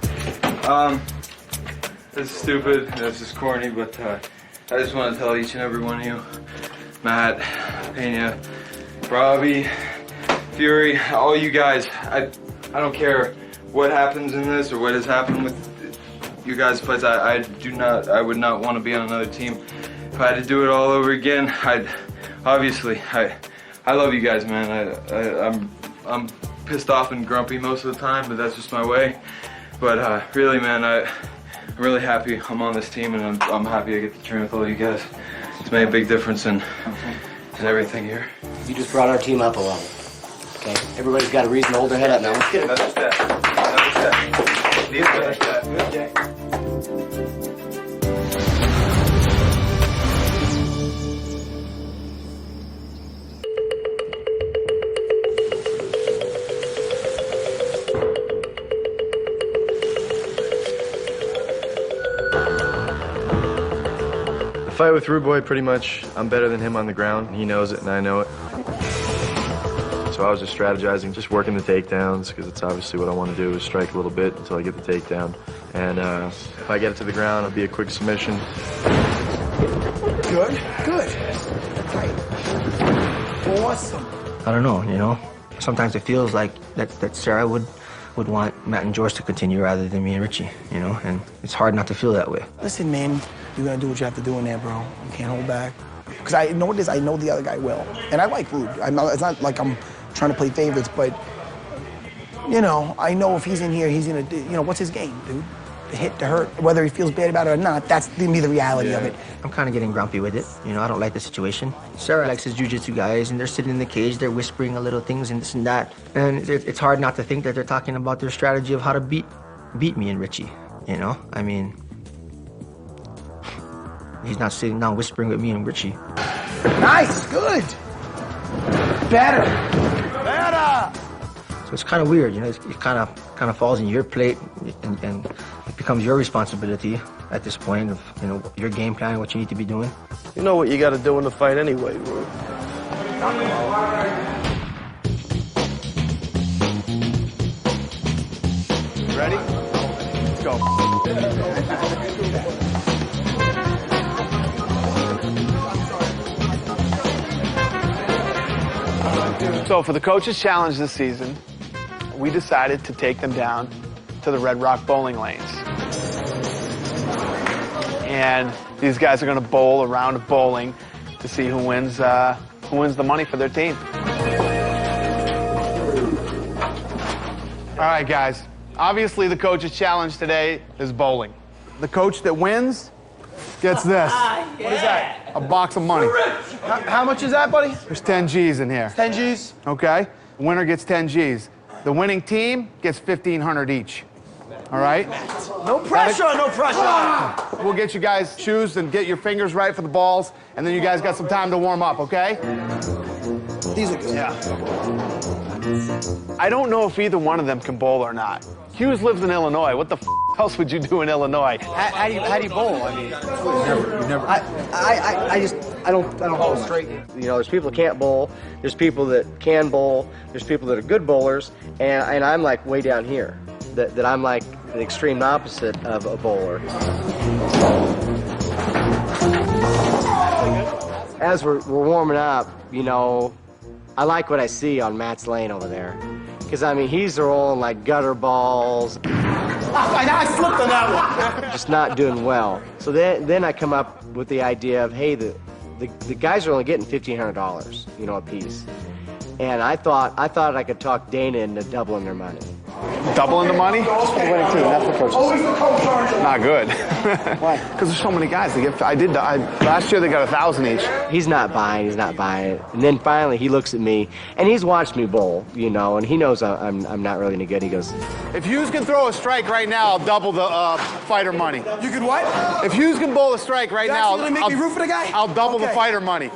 Speaker 10: This is stupid, this is corny, but I just want to tell each and every one of you, Matt, Pena, Robbie, Fury, all you guys, I don't care what happens in this or what has happened with you guys' fights. I would not want to be on another team. If I had to do it all over again, I love you guys, man. I'm pissed off and grumpy most of the time, but that's just my way. But really, man, I'm really happy I'm on this team, and I'm happy I get to train with all you guys. It's made a big difference in everything here.
Speaker 3: You just brought our team up a level. Okay, everybody's got a reason to hold their head up now. Let's get it.
Speaker 10: Another step. Good, Jay.
Speaker 15: The fight with Rude Boy, pretty much, I'm better than him on the ground. He knows it, and I know it. So I was just strategizing, just working the takedowns, because it's obviously what I want to do, is strike a little bit until I get the takedown. And if I get it to the ground, it'll be a quick submission.
Speaker 1: Good. Great. Awesome.
Speaker 13: I don't know, Sometimes it feels like that Sarah would want Matt and George to continue rather than me and Richie, and it's hard not to feel that way.
Speaker 1: Listen, man, you're going to do what you have to do in there, bro. You can't hold back. Because I know this, I know the other guy well. And I like Rude. It's not like I'm trying to play favorites, but, I know if he's in here, he's going to do, what's his game, dude? The hit, the hurt, whether he feels bad about it or not, that's going to be the reality of it.
Speaker 13: I'm kind of getting grumpy with it. I don't like the situation. Sarah likes his jiu-jitsu guys, and they're sitting in the cage, they're whispering a little things and this and that. And it's hard not to think that they're talking about their strategy of how to beat me and Richie, He's not sitting down whispering with me and Richie.
Speaker 1: Nice, good. Better.
Speaker 13: So it's kind of weird, It kind of falls in your plate, and it becomes your responsibility at this point of your game plan, what you need to be doing.
Speaker 14: You know what you got to do in the fight anyway, bro.
Speaker 2: Ready? Let's go. So for the Coaches Challenge this season, we decided to take them down to the Red Rock bowling lanes. And these guys are going to bowl a round of bowling to see who wins the money for their team. All right, guys. Obviously, the Coaches Challenge today is bowling. The coach that wins gets this.
Speaker 4: What is that?
Speaker 2: A box of money.
Speaker 4: How much is that, buddy?
Speaker 2: There's 10 G's in here.
Speaker 4: 10 G's?
Speaker 2: Okay. The winner gets 10 G's. The winning team gets 1,500 each. All right?
Speaker 4: No pressure, no pressure.
Speaker 2: We'll get you guys shoes and get your fingers right for the balls, and then you guys got some time to warm up, okay?
Speaker 1: These are good.
Speaker 2: Yeah. I don't know if either one of them can bowl or not. Hughes lives in Illinois. What the else would you do in Illinois?
Speaker 14: How do you bowl? I mean,
Speaker 1: I just
Speaker 3: I don't bowl straight. You know, there's people that can't bowl. There's people that can bowl. There's people that are good bowlers, and I'm like way down here. That I'm like the extreme opposite of a bowler. As we're warming up, you know, I like what I see on Matt's lane over there. Because, I mean, he's rolling like gutter balls.
Speaker 4: I slipped on that one.
Speaker 3: Just not doing well. So then I come up with the idea of, hey, the guys are only getting $1,500, you know, a piece. And I thought I could talk Dana into doubling their money.
Speaker 6: Doubling the money?
Speaker 3: Winning team, that's the coach.
Speaker 6: Not good.
Speaker 3: Why?
Speaker 6: Because there's so many guys. Last year they got 1,000 each.
Speaker 3: He's not buying it. And then finally he looks at me, and he's watched me bowl, you know, and he knows I'm not really any good. He goes,
Speaker 2: If Hughes can throw a strike right now, I'll double the fighter money.
Speaker 4: You can what?
Speaker 2: If Hughes can bowl a strike right now,
Speaker 4: You're gonna make me root for the guy?
Speaker 2: I'll double the fighter money.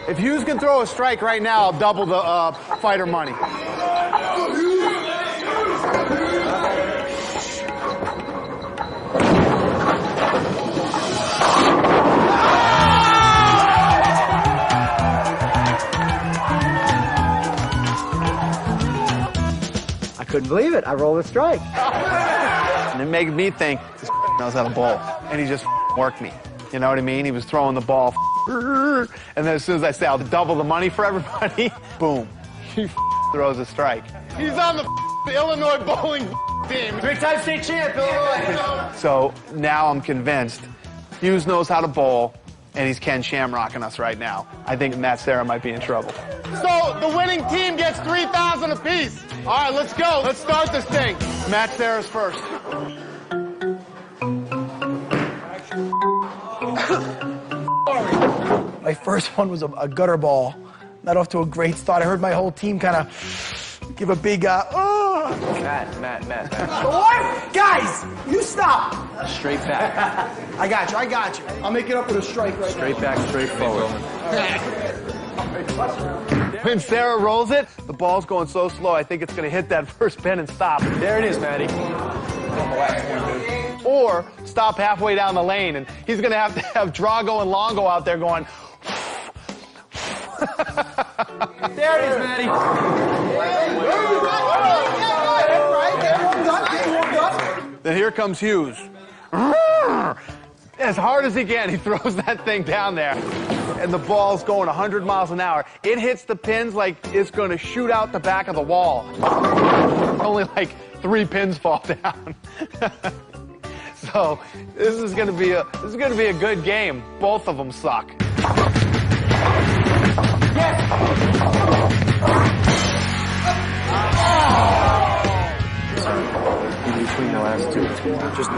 Speaker 2: If Hughes can throw a strike right now, I'll double the fighter money.
Speaker 3: I couldn't believe it. I rolled a strike.
Speaker 2: And it made me think, this knows how to bowl. And he just worked me. You know what I mean? He was throwing the ball, and then as soon as I say I'll double the money for everybody, boom, he throws a strike. He's on the Illinois bowling team.
Speaker 4: 3-time state champ, Illinois.
Speaker 2: So now I'm convinced Hughes knows how to bowl, and he's Ken Shamrocking us right now. I think Matt Serra might be in trouble. So the winning team gets $3,000 apiece. All right, let's go. Let's start this thing. Matt Serra's first.
Speaker 1: My first one was a gutter ball. Not off to a great start. I heard my whole team kind of give a big,
Speaker 18: Matt.
Speaker 1: What? Guys, you stop.
Speaker 18: Straight back.
Speaker 1: I got you. I'll make it up with a strike right
Speaker 18: Straight back, straight forward.
Speaker 2: When Serra rolls it, the ball's going so slow, I think it's going to hit that first pin and stop.
Speaker 18: There it is, Matty.
Speaker 2: Or stop halfway down the lane, and he's going to have Drago and Longo out there going.
Speaker 18: There it is, Matty.
Speaker 2: Then here comes Hughes. As hard as he can, he throws that thing down there. And the ball's going 100 miles an hour. It hits the pins like it's going to shoot out the back of the wall. Only like 3 pins fall down. So this is going to be a good game. Both of them suck.
Speaker 15: In between the last two. Just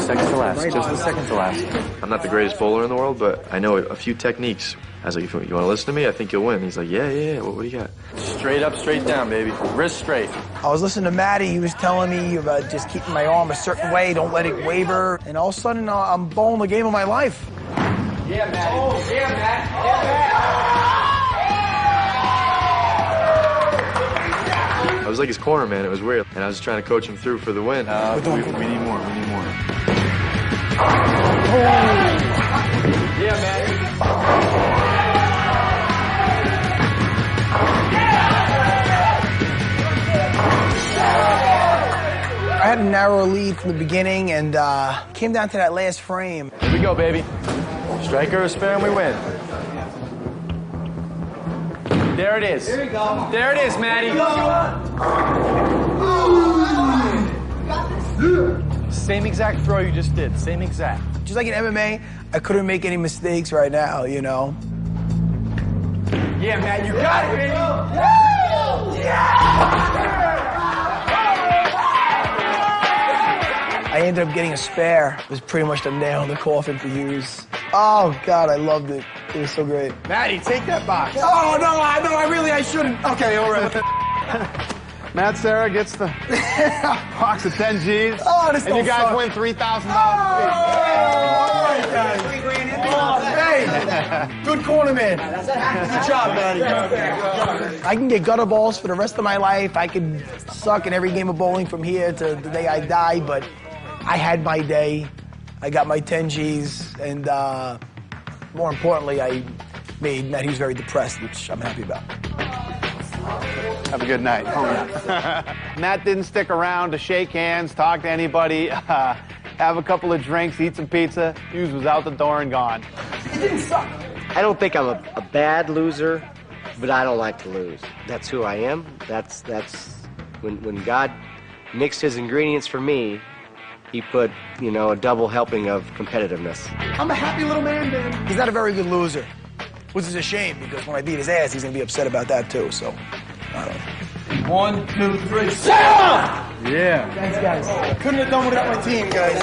Speaker 15: second to last. Just the second to last. I'm not the greatest bowler in the world, but I know a few techniques. I was like, you want to listen to me? I think you'll win. He's like, yeah. What do you got?
Speaker 18: Straight up, straight down, baby. Wrist straight.
Speaker 1: I was listening to Matty. He was telling me about just keeping my arm a certain way, don't let it waver. And all of a sudden, I'm bowling the game of my life.
Speaker 18: Yeah, Matty. Oh, yeah, Matt.
Speaker 15: I was like his corner man. It was weird. And I was trying to coach him through for the win. We need more.
Speaker 18: Yeah, Matty.
Speaker 1: I had a narrow lead from the beginning and came down to that last frame.
Speaker 18: Here we go, baby. Striker is spare and we win. There it is. There you go. There it is, Matty. Same exact throw you just did. Same exact.
Speaker 1: Just like in MMA, I couldn't make any mistakes right now, you know?
Speaker 18: Yeah, Matt, you got it, baby.
Speaker 1: I ended up getting a spare. It was pretty much the nail in the coffin for Hughes. Oh, God, I loved it. It was so great.
Speaker 18: Matty, take that box.
Speaker 1: Oh, no, I shouldn't. Okay, all right.
Speaker 2: Matt Serra gets the box of 10 G's.
Speaker 1: Oh, this
Speaker 2: and you
Speaker 1: don't
Speaker 2: guys
Speaker 1: suck.
Speaker 2: win $3,000.
Speaker 1: Hey, good corner man. Good job, Matty. I can get gutter balls for the rest of my life. I could suck in every game of bowling from here to the day I die, but I had my day. I got my 10 G's, and more importantly, I made Matt Hughes very depressed, which I'm happy about.
Speaker 2: Have a good night. Matt didn't stick around to shake hands, talk to anybody, have a couple of drinks, eat some pizza. Hughes was out the door and gone.
Speaker 1: It didn't suck.
Speaker 3: I don't think I'm a bad loser, but I don't like to lose. That's who I am. That's when God mixed his ingredients for me, he put, you know, a double helping of competitiveness.
Speaker 1: I'm a happy little man, man. He's not a very good loser, which is a shame because when I beat his ass, he's gonna be upset about that too. So, I don't know.
Speaker 4: 1, 2, 3, set!
Speaker 2: Yeah.
Speaker 1: Thanks, guys.
Speaker 4: Couldn't have done without my team, guys.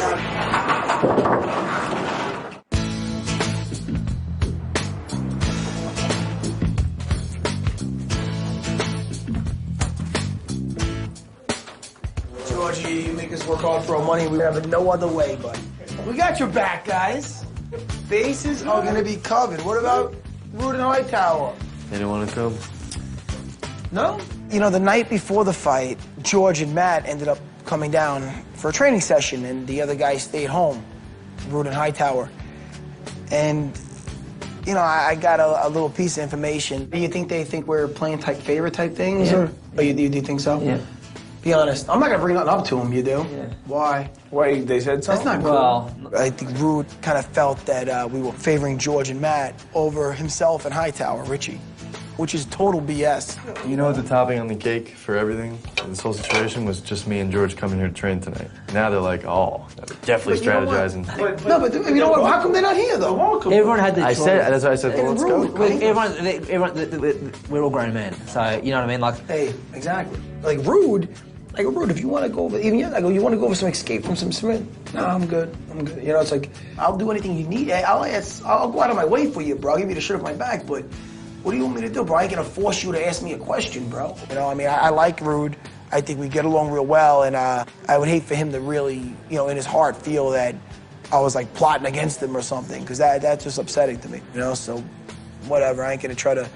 Speaker 1: Georgie, you make us work hard for our money. We have it no other way, but we got your back, guys. Bases are gonna be covered. What about Rude and Hightower?
Speaker 15: They didn't want to come.
Speaker 1: No? You know, the night before the fight, George and Matt ended up coming down for a training session, and the other guy stayed home, Rude and Hightower. And, you know, I got a little piece of information. Do you think they think we're playing favorite type things?
Speaker 18: Yeah.
Speaker 1: Or do you think so?
Speaker 18: Yeah.
Speaker 1: Be honest. I'm not gonna bring nothing up to them, you do?
Speaker 18: Yeah.
Speaker 1: Why?
Speaker 8: Why they said so?
Speaker 1: That's not cool.
Speaker 18: Well,
Speaker 1: I think Rude kind of felt that we were favoring George and Matt over himself and Hightower, Richie, which is total BS.
Speaker 15: You know, the topping on the cake for everything, this whole situation was just me and George coming here to train tonight. Now they're like, oh, definitely
Speaker 1: But you know what?
Speaker 15: strategizing.
Speaker 1: No, but you know what? How come they're not here, though?
Speaker 18: everyone had the
Speaker 15: I
Speaker 18: choice.
Speaker 15: said, that's why I said, well, let's go.
Speaker 18: Everyone, we're all grown men, so you know what I mean. Like,
Speaker 1: Hey, exactly. Like Rude, if you want to go over, even I go, you want to go over some Escape from some Smith? No, I'm good. You know, it's like I'll do anything you need. I'll go out of my way for you, bro. I'll give you the shirt off my back, but what do you want me to do, bro? I ain't gonna force you to ask me a question, bro. You know, I mean, I like Rude. I think we get along real well, and I would hate for him to really, you know, in his heart feel that I was like plotting against him or something, because that's just upsetting to me. You know, so whatever. I ain't gonna try to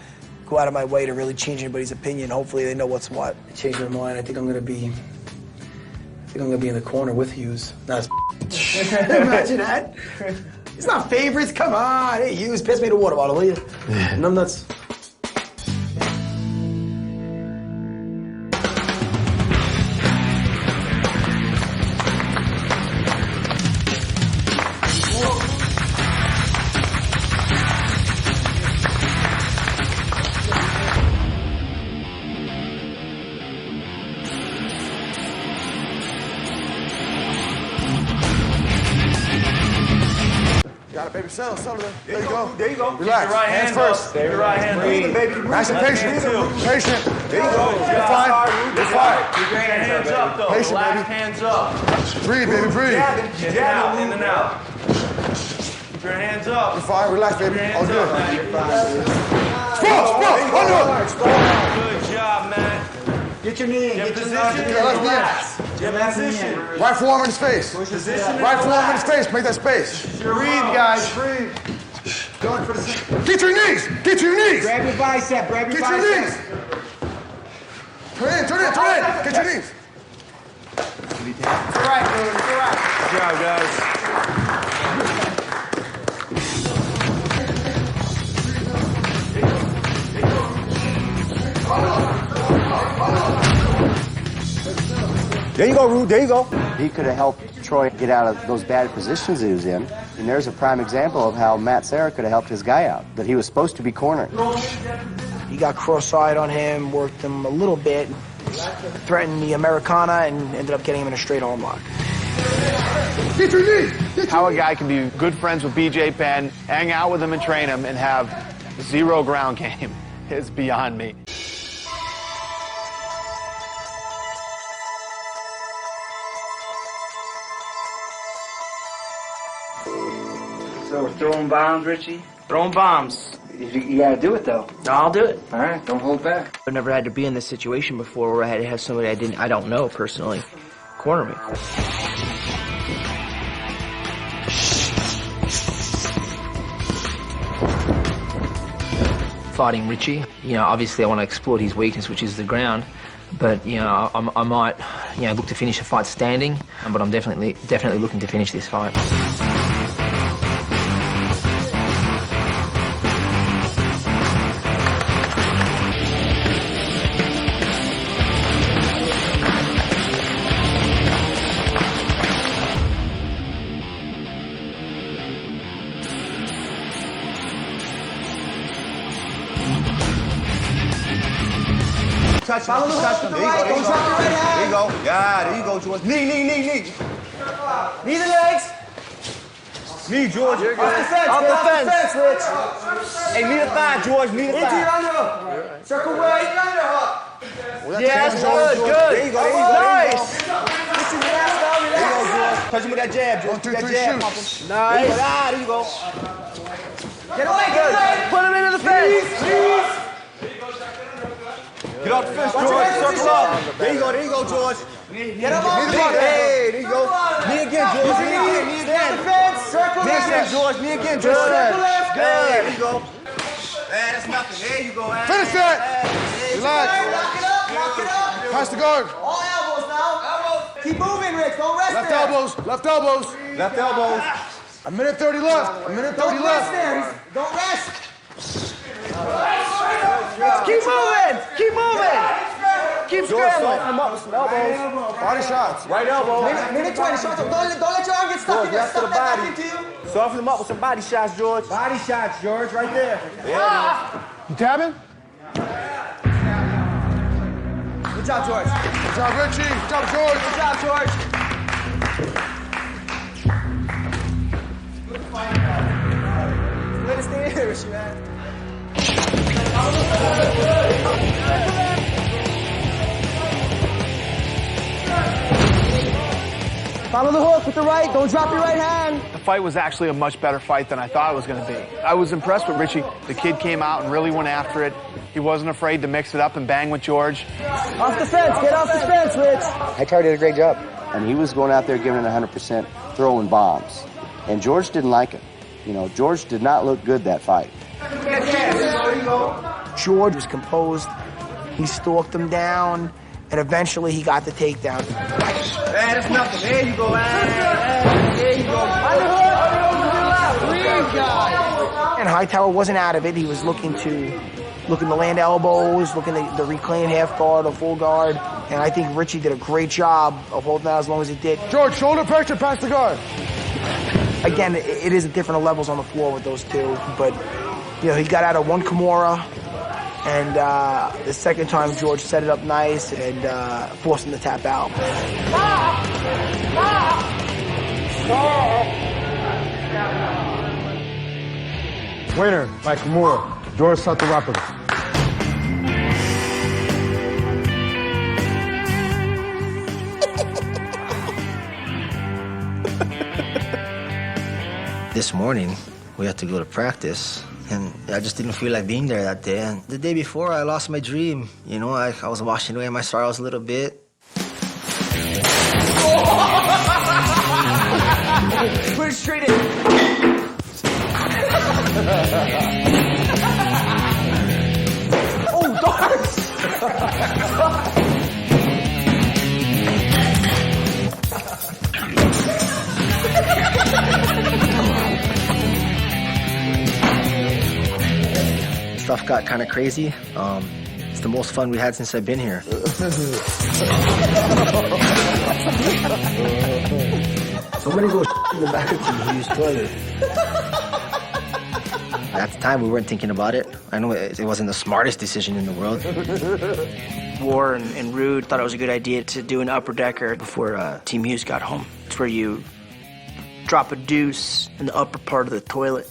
Speaker 1: go out of my way to really change anybody's opinion. Hopefully they know what's what. I changed my mind. I think I'm gonna be in the corner with Hughes. That's imagine that. It's not favorites. Come on, hey Hughes, pass me the water bottle, will you? Numb nuts.
Speaker 8: Got it, baby. Settle there. There you go.
Speaker 4: There you go.
Speaker 8: Relax.
Speaker 4: Keep your right
Speaker 8: hands
Speaker 4: hand
Speaker 8: first.
Speaker 4: up. Keep your right hand up. Breathe, baby.
Speaker 8: Nice and patient. Patient.
Speaker 4: There you go.
Speaker 8: You're fine. You're fine.
Speaker 4: Keep your hands up, though.
Speaker 8: Patient,
Speaker 4: Relax,
Speaker 8: baby.
Speaker 4: hands up.
Speaker 8: Breathe, baby. Breathe.
Speaker 4: In and out, in and out. Keep your hands up.
Speaker 8: You're fine. Relax, baby.
Speaker 4: Keep your
Speaker 8: All
Speaker 4: hands
Speaker 8: good.
Speaker 4: up, man. You're fine.
Speaker 8: Sprint.
Speaker 4: Good job, man.
Speaker 14: Get your knee.
Speaker 4: Get position.
Speaker 8: Relax.
Speaker 4: Get position.
Speaker 8: Right forearm in his face.
Speaker 4: Position.
Speaker 8: Right forearm in his face. Make that space.
Speaker 4: Breathe, guys.
Speaker 8: Breathe. Going for the. Get your knees. Get your knees.
Speaker 14: Grab your bicep. Grab your
Speaker 8: Get your
Speaker 14: bicep.
Speaker 8: knees. Turn in. Turn in. Turn in. Get your knees.
Speaker 4: It's all right, dude. It's all right. Good job, guys.
Speaker 3: There you go, Rude. There you go. He could have helped Troy get out of those bad positions he was in. And there's a prime example of how Matt Serra could have helped his guy out, that he was supposed to be cornering.
Speaker 1: He got cross-eyed on him, worked him a little bit, threatened the Americana, and ended up getting him in a straight arm lock.
Speaker 8: Get your knees.
Speaker 2: How a guy can be good friends with BJ Penn, hang out with him and train him, and have zero ground game is beyond me.
Speaker 14: So we're throwing bombs, Richie?
Speaker 18: throwing bombs.
Speaker 11: You gotta do it though.
Speaker 18: I'll do it.
Speaker 11: All right, don't hold back.
Speaker 18: I've never had to be in this situation before where I had to have somebody I don't know personally corner me. Fighting Richie, obviously I want to exploit his weakness, which is the ground. But I might, look to finish the fight standing. But I'm definitely looking to finish this fight.
Speaker 4: Touch him. Touch him. There you go. Don't drop your right hand. There you go. Yeah, there you go, George. Knee. Knee the legs. Knee, George. Off the fence, Rich. Hey, knee the thigh, George. Knee the thigh. Into your underhook. Circle right. Yes, good. There you go. Nice. There you go, George. Touch him with that jab, George. 1, 2, 3, shoot. Nice. There you go. Get away. Put him into the fence. Please. Get off the fence, George. Circle up. There you go, George. Get him off the fence. Hey, there you go. Knee again, George. Knee again. Circle left. Knee again, George. Knee again, George. Circle left. Good. There you go. That's nothing. There you go.
Speaker 22: Finish that. Relax.
Speaker 4: Lock it up.
Speaker 22: Pass the guard.
Speaker 4: All elbows now. Keep moving, Rich. Don't rest
Speaker 22: Left
Speaker 4: there.
Speaker 22: Left elbows.
Speaker 4: Left elbows.
Speaker 22: A minute 30 left. A minute 30
Speaker 4: Don't rest
Speaker 22: left.
Speaker 4: there. Don't rest.
Speaker 14: Keep moving! Keep moving! Keep scrambling!
Speaker 4: Soften him up with some elbows.
Speaker 22: Body shots.
Speaker 4: Right elbow. Minute 20. Don't let your arm get stuck.
Speaker 14: George, left to the
Speaker 4: back
Speaker 14: body.
Speaker 4: into you.
Speaker 14: Soften them up with some body shots, George.
Speaker 4: Body shots, George. Right there.
Speaker 22: You tabbing?
Speaker 4: Good job, George.
Speaker 22: Good job, Richie. Good job, George.
Speaker 4: Good job, George. Way to stay here, Richie, man. Follow the hook with the right. Don't drop your right hand.
Speaker 2: The fight was actually a much better fight than I thought it was going to be. I was impressed with Richie. The kid came out and really went after it. He wasn't afraid to mix it up and bang with George.
Speaker 4: Off the fence. Get off the fence, Rich.
Speaker 3: Hightower did a great job. And he was going out there giving it 100%, throwing bombs. And George didn't like it. George did not look good that fight.
Speaker 1: George was composed. He stalked him down, and eventually he got the takedown.
Speaker 4: That's nothing. There you go, There you go.
Speaker 1: And Hightower wasn't out of it. He was looking to land elbows, looking to reclaim half guard or full guard. And I think Richie did a great job of holding out as long as he did.
Speaker 22: George, shoulder pressure, pass the guard.
Speaker 1: Again, it is at different levels on the floor with those two, but he got out of one Kimura, and the second time George set it up nice and forced him to tap out.
Speaker 22: Winner by Kimura, George Satarapagos.
Speaker 13: This morning, we had to go to practice, and I just didn't feel like being there that day. And the day before, I lost my dream. I was washing away my sorrows a little bit.
Speaker 4: Put it straight in. Oh, darts!
Speaker 13: Stuff got kind of crazy. It's the most fun we had since I've been here. Somebody go in the bathroom and use toilet. At the time, we weren't thinking about it. I know it wasn't the smartest decision in the world.
Speaker 18: War and Rude thought it was a good idea to do an upper decker before Team Hughes got home. It's where you drop a deuce in the upper part of the toilet.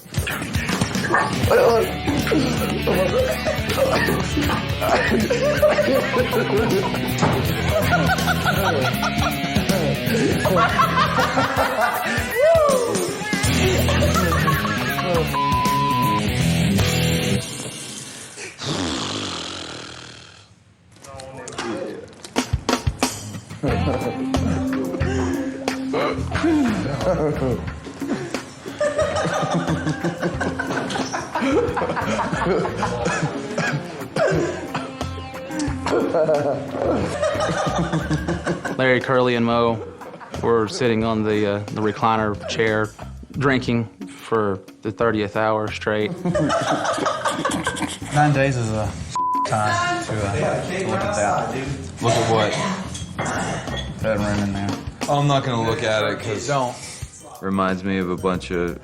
Speaker 9: Larry, Curly, and Mo were sitting on the recliner chair, drinking for the 30th hour straight. 9 days is a time to look at that.
Speaker 19: Look at what?
Speaker 9: Bedroom in there.
Speaker 19: I'm not gonna look at it because
Speaker 9: Don't.
Speaker 10: Reminds me of a bunch of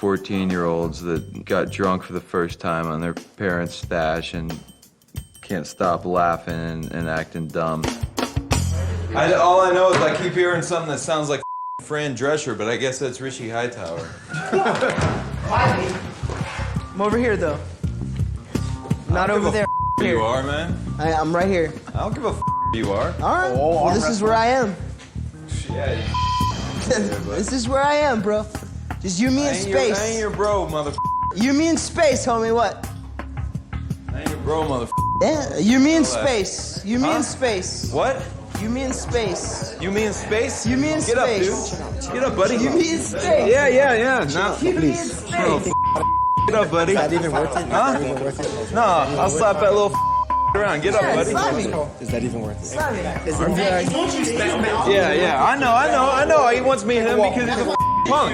Speaker 10: 14-year-olds that got drunk for the first time on their parents' stash and can't stop laughing and acting dumb.
Speaker 19: all I know is I keep hearing something that sounds like Fran Drescher, but I guess that's Richie Hightower.
Speaker 4: I'm over here, though. Not over there.
Speaker 19: Who you are, man?
Speaker 4: I'm right here.
Speaker 19: I don't give a who you are.
Speaker 4: All right. Well, this is where I am.
Speaker 19: Yeah.
Speaker 4: This is where I am, bro. Just you, me, and space.
Speaker 19: I ain't your bro, mother.
Speaker 4: You, me, and space, homie. What?
Speaker 19: I ain't your bro, mother.
Speaker 4: Yeah. You, me, and space. You, me, and space.
Speaker 19: What?
Speaker 4: You, me, and space.
Speaker 19: You, me, and space?
Speaker 4: You, me, and
Speaker 19: Get
Speaker 4: space.
Speaker 19: up, dude. Get up, buddy.
Speaker 4: You, me, and space.
Speaker 19: Yeah. No,
Speaker 4: You, me, and space.
Speaker 19: Get up, buddy.
Speaker 14: Is that even worth it?
Speaker 19: Huh?
Speaker 14: Is that even worth it?
Speaker 19: No, I'll slap that little around. Get up, buddy.
Speaker 14: Is that even worth it?
Speaker 19: Yeah. I know. He wants me and him because he's a punk.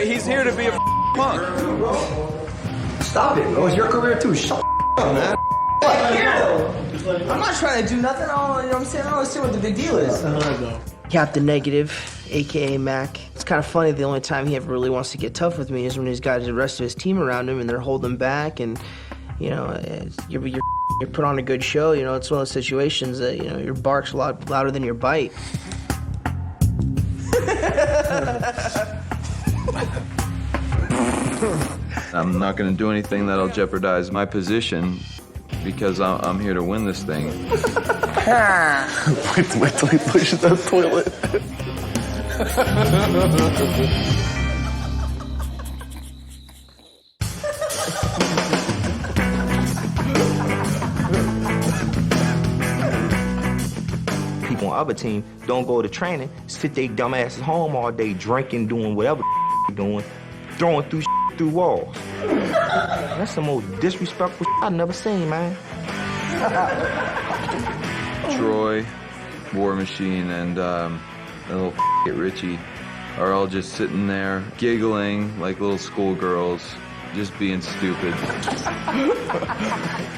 Speaker 19: He's here to be a punk.
Speaker 14: Stop it, bro. It's your career too. Shut up, man.
Speaker 4: I'm not trying to do nothing. You know what I'm saying? I don't understand what the big deal is. Captain Negative, a.k.a. Mac. It's kind of funny, the only time he ever really wants to get tough with me is when he's got the rest of his team around him and they're holding back and, you know, you're put on a good show. You know, it's one of those situations that, you know, your bark's a lot louder than your bite.
Speaker 10: I'm not going to do anything that'll jeopardize my position because I'm here to win this thing.
Speaker 8: Wait till he pushes that toilet.
Speaker 12: People on other team don't go to training, sit their dumb asses home all day drinking, doing whatever they're doing, throwing through walls. That's the most disrespectful I've never seen, man.
Speaker 10: Troy, War Machine, and the little Richie are all just sitting there giggling like little schoolgirls, just being stupid.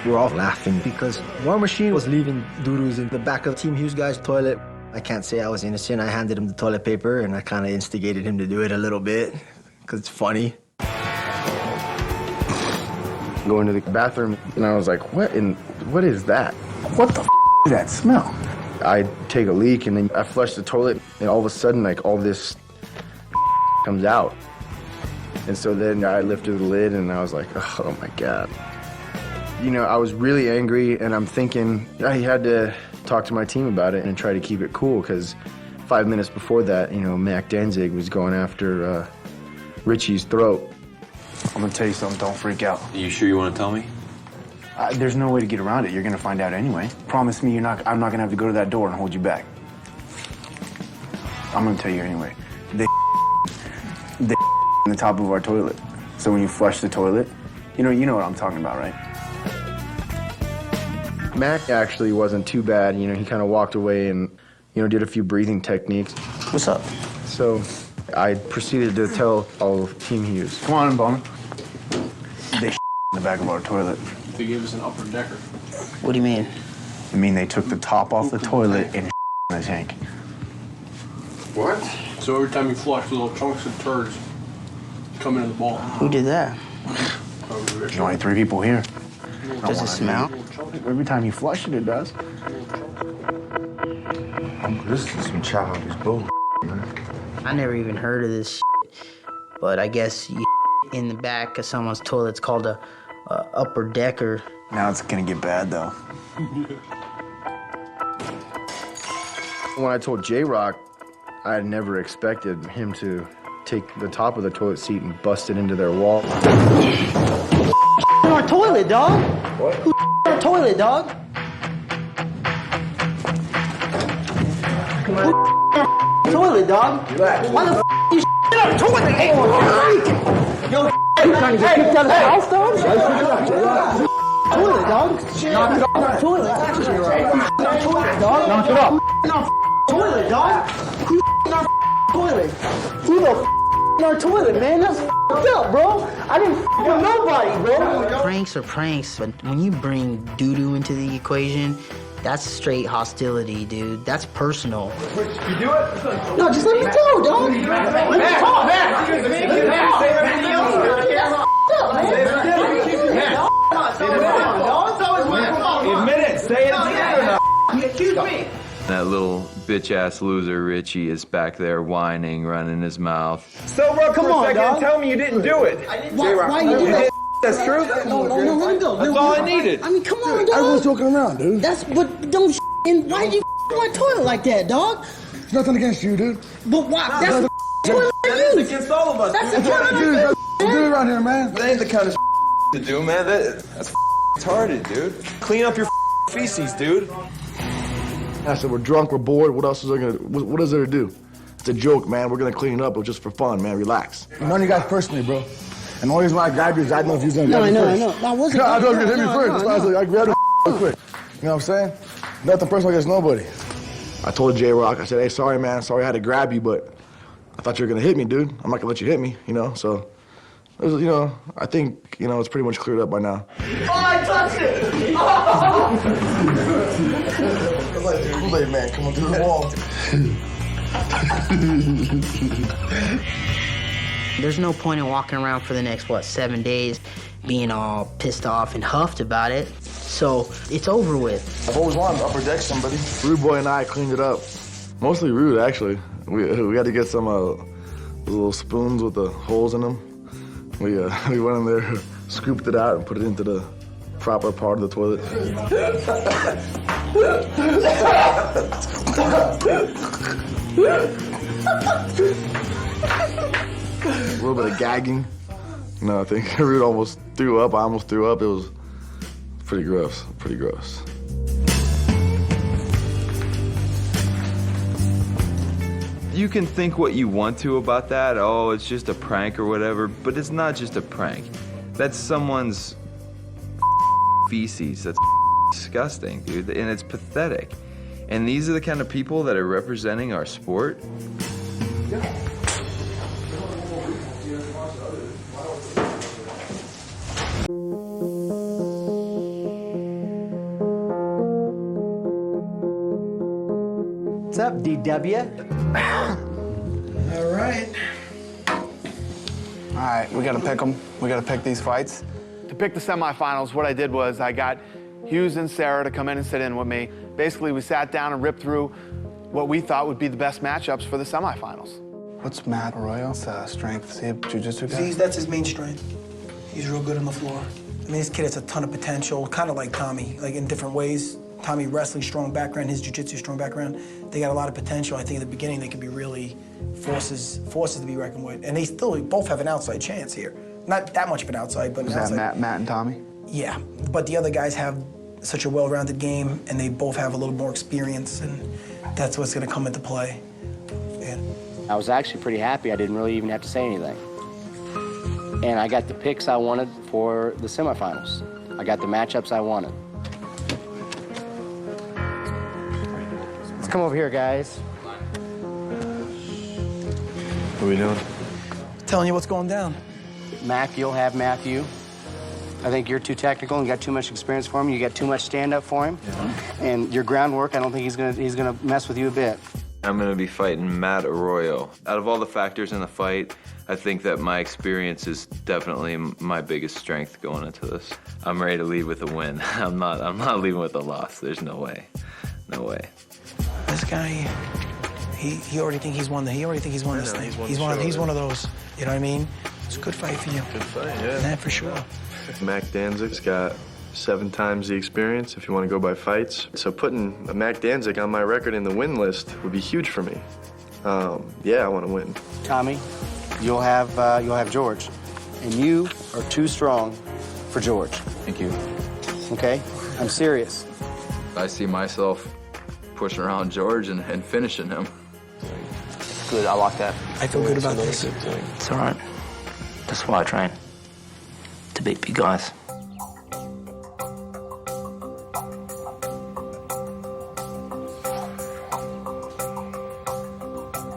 Speaker 14: We're all laughing because War Machine was leaving doo-doos in the back of Team Hughes guy's toilet. I can't say I was innocent. I handed him the toilet paper and I kind of instigated him to do it a little bit because it's funny.
Speaker 8: Going to the bathroom, and I was like, what is that? What the is that smell? I take a leak, and then I flush the toilet, and all of a sudden, like, all this comes out. And so then I lifted the lid, and I was like, oh, my God. You know, I was really angry, and I'm thinking I had to talk to my team about it and try to keep it cool, because 5 minutes before that, you know, Mac Danzig was going after Richie's throat. I'm gonna tell you something, don't freak out.
Speaker 19: Are you sure you want to tell me?
Speaker 8: There's no way to get around it. You're gonna find out anyway. Promise me I'm not gonna have to go to that door and hold you back. I'm gonna tell you anyway. They in the top of our toilet. So when you flush the toilet, you know what I'm talking about, right? Mac actually wasn't too bad. You know, he kind of walked away and, you know, did a few breathing techniques.
Speaker 14: What's up?
Speaker 8: So I proceeded to tell all of Team Hughes. Come on, Bowman. They in the back of our toilet.
Speaker 20: They gave us an upper decker.
Speaker 14: What do you mean?
Speaker 8: I mean, they took the top off the toilet and in the tank.
Speaker 20: What? So every time you flush, little chunks of turds come into the ball.
Speaker 14: Who did that?
Speaker 8: There's only 3 people here.
Speaker 14: Does it smell?
Speaker 8: Every time you flush it, it does.
Speaker 14: This is some childish bull, man.
Speaker 13: I never even heard of this shit, but I guess you in the back of someone's toilet's called a upper decker.
Speaker 8: Now it's gonna get bad, though. When I told J-Rock, I had never expected him to take the top of the toilet seat and bust it into their wall.
Speaker 4: In our toilet, dog.
Speaker 8: What?
Speaker 4: Who in our toilet, dog?
Speaker 16: Toilet, dog. Why the you shit up toilet? Hey, yo, you trying to get kicked out of the house, dog? Toilet, dog. Knock it off. Toilet. Toilet, dog. Knock it off. Toilet, dog. Who's our toilet? Who the in our toilet, man? That's up, bro. I didn't with nobody, bro.
Speaker 13: Pranks are pranks, but when you bring doo-doo into the equation, that's straight hostility, dude. That's personal.
Speaker 4: You do it?
Speaker 16: No, just let me go, dog. Let me talk, man.
Speaker 4: Admit it. Say it together. You accuse me.
Speaker 10: That little bitch-ass loser Richie is back there whining, running his mouth.
Speaker 4: Sober up for a second and tell me you didn't do it.
Speaker 16: Why you do that?
Speaker 4: That's true?
Speaker 16: No, let him go.
Speaker 4: That's all I needed.
Speaker 16: I mean, come on, dog.
Speaker 14: Everyone's joking around, dude.
Speaker 16: But don't and why you my toilet like that, dog?
Speaker 14: There's nothing against you, dude.
Speaker 16: But why? That's the toilet I use.
Speaker 4: Against all of us.
Speaker 16: That's the toilet I use.
Speaker 14: Good around here, man.
Speaker 19: That ain't the kind of to do, man. That's retarded, dude. Clean up your feces, dude.
Speaker 14: I said, we're drunk, we're bored. What else is there what is there to do? It's a joke, man. We're gonna clean it up. It was just for fun, man. Relax. I'm on you guys personally, bro. And the only reason why I grabbed you is I didn't know if you was gonna grab me first.
Speaker 16: I know. I wasn't.
Speaker 14: I thought you hit me first. That's why I was like, I grabbed you real quick. You know what I'm saying? Nothing personal against nobody. I told J-Rock, I said, hey, sorry, man. Sorry I had to grab you, but I thought you were gonna hit me, dude. I'm not gonna let you hit me, you know? So, it was, you know, I think, you know, it's pretty much cleared up by now.
Speaker 4: Oh, I touched it!
Speaker 14: It's like the Kool-Aid man coming through the wall.
Speaker 13: There's no point in walking around for the next, 7 days being all pissed off and huffed about it. So it's over with.
Speaker 14: I've always wanted to upper deck somebody. Rude Boy and I cleaned it up. Mostly Rude, actually. We had to get some little spoons with the holes in them. We went in there, scooped it out, and put it into the proper part of the toilet. A little bit of gagging. No, I think Rude almost threw up. I almost threw up. It was pretty gross. Pretty gross.
Speaker 10: You can think what you want to about that. Oh, it's just a prank or whatever. But it's not just a prank. That's someone's feces. That's disgusting, dude. And it's pathetic. And these are the kind of people that are representing our sport.
Speaker 16: What's up, DW?
Speaker 2: All right. All right, we gotta pick them. We gotta pick these fights. To pick the semifinals, what I did was I got Hughes and Sarah to come in and sit in with me. Basically, we sat down and ripped through what we thought would be the best matchups for the semifinals. What's Matt Arroyo's strength? Is he a jiu-jitsu guy?
Speaker 1: That's his main strength. He's real good on the floor. I mean, this kid has a ton of potential, kind of like Tommy, like in different ways. Tommy wrestling, strong background, his jiu-jitsu, strong background. They got a lot of potential. I think in the beginning they could be really forces to be reckoned with. And they still both have an outside chance here. Not that much of an outside, but
Speaker 2: Is
Speaker 1: an
Speaker 2: that
Speaker 1: outside.
Speaker 2: Matt and Tommy?
Speaker 1: Yeah, but the other guys have such a well-rounded game, and they both have a little more experience, and that's what's going to come into play. Yeah.
Speaker 3: I was actually pretty happy. I didn't really even have to say anything. And I got the picks I wanted for the semifinals. I got the matchups I wanted. Let's come over here, guys.
Speaker 15: What are we doing?
Speaker 1: Telling you what's going down.
Speaker 3: Mac, you'll have Matthew. I think you're too technical and got too much experience for him. You got too much stand-up for him. Yeah. And your groundwork, I don't think he's gonna mess with you a bit.
Speaker 10: I'm gonna be fighting Matt Arroyo. Out of all the factors in the fight, I think that my experience is definitely my biggest strength going into this. I'm ready to lead with a win. I'm not leaving with a loss. There's no way. No way.
Speaker 1: This guy, he already think he's won this thing. He's one of those. You know what I mean? It's a good fight for you.
Speaker 15: Good fight, yeah.
Speaker 1: Yeah, for sure.
Speaker 15: Mac Danzig's got 7 times the experience if you want to go by fights. So putting a Mac Danzig on my record in the win list would be huge for me. Yeah, I want to win.
Speaker 3: Tommy, you'll have George, and you are too strong for George.
Speaker 10: Thank you.
Speaker 3: Okay? I'm serious.
Speaker 10: I see myself pushing around George and finishing him.
Speaker 18: Good, I like that.
Speaker 1: I feel good about this.
Speaker 18: It's all right. That's why I train. To beat big guys.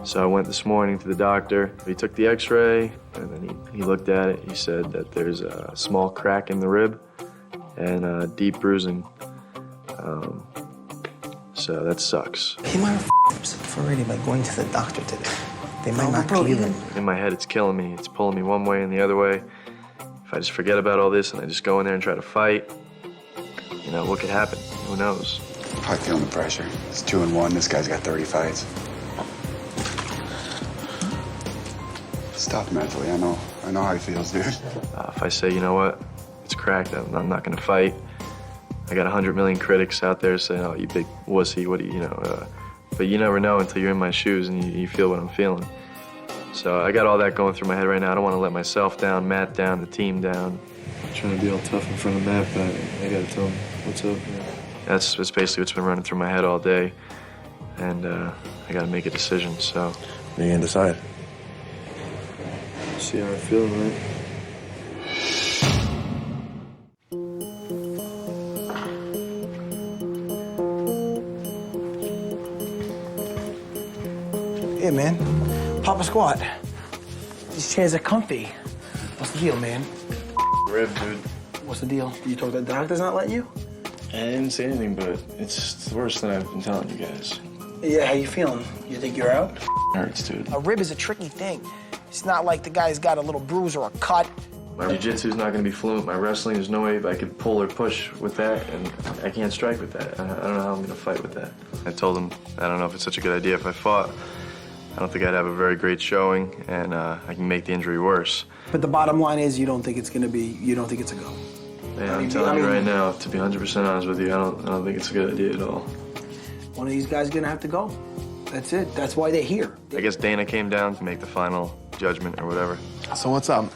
Speaker 15: So I went this morning to the doctor. He took the x-ray, and then he looked at it. He said that there's a small crack in the rib and deep bruising. So that sucks.
Speaker 1: He might have himself already by going to the doctor today. They might not clear him.
Speaker 15: In my head, it's killing me. It's pulling me one way and the other way. If I just forget about all this and I just go in there and try to fight, you know, what could happen? Who knows?
Speaker 17: Probably feeling the pressure. It's 2-1. This guy's got 30 fights. It's tough mentally. I know how he feels, dude.
Speaker 15: If I say, you know what, it's cracked, I'm not gonna fight. I got 100 million critics out there saying, oh, you big wussy, what do you know? But you never know until you're in my shoes and you feel what I'm feeling. So I got all that going through my head right now. I don't want to let myself down, Matt down, the team down. I'm trying to be all tough in front of Matt, but I gotta tell him what's up. That's basically what's been running through my head all day. And I gotta make a decision, so.
Speaker 8: You gonna decide?
Speaker 15: See how I feel, right?
Speaker 1: Yeah, man. Pop a squat. These chairs are comfy. What's the deal, man?
Speaker 15: Rib, dude.
Speaker 1: What's the deal? You told the doctor's not letting you?
Speaker 15: I didn't say anything, but it's worse than I've been telling you guys.
Speaker 1: Yeah, how you feeling? You think you're out?
Speaker 15: Hurts, dude.
Speaker 1: A rib is a tricky thing. It's not like the guy's got a little bruise or a cut.
Speaker 15: My jiu-jitsu's not gonna be fluent. My wrestling, there's no way I could pull or push with that, and I can't strike with that. I don't know how I'm gonna fight with that. I told him I don't know if it's such a good idea if I fought. I don't think I'd have a very great showing, and I can make the injury worse.
Speaker 1: But the bottom line is you don't think it's a go.
Speaker 15: Man, I'm telling you right now, to be 100% honest with you, I don't think it's a good idea at all.
Speaker 1: One of these guys is gonna have to go. That's it. That's why they're here.
Speaker 15: I guess Dana came down to make the final judgment or whatever.
Speaker 2: So what's up?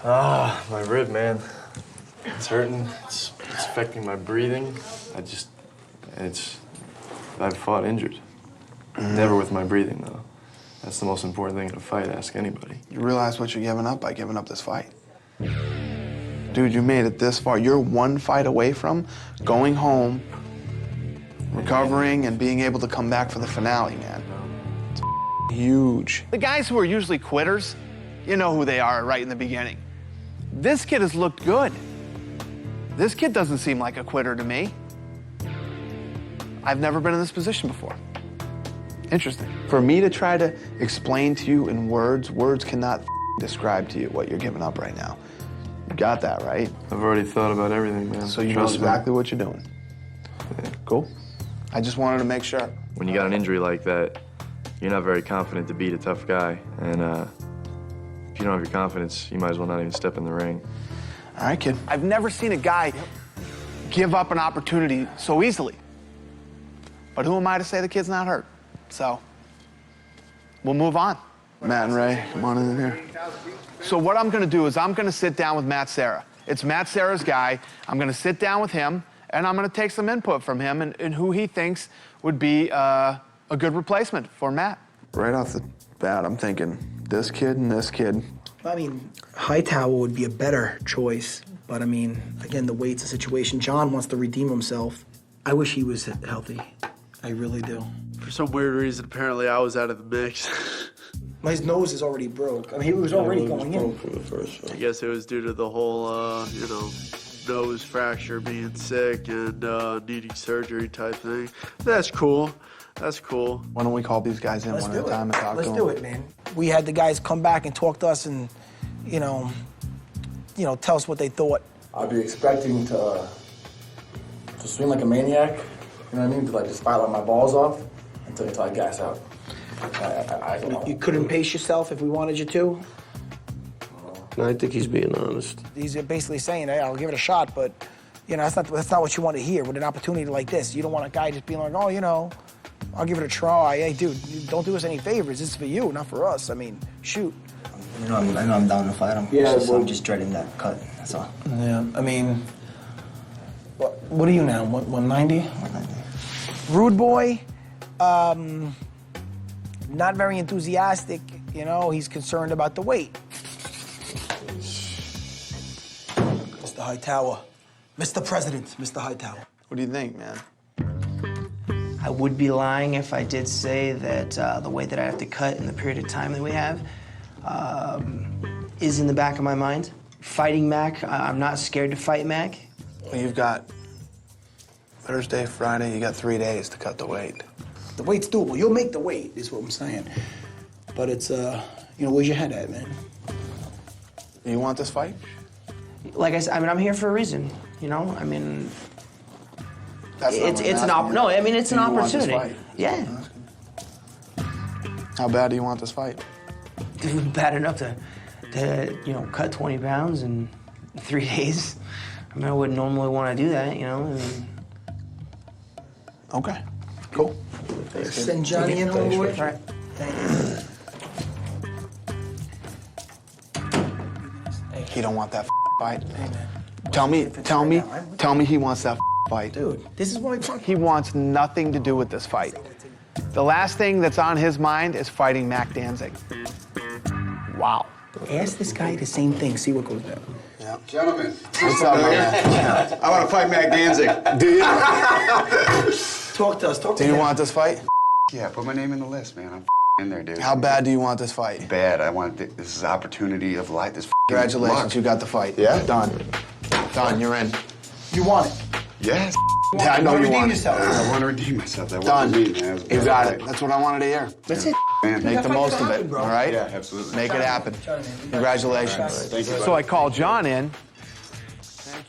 Speaker 15: My rib, man. It's hurting. It's affecting my breathing. I've fought injured. Never with my breathing, though. That's the most important thing in a fight, ask anybody.
Speaker 2: You realize what you're giving up by giving up this fight? Dude, you made it this far. You're one fight away from going home, recovering, and being able to come back for the finale, man. It's huge. The guys who are usually quitters, you know who they are right in the beginning. This kid has looked good. This kid doesn't seem like a quitter to me. I've never been in this position before. Interesting. For me to try to explain to you in words cannot describe to you what you're giving up right now. You got that, right?
Speaker 15: I've already thought about everything, man.
Speaker 2: So you know exactly what you're doing. Yeah. Cool. I just wanted to make sure.
Speaker 15: When you got an injury like that, you're not very confident to beat a tough guy. And if you don't have your confidence, you might as well not even step in the ring.
Speaker 2: All right, kid. I've never seen a guy give up an opportunity so easily. But who am I to say the kid's not hurt? So, we'll move on. Matt and Ray, come on in here. So what I'm gonna do is I'm gonna sit down with Matt Serra. It's Matt Serra's guy. I'm gonna sit down with him, and I'm gonna take some input from him and who he thinks would be a good replacement for Matt. Right off the bat, I'm thinking this kid and this kid.
Speaker 1: I mean, Hightower would be a better choice, but I mean, again, the weight's a situation. John wants to redeem himself. I wish he was healthy. I really do.
Speaker 8: For some weird reason, apparently I was out of the mix.
Speaker 1: His nose is already broke. I mean, he was already going in.
Speaker 8: For the first I guess it was due to the whole, nose fracture, being sick, and needing surgery type thing. That's cool. That's cool.
Speaker 2: Why don't we call these guys in one at a time and talk to them?
Speaker 1: Let's do it, man. We had the guys come back and talk to us and, tell us what they thought.
Speaker 14: I'd be expecting to swing like a maniac, you know what I mean? To just fire my balls off until I gas out.
Speaker 1: You couldn't pace yourself if we wanted you to?
Speaker 8: I think he's being honest.
Speaker 1: He's basically saying, hey, I'll give it a shot, but, that's not what you want to hear with an opportunity like this. You don't want a guy just being like, oh, I'll give it a try. Hey, dude, don't do us any favors. This is for you, not for us. I mean, shoot.
Speaker 3: I know I'm down to fight him.
Speaker 1: Yeah,
Speaker 3: I'm just dreading that cut, that's all.
Speaker 1: Yeah, I mean, what are you now, 190?
Speaker 3: 190.
Speaker 1: Rude boy, not very enthusiastic, you know, he's concerned about the weight. Mr. Hightower, Mr. President, Mr. Hightower.
Speaker 2: What do you think, man?
Speaker 7: I would be lying if I did say that the weight that I have to cut in the period of time that we have is in the back of my mind. Fighting Mac, I'm not scared to fight Mac.
Speaker 2: Well, you've got Thursday, Friday, you got 3 days to cut the weight.
Speaker 1: The weight's doable. You'll make the weight, is what I'm saying. But it's, you know, where's your head at, man?
Speaker 2: You want this fight?
Speaker 7: Like I said, I mean, I'm here for a reason, you know? I mean,
Speaker 2: That's not what I'm
Speaker 7: it's an
Speaker 2: asking you.
Speaker 7: no, I mean, it's
Speaker 2: Do
Speaker 7: an
Speaker 2: you want this
Speaker 7: opportunity.
Speaker 2: fight?
Speaker 7: Yeah.
Speaker 2: How bad do you want this fight?
Speaker 7: Bad enough to, you know, cut 20 pounds in 3 days. I mean, I wouldn't normally want to do that, you know? I mean,
Speaker 2: okay, cool.
Speaker 1: Send Johnny in, homeboy.
Speaker 7: All right.
Speaker 2: He don't want that fight. Tell me he wants that fight.
Speaker 1: Dude, this is why
Speaker 2: he wants nothing to do with this fight. The last thing that's on his mind is fighting Mac Danzig. Wow.
Speaker 1: Ask this guy the same thing, see what goes down.
Speaker 2: Yeah.
Speaker 17: Gentlemen.
Speaker 2: What's up, man?
Speaker 17: I want to fight Mac Danzig. Do you?
Speaker 1: Talk to us, talk to
Speaker 2: Do you
Speaker 1: him.
Speaker 2: want this fight?
Speaker 17: Yeah, put my name in the list, man. I'm in there, dude.
Speaker 2: How bad do you want this fight?
Speaker 17: Bad. I want this is opportunity of life. This
Speaker 2: Congratulations,
Speaker 17: luck.
Speaker 2: you got the fight.
Speaker 17: Yeah?
Speaker 2: Done. Done, you're in.
Speaker 1: You want it.
Speaker 17: Yes.
Speaker 2: Yeah, I know you want it.
Speaker 1: yourself.
Speaker 17: I want to redeem myself. That
Speaker 2: Done.
Speaker 17: wasn't me, man. It was a
Speaker 2: You
Speaker 17: bad
Speaker 2: got
Speaker 17: fight.
Speaker 2: it. That's what I wanted to hear.
Speaker 1: That's it.
Speaker 17: Man,
Speaker 2: Make the most of it,
Speaker 1: bro.
Speaker 2: all right?
Speaker 17: Yeah, absolutely.
Speaker 2: Make it happen. Congratulations.
Speaker 17: Thank you,
Speaker 2: So I called John in,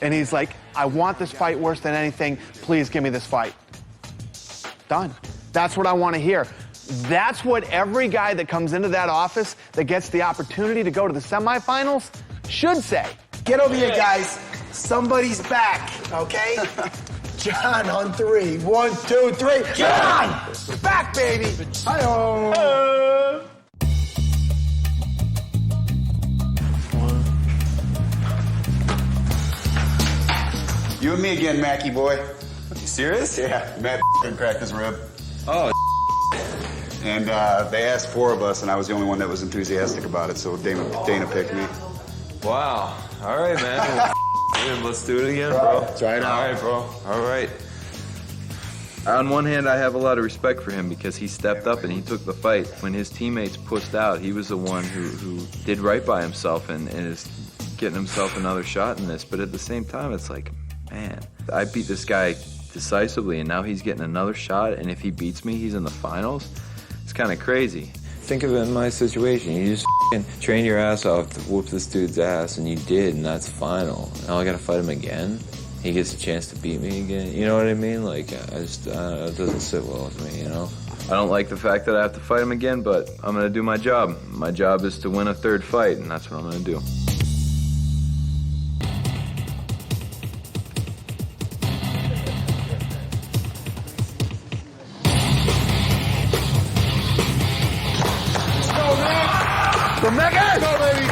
Speaker 2: and he's like, I want this fight worse than anything. Please give me this fight. Done. That's what I want to hear. That's what every guy that comes into that office that gets the opportunity to go to the semifinals should say.
Speaker 1: Get over here, guys. Somebody's back, okay? John on 3. 1, 2, 3. John! Back, baby! Hi-oh.
Speaker 17: You and me again, Mackie boy.
Speaker 19: You serious?
Speaker 17: Yeah, Matt cracked his rib.
Speaker 19: Oh,
Speaker 17: And they asked 4 of us, and I was the only one that was enthusiastic about it, so Dana picked me.
Speaker 19: wow. All right, man. Let's do it again, bro.
Speaker 17: Try it out.
Speaker 19: All right, bro. All right.
Speaker 10: On one hand, I have a lot of respect for him because he stepped up and he took the fight. When his teammates pushed out, he was the one who did right by himself and is getting himself another shot in this. But at the same time, it's like, man, I beat this guy decisively, and now he's getting another shot, and if he beats me, he's in the finals. It's kind of crazy.
Speaker 19: Think of it in my situation. You just train your ass off to whoop this dude's ass, and you did, and that's final. Now I gotta fight him again. He gets a chance to beat me again. You know what I mean? Like, it doesn't sit well with me, you know?
Speaker 10: I don't like the fact that I have to fight him again, but I'm going to do my job. My job is to win a 3rd fight, and that's what I'm going to do.
Speaker 2: The Mega! Go, baby!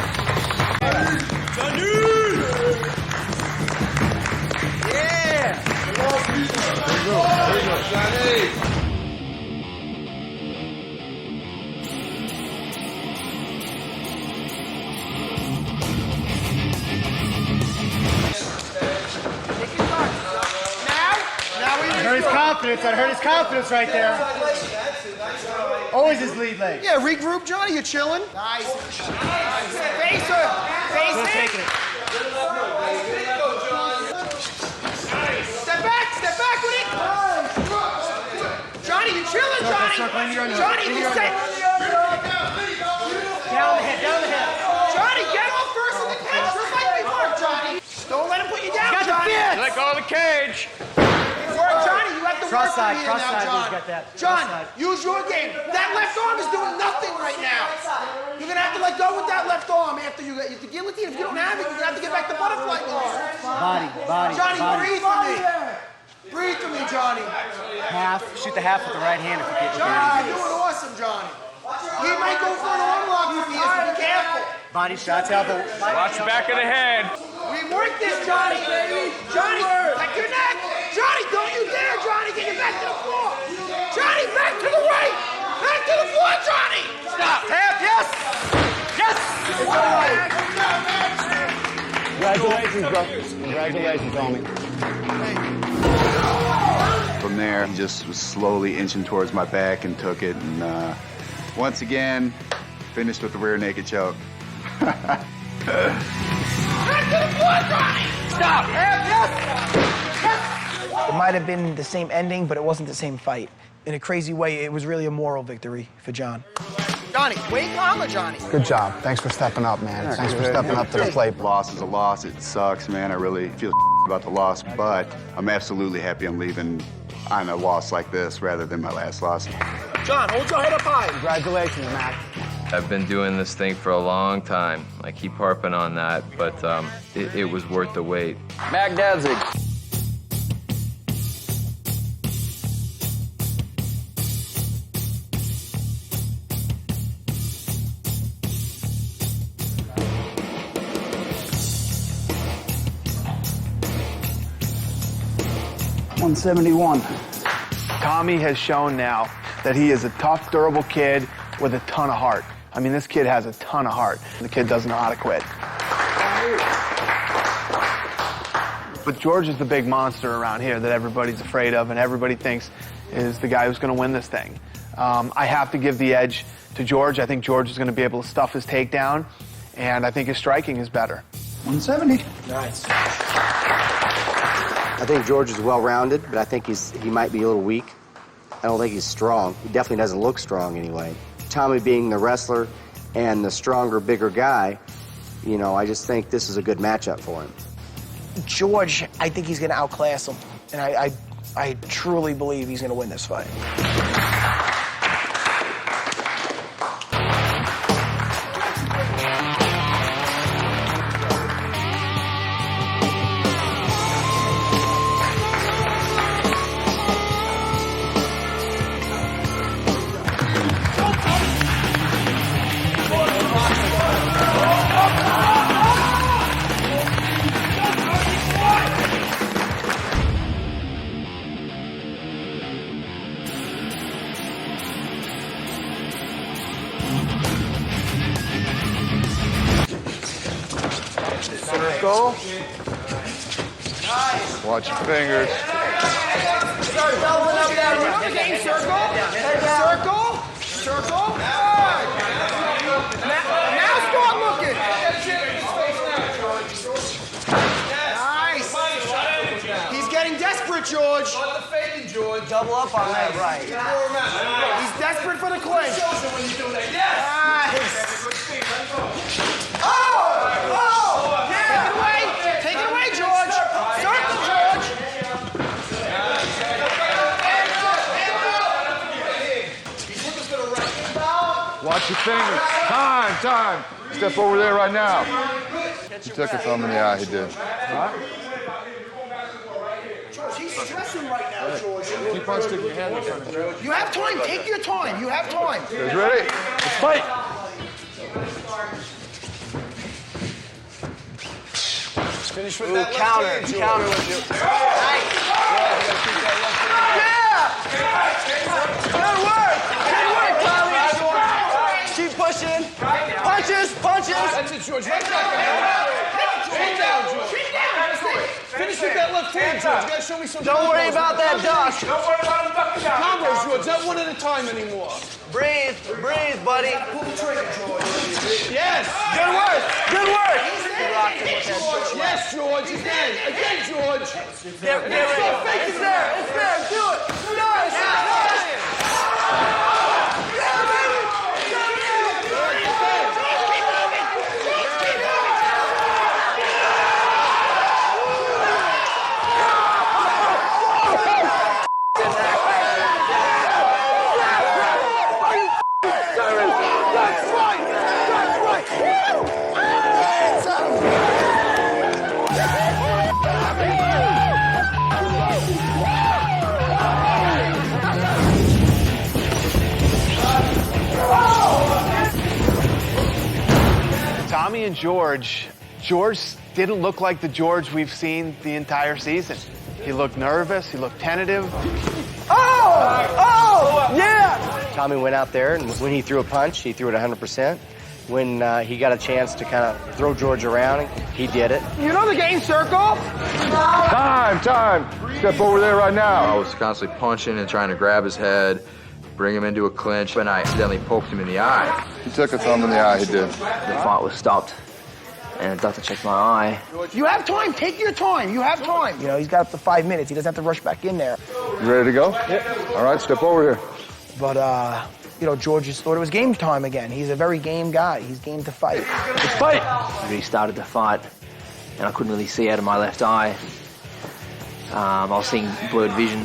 Speaker 4: I heard his confidence right there. Always his lead leg.
Speaker 16: Yeah, regroup, Johnny. You chilling?
Speaker 4: Nice.
Speaker 16: Face her. Face it. Step back with it. Johnny, you chilling, Johnny? Johnny, you set.
Speaker 4: Down the head.
Speaker 16: Johnny, get off first in the cage, just like before, Johnny. Don't let him put you down,
Speaker 4: Got the
Speaker 16: Johnny.
Speaker 4: fence.
Speaker 20: Let go of the cage.
Speaker 16: Johnny, you have to
Speaker 4: Cross
Speaker 16: work
Speaker 4: side,
Speaker 16: from here
Speaker 4: cross
Speaker 16: now,
Speaker 4: side,
Speaker 16: John.
Speaker 4: he's got that.
Speaker 16: John,
Speaker 4: Cross side.
Speaker 16: use your game. That left arm is doing nothing right now. You're gonna have to let go with that left arm after you get the guillotine. If you don't have it, you're gonna have to get back to butterfly guard.
Speaker 4: Body.
Speaker 16: Johnny, breathe for me. Breathe for me, Johnny.
Speaker 4: Half. Shoot the half with the right hand if you get
Speaker 16: Johnny, you're doing awesome, Johnny. He might go for an arm lock if he is, so be careful.
Speaker 4: Body shots, elbow.
Speaker 20: Watch the back of the head.
Speaker 16: We work this, Johnny. Johnny, back your neck. Johnny, don't you dare, Johnny. Get your back to the floor.
Speaker 6: Congratulations, bro. Congratulations, homie.
Speaker 17: From there, he just was slowly inching towards my back and took it. And once again, finished with the rear naked choke.
Speaker 1: Stop! It might have been the same ending, but it wasn't the same fight. In a crazy way, it was really a moral victory for John.
Speaker 4: Johnny, wait, calm, Johnny.
Speaker 2: Good job. Thanks for stepping up, man. Thanks for stepping up to the plate.
Speaker 17: Loss is a loss. It sucks, man. I really feel about the loss, but I'm absolutely happy I'm leaving on a loss like this rather than my last loss.
Speaker 4: John, hold your head up high.
Speaker 2: Congratulations, Mac.
Speaker 19: I've been doing this thing for a long time. I keep harping on that, but it was worth the wait.
Speaker 11: Mac Danzig.
Speaker 2: $171. Tommy has shown now that he is a tough, durable kid with a ton of heart. I mean, this kid has a ton of heart. The kid doesn't know how to quit. But George is the big monster around here that everybody's afraid of and everybody thinks is the guy who's going to win this thing. I have to give the edge to George. I think George is going to be able to stuff his takedown, and I think his striking is better.
Speaker 1: 170.
Speaker 3: Nice. I think George is well-rounded, but I think he might be a little weak. I don't think he's strong. He definitely doesn't look strong anyway. Tommy being the wrestler and the stronger, bigger guy, you know, I just think this is a good matchup for him.
Speaker 1: George, I think he's going to outclass him, and I truly believe he's going to win this fight.
Speaker 22: Circle. Watch your fingers.
Speaker 4: Circle. Now start looking. Nice. He's getting desperate, George.
Speaker 1: Double up on that right.
Speaker 4: He's desperate for the clinch. Nice. Take it away, George. Circle, George.
Speaker 22: Watch your fingers. Time. Step over there right now. He took it from him in the eye, he did.
Speaker 4: George, he's stressing right now, George.
Speaker 22: Keep on sticking your hand in front of George.
Speaker 4: You have time. Take your time. You have time.
Speaker 22: You guys ready? Let's fight.
Speaker 4: Finish with that counter with you. Nice. Yeah. Good work, Tommy. Keep pushing. Punches. That's it, George. Right back. Keep down, George. Finish with that left hand, George. You gotta show me some. Don't worry about that duck. Don't worry about him ducking down. Combos, George. Not one at a time anymore. Breathe, buddy. Pull the trigger, George. Yes. Good work. Yes, George. Again, George. It's there. Do it. Nice.
Speaker 2: Tommy and George didn't look like the George we've seen the entire season. He looked nervous, he looked tentative.
Speaker 3: Oh, yeah! Tommy went out there, and when he threw a punch, he threw it 100%. when he got a chance to kind of throw George around, he did it.
Speaker 4: You know the game, Circle?
Speaker 22: Time! Step over there right now.
Speaker 10: I was constantly punching and trying to grab his head, bring him into a clinch, and I accidentally poked him in the eye.
Speaker 22: He took a thumb in the eye, he did.
Speaker 18: The fight was stopped, and the doctor checked my eye.
Speaker 4: You have time. Take your time. You have time.
Speaker 1: You know, he's got up to 5 minutes. He doesn't have to rush back in there.
Speaker 22: You ready to go? Yep. All right, step over here.
Speaker 1: But, you know, George just thought it was game time again. He's a very game guy. He's game to fight.
Speaker 22: Let's fight!
Speaker 18: We really started the fight, and I couldn't really see out of my left eye. I was seeing blurred vision.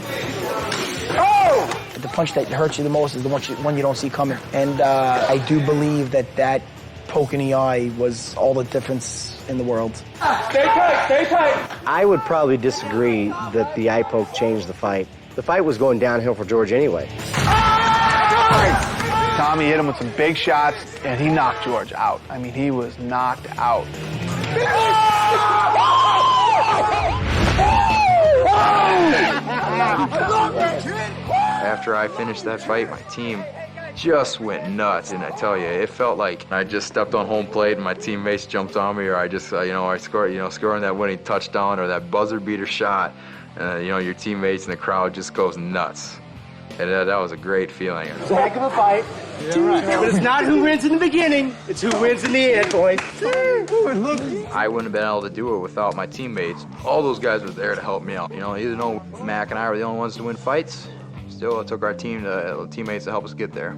Speaker 1: Oh! The punch that hurts you the most is the one you don't see coming. And I do believe that poke in the eye was all the difference in the world.
Speaker 4: Stay tight. Stay tight.
Speaker 3: I would probably disagree that the eye poke changed the fight. The fight was going downhill for George anyway.
Speaker 2: Tommy hit him with some big shots, and he knocked George out. I mean, he was knocked out.
Speaker 10: After I finished that fight, my team just went nuts, and I tell you, it felt like I just stepped on home plate and my teammates jumped on me, or I just, I scored, scoring that winning touchdown or that buzzer beater shot, your teammates and the crowd just goes nuts. And that was a great feeling.
Speaker 4: It's a heck of a fight. But it's not who wins in the beginning, it's who wins in the end, boys.
Speaker 10: I wouldn't have been able to do it without my teammates. All those guys were there to help me out. Even though Mac and I were the only ones to win fights, still it took our teammates to help us get there.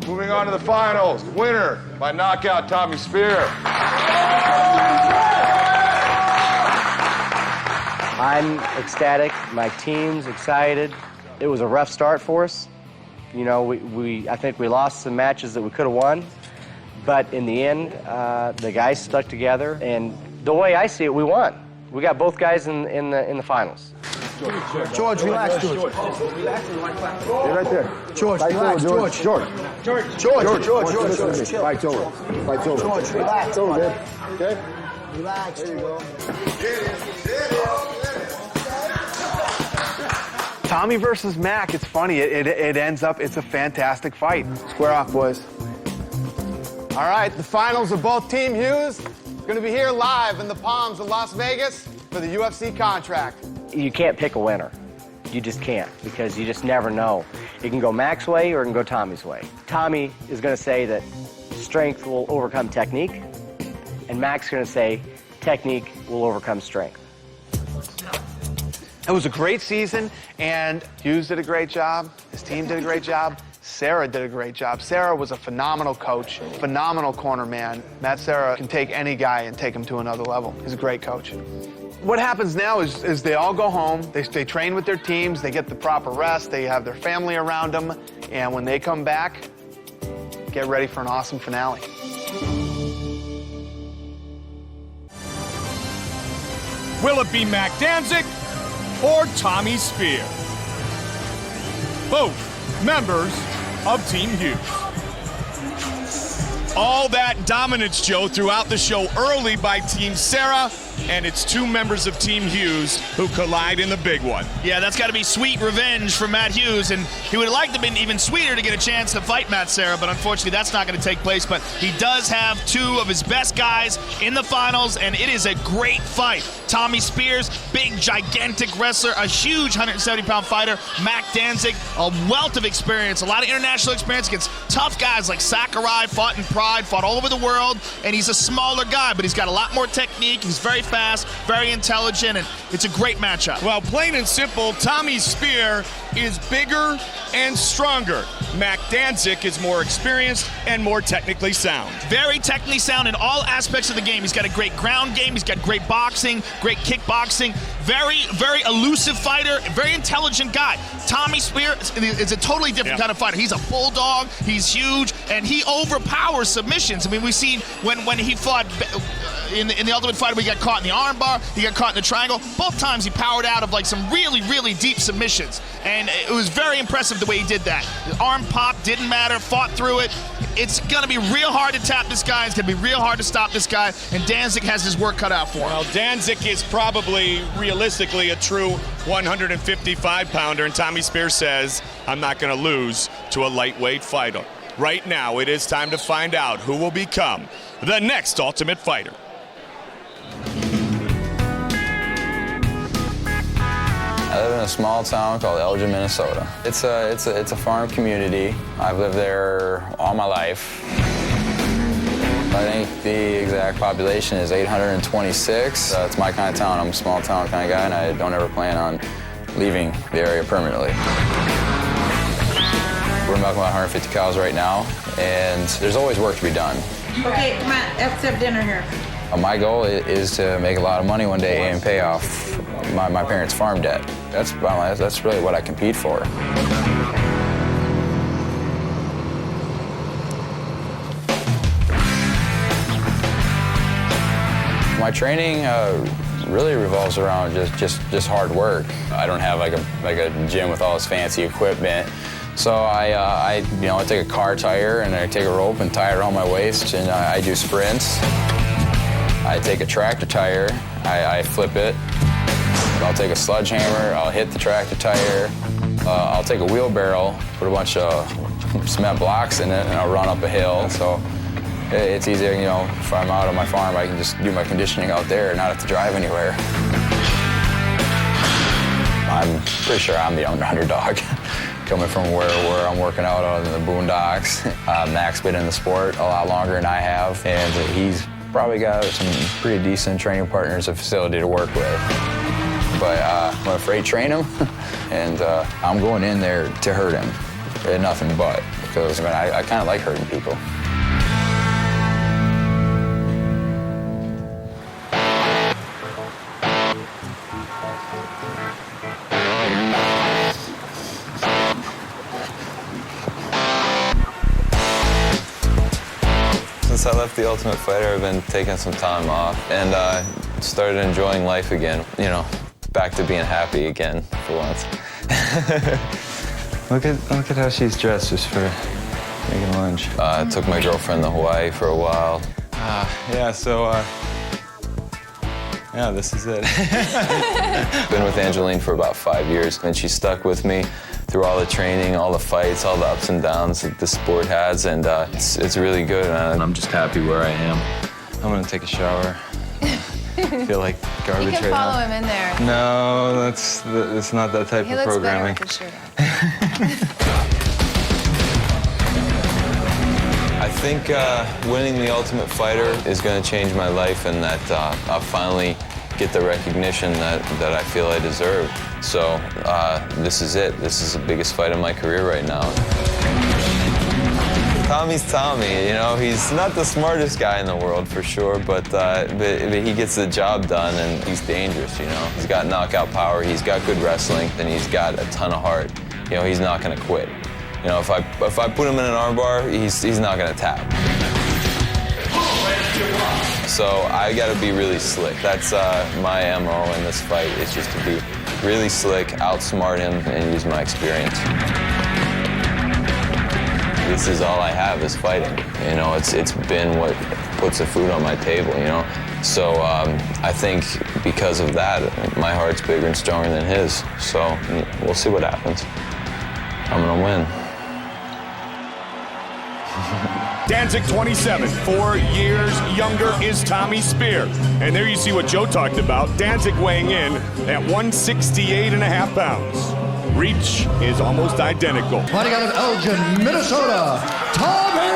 Speaker 22: Moving on to the finals. Winner by knockout, Tommy Spear.
Speaker 3: I'm ecstatic. My team's excited. It was a rough start for us. I think we lost some matches that we could have won, but in the end, the guys stuck together, and the way I see it, we won. We got both guys in the finals.
Speaker 1: George, relax, George.
Speaker 14: Stay right there.
Speaker 1: George,
Speaker 14: Fight
Speaker 1: relax,
Speaker 14: over, George.
Speaker 1: George.
Speaker 14: Chill. Fight over.
Speaker 1: George, relax.
Speaker 14: It's over, man. Okay?
Speaker 1: Relax.
Speaker 14: There you go.
Speaker 2: Tommy versus Mac, it's funny. It ends up, it's a fantastic fight. Square off, boys. All right, the finals of both Team Hughes going to be here live in the Palms of Las Vegas for the UFC contract.
Speaker 3: You can't pick a winner. You just can't, because you just never know. It can go Mac's way or it can go Tommy's way. Tommy is going to say that strength will overcome technique, and Mac's going to say technique will overcome strength.
Speaker 2: It was a great season, and Hughes did a great job. His team did a great job. Sarah did a great job. Sarah was a phenomenal coach, phenomenal corner man. Matt Serra can take any guy and take him to another level. He's a great coach. What happens now is they all go home, they train with their teams, they get the proper rest, they have their family around them, and when they come back, get ready for an awesome finale.
Speaker 5: Will it be Mac Danzig or Tommy Spear? Both members of Team Hughes. All that dominance, Joe, throughout the show early by Team Sarah, and it's two members of Team Hughes who collide in the big one.
Speaker 21: Yeah, that's got to be sweet revenge for Matt Hughes, and he would have liked to have been even sweeter to get a chance to fight Matt Serra, but unfortunately that's not going to take place. But he does have two of his best guys in the finals, and it is a great fight. Tommy Spears, big, gigantic wrestler, a huge 170-pound fighter. Mac Danzig, a wealth of experience, a lot of international experience against tough guys like Sakurai, fought in Pride, fought all over the world, and he's a smaller guy, but he's got a lot more technique. He's very fast, very intelligent, and it's a great matchup.
Speaker 5: Well, plain and simple, Tommy Spear is bigger and stronger. Mac Danzig is more experienced and more technically sound.
Speaker 21: Very technically sound in all aspects of the game. He's got a great ground game. He's got great boxing, great kickboxing. Very, very elusive fighter, very intelligent guy. Tommy Spear is a totally different kind of fighter. He's a bulldog, he's huge, and he overpowers submissions. I mean, we've seen when he fought in the Ultimate Fighter, we got caught in the armbar, he got caught in the triangle. Both times he powered out of like some really, really deep submissions. And it was very impressive the way he did that. The arm pop didn't matter, fought through it. It's going to be real hard to tap this guy. It's going to be real hard to stop this guy. And Danzig has his work cut out for him.
Speaker 5: Well, Danzig is probably, realistically, a true 155-pounder. And Tommy Spears says, I'm not going to lose to a lightweight fighter. Right now, it is time to find out who will become the next Ultimate Fighter.
Speaker 9: I live in a small town called Elgin, Minnesota. It's a farm community. I've lived there all my life. I think the exact population is 826. It's my kind of town. I'm a small town kind of guy, and I don't ever plan on leaving the area permanently. We're milking about 150 cows right now, and there's always work to be done.
Speaker 12: Okay, come on, let's have dinner here.
Speaker 9: My goal is to make a lot of money one day and pay off my parents' farm debt. That's really what I compete for. My training really revolves around just hard work. I don't have like a gym with all this fancy equipment. So I take a car tire and I take a rope and tie it around my waist, and I do sprints. I take a tractor tire, I flip it. I'll take a sledgehammer, I'll hit the tractor tire. I'll take a wheelbarrow, put a bunch of cement blocks in it, and I'll run up a hill. So it's easier, if I'm out on my farm, I can just do my conditioning out there and not have to drive anywhere. I'm pretty sure I'm the underdog. Coming from where I'm working out in the boondocks. Mac's been in the sport a lot longer than I have, and he's probably got some pretty decent training partners, a facility to work with. But I'm afraid to train him, and I'm going in there to hurt him, and nothing but, because I kind of like hurting people.
Speaker 19: Since I left the Ultimate Fighter, I've been taking some time off and started enjoying life again. Back to being happy again for once. Look at how she's dressed just for making lunch. I took my girlfriend to Hawaii for a while. Yeah, this is it. Been with Angeline for about 5 years, and she stuck with me through all the training, all the fights, all the ups and downs that the sport has, and it's really good, and I'm just happy where I am. I'm gonna take a shower. I feel like garbage
Speaker 23: You can
Speaker 19: right
Speaker 23: follow
Speaker 19: now.
Speaker 23: him in there.
Speaker 19: No, it's not that type
Speaker 23: He
Speaker 19: of
Speaker 23: looks
Speaker 19: programming.
Speaker 23: better with his shirt on.
Speaker 19: I think winning the Ultimate Fighter is going to change my life, and that I'll finally get the recognition that I feel I deserve. So this is it. This is the biggest fight of my career right now. Tommy's Tommy, he's not the smartest guy in the world for sure, but he gets the job done, and he's dangerous, He's got knockout power, he's got good wrestling, and he's got a ton of heart. He's not going to quit. If I put him in an armbar, he's not going to tap. So I got to be really slick. That's my MO in this fight, is just to be really slick, outsmart him, and use my experience. This is all I have is fighting. It's been what puts the food on my table, So I think because of that, my heart's bigger and stronger than his. So we'll see what happens. I'm gonna win.
Speaker 5: Danzig, 27, 4 years younger is Tommy Spear. And there you see what Joe talked about. Danzig weighing in at 168.5 pounds. Reach is almost identical.
Speaker 24: Fighting out of Elgin, Minnesota, Tommy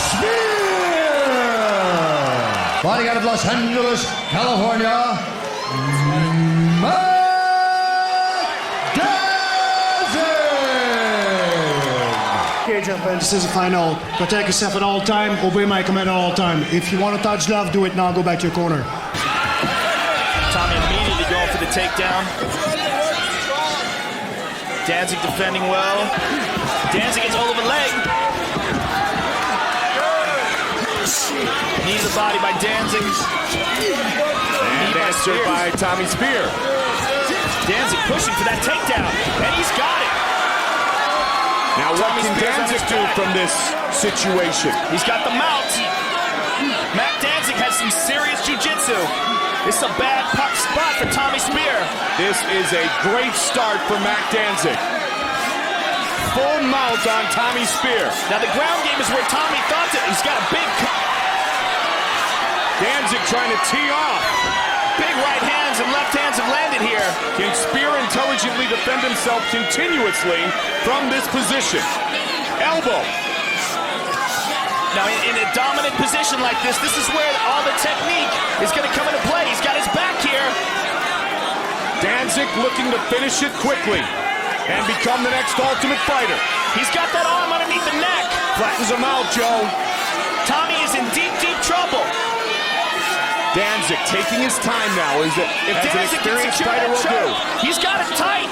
Speaker 24: Spear! Fighting out of Los Angeles, California,
Speaker 25: Okay, gentlemen, this is the final. Protect yourself at all time. Obey my command at all time. If you want to touch love, do it now. Go back to your corner.
Speaker 21: Tommy immediately going for the takedown. Danzig defending well. Danzig gets hold of a leg. Knee to the body by Danzig.
Speaker 5: And answered by Tommy Spear.
Speaker 21: Danzig pushing for that takedown, and he's got it.
Speaker 5: Now what
Speaker 21: Tommy
Speaker 5: can
Speaker 21: Spear's on
Speaker 5: Danzig
Speaker 21: his
Speaker 5: do
Speaker 21: back.
Speaker 5: from this situation?
Speaker 21: He's got the mount. Matt Danzig has some serious jiu-jitsu. It's a bad spot for Tommy Spear.
Speaker 5: This is a great start for Matt Danzig. full mount on Tommy Spear.
Speaker 21: Now the ground game is where Tommy thought that he's got a big...
Speaker 5: Danzig trying to tee off.
Speaker 21: Big right hands and left hands have landed here.
Speaker 5: Can Spear intelligently defend himself continuously from this position? Elbow.
Speaker 21: Now in a dominant position like this is where all the technique is going to come into play. He's got his back here.
Speaker 5: Danzig looking to finish it quickly and become the next Ultimate Fighter.
Speaker 21: He's got that arm underneath the neck.
Speaker 5: Flattens him out, Joe.
Speaker 21: Tommy is in deep, deep trouble.
Speaker 5: Danzig taking his time now, as an experienced fighter will do.
Speaker 21: He's got it tight.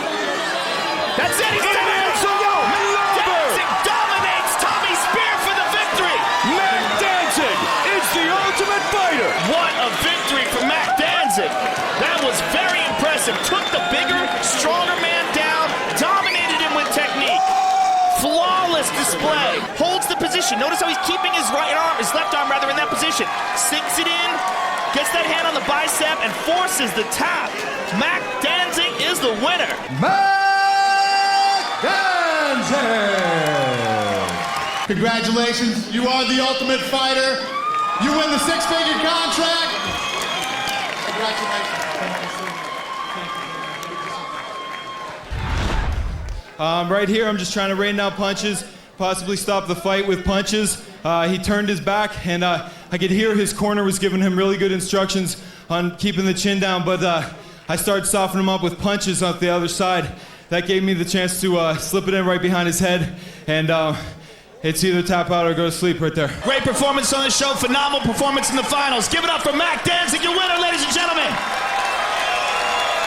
Speaker 21: That's it. He's done it. Danzig dominates Tommy Spear for the victory.
Speaker 5: Mac Danzig is the Ultimate Fighter.
Speaker 21: What a victory for Mac Danzig. That was very impressive. Took the bigger, stronger man down, dominated him with technique. Flawless display. Holds the position. Notice how he's keeping his left arm in that position. Sinks it in. Gets that hand on the bicep and forces the tap. Mac Danzig is the winner.
Speaker 24: Mac Danzig! Congratulations, you are the Ultimate Fighter. You win the six-figure contract. Congratulations.
Speaker 7: Right here, I'm just trying to rain down punches, possibly stop the fight with punches. He turned his back, and I could hear his corner was giving him really good instructions on keeping the chin down, but I started softening him up with punches off the other side. That gave me the chance to slip it in right behind his head, and it's either tap out or go to sleep right there.
Speaker 21: Great performance on the show, phenomenal performance in the finals. Give it up for Mac Danzig, your winner, ladies and gentlemen.